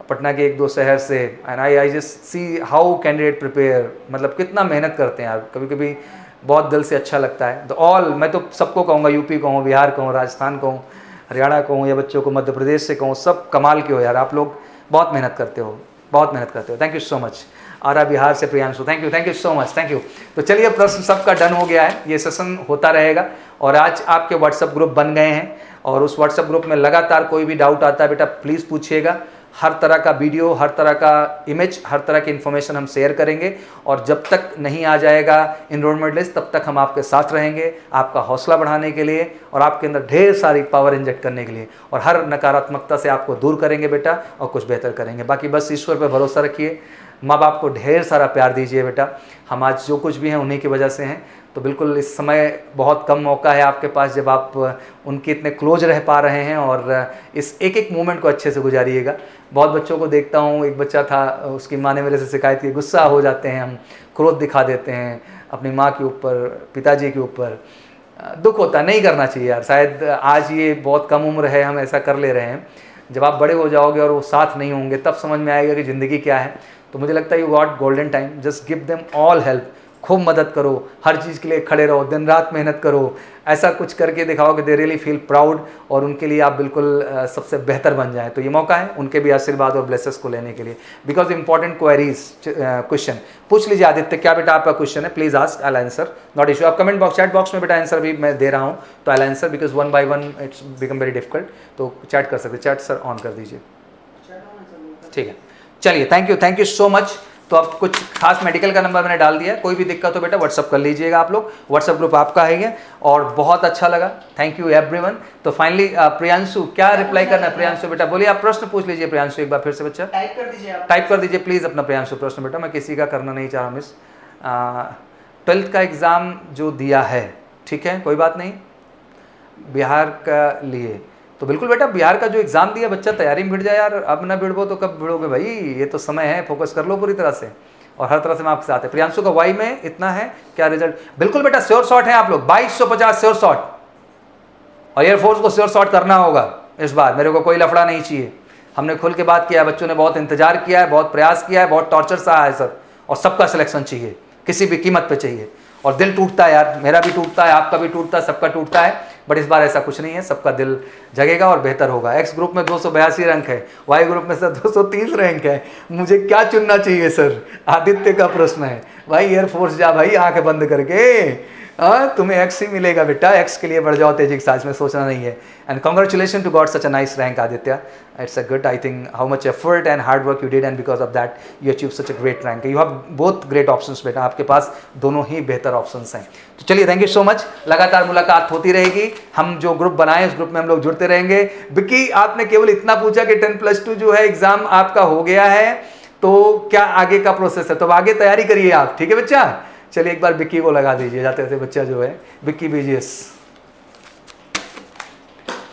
Speaker 1: पटना के 1-2 शहर से, and I just see how candidate prepare, मतलब कितना मेहनत करते हैं आप। कभी कभी बहुत दिल से अच्छा लगता है। ऑल मैं तो सबको कहूँगा, यूपी को हूँ, बिहार को हूँ, राजस्थान को हूँ, हरियाणा को हूँ, या बच्चों को मध्य प्रदेश से कहूँ, सब कमाल के हो यार, आप लोग बहुत मेहनत करते हो, बहुत मेहनत करते हो। Thank you so much. Ara Bihar से Priyanshu, thank you so much, thank you. तो चलिए प्रश्न सबका डन हो गया है, ये सेशन होता रहेगा। और आज आपके व्हाट्सएप ग्रुप बन गए हैं और उस व्हाट्सएप ग्रुप में लगातार कोई भी डाउट आता है बेटा प्लीज़ पूछिएगा। हर तरह का वीडियो, हर तरह का इमेज, हर तरह की इन्फॉर्मेशन हम शेयर करेंगे। और जब तक नहीं आ जाएगा इनरोलमेंट लिस्ट तब तक हम आपके साथ रहेंगे, आपका हौसला बढ़ाने के लिए और आपके अंदर ढेर सारी पावर इंजेक्ट करने के लिए, और हर नकारात्मकता से आपको दूर करेंगे बेटा और कुछ बेहतर करेंगे। बाकी बस ईश्वर पर भरोसा रखिए, माँ बाप को ढेर सारा प्यार दीजिए बेटा। हम आज जो कुछ भी हैं उन्हीं की वजह से हैं। तो बिल्कुल इस समय बहुत कम मौका है आपके पास जब आप उनके इतने क्लोज रह पा रहे हैं, और इस एक एक मोमेंट को अच्छे से गुजारिएगा। बहुत बच्चों को देखता हूँ, एक बच्चा था, उसकी माँ ने मेरे से शिकायत की, गुस्सा हो जाते हैं हम, क्रोध दिखा देते हैं अपनी माँ के ऊपर, पिताजी के ऊपर। दुख होता है, नहीं करना चाहिए यार। शायद आज ये बहुत कम उम्र है, हम ऐसा कर ले रहे हैं। जब आप बड़े हो जाओगे और वो साथ नहीं होंगे तब समझ में आएगा कि ज़िंदगी क्या है। तो मुझे लगता है you got golden time, just give them all help, खूब मदद करो, हर चीज़ के लिए खड़े रहो, दिन रात मेहनत करो। ऐसा कुछ करके दिखाओ कि दे रियली फील प्राउड, और उनके लिए आप बिल्कुल सबसे बेहतर बन जाएं। तो ये मौका है उनके भी आशीर्वाद और ब्लेसेस को लेने के लिए। बिकॉज इंपॉर्टेंट क्वेरीज, क्वेश्चन पूछ लीजिए। आदित्य क्या बेटा आपका क्वेश्चन है, please ask, I answer, not issue. आप कमेंट बॉक्स, चैट बॉक्स में बेटा आंसर भी मैं दे रहा हूँ, तो I answer, because 1 by 1 it's become very difficult. तो चैट कर सकते, चैट सर ऑन कर दीजिए, ठीक है। चलिए, थैंक यू सो मच। तो अब कुछ खास मेडिकल का नंबर मैंने डाल दिया है, कोई भी दिक्कत हो बेटा व्हाट्सअप कर लीजिएगा आप लोग, व्हाट्सअप ग्रुप आपका है ये। और बहुत अच्छा लगा, थैंक यू एवरीवन। तो फाइनली प्रियांशु क्या रिप्लाई करना है? प्रियांशु बेटा बोलिए, आप प्रश्न पूछ लीजिए। प्रियांशु एक बार फिर से बच्चा
Speaker 5: टाइप कर दीजिए आप।
Speaker 1: टाइप कर दीजिए प्लीज़ अपना प्रियांशु प्रश्न बेटा, मैं किसी का करना नहीं चाह रहा मिस। 12th का एग्ज़ाम जो दिया है, ठीक है, कोई बात नहीं, बिहार का लिए तो बिल्कुल बेटा बिहार का जो एग्ज़ाम दिया बच्चा तैयारी में भिड़ जाए यार। अब ना भिड़ो तो कब भिड़ोगे भाई, ये तो समय है, फोकस कर लो पूरी तरह से, और हर तरह से मैं आपके साथ है। प्रियांशु का वाई में इतना है क्या रिजल्ट? बिल्कुल बेटा श्योर शॉट है आप लोग, 2250 श्योर शॉट, और एयरफोर्स को श्योर शॉट करना होगा इस बार। मेरे को कोई लफड़ा नहीं चाहिए, हमने खुल के बात किया है, बच्चों ने बहुत इंतजार किया है, बहुत प्रयास किया है, बहुत टॉर्चर सहा है सर, और सबका सिलेक्शन चाहिए, किसी भी कीमत पे चाहिए। और दिल टूटता है यार, मेरा भी टूटता है, आपका भी टूटता है, सबका टूटता है, बट इस बार ऐसा कुछ नहीं है, सबका दिल जगेगा और बेहतर होगा। एक्स ग्रुप में 282 रैंक है, वाई ग्रुप में सर 230 रैंक है, मुझे क्या चुनना चाहिए सर? आदित्य का प्रश्न है भाई, एयरफोर्स जा भाई आंखें बंद करके, तुम्हें एक्स ही मिलेगा बेटा, एक्स के लिए बढ़ जाओ तेजी के साथ में सोचना नहीं है। And congratulation to got such a nice rank Aditya, it's a good, I think how much effort and hard work you did, and because of that you achieve such a great rank. You have both great options बेटा, आपके पास दोनों ही बेहतर options हैं। तो चलिए, thank you so much, लगातार मुलाकात होती रहेगी, हम जो ग्रुप बनाए उस ग्रुप में हम लोग जुड़ते रहेंगे। बिक्की आपने केवल इतना पूछा कि 10+2 जो है एग्जाम आपका हो गया है, तो क्या आगे का प्रोसेस है? तो आगे तैयारी करिए आप, ठीक है बच्चा। चलिए एक बार बिक्की को लगा दीजिए जाते थे, बच्चा जो है बिक्की बीजीएस।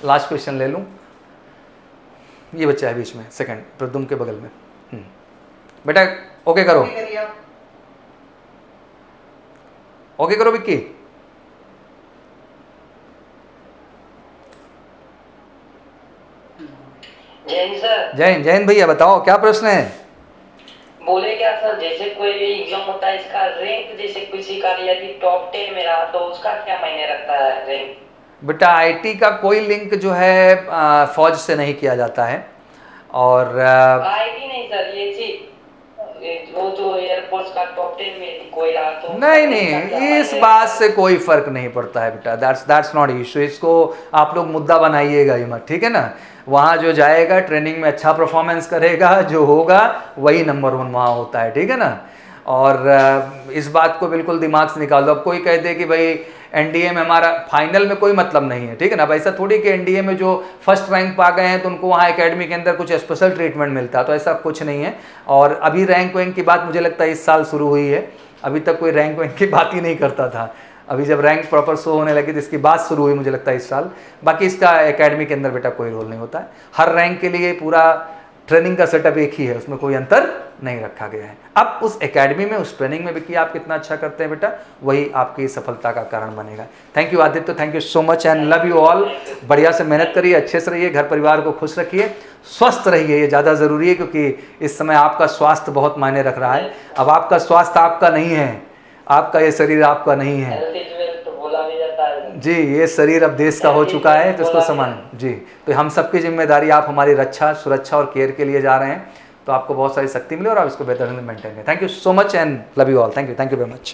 Speaker 1: लास्ट क्वेश्चन ले लूं, ये बच्चा है बीच में, सेकंड प्रदुम के बगल में। बेटा ओके करो, ओके करो बिक्की।
Speaker 8: जैन सर।
Speaker 1: जैन भैया बताओ क्या प्रश्न है?
Speaker 8: बोले क्या सर, जैसे कोई भी एग्जाम होता है इसका रैंक, जैसे किसी का यदि टॉप 10 में रहा तो उसका क्या मायने रखता है रैंक?
Speaker 1: बेटा आईटी का कोई लिंक जो है फौज से नहीं किया जाता है, और
Speaker 8: आईटी नहीं सर, ये चीज वो जो एयरफोर्स का टॉप 10 में कोई रहा तो
Speaker 1: नहीं, इस बात से कोई फर्क नहीं पड़ता है बेटा, दैट्स नॉट इशू। इसको आप लोग मुद्दा बनाइएगा ही मत, ठीक है ना। वहाँ जो जाएगा ट्रेनिंग में अच्छा परफॉर्मेंस करेगा, जो होगा वही नंबर 1 वहाँ होता है, ठीक है ना। और इस बात को बिल्कुल दिमाग से निकाल दो। अब कोई कह दे कि भाई एनडीए में हमारा फाइनल में कोई मतलब नहीं है, ठीक है ना। अब ऐसा थोड़ी कि एनडीए में जो फर्स्ट रैंक पा गए हैं तो उनको वहाँ एकेडमी के अंदर कुछ स्पेशल ट्रीटमेंट मिलता है, तो ऐसा कुछ नहीं है। और अभी रैंक वैंक की बात मुझे लगता है इस साल शुरू हुई है, अभी तक कोई रैंक वैंक की बात ही नहीं करता था। अभी जब रैंक प्रॉपर शो होने लगी तो इसकी बात शुरू हुई मुझे लगता है इस साल। बाकी इसका एकेडमी के अंदर बेटा कोई रोल नहीं होता है, हर रैंक के लिए पूरा ट्रेनिंग का सेटअप एक ही है, उसमें कोई अंतर नहीं रखा गया है। अब उस एकेडमी में, उस ट्रेनिंग में भी कि आप कितना अच्छा करते हैं बेटा, वही आपकी सफलता का कारण बनेगा। Thank you Aditya, thank you so much and love you all. बढ़िया से मेहनत करिए, अच्छे से रहिए, घर परिवार को खुश रखिए, स्वस्थ रहिए, ये ज़्यादा ज़रूरी है क्योंकि इस समय आपका स्वास्थ्य बहुत मायने रख रहा है। अब आपका स्वास्थ्य आपका नहीं है, आपका ये शरीर आपका नहीं है
Speaker 8: तो बोला भी जाता है
Speaker 1: जी, ये शरीर अब देश का हो चुका है, तो इसको समझ जी। तो हम सबकी जिम्मेदारी, आप हमारी रक्षा, सुरक्षा और केयर के लिए जा रहे हैं, तो आपको बहुत सारी शक्ति मिले और आप इसको बेहतर मेंटेन करें। Thank you so much and love you all. Thank you very much.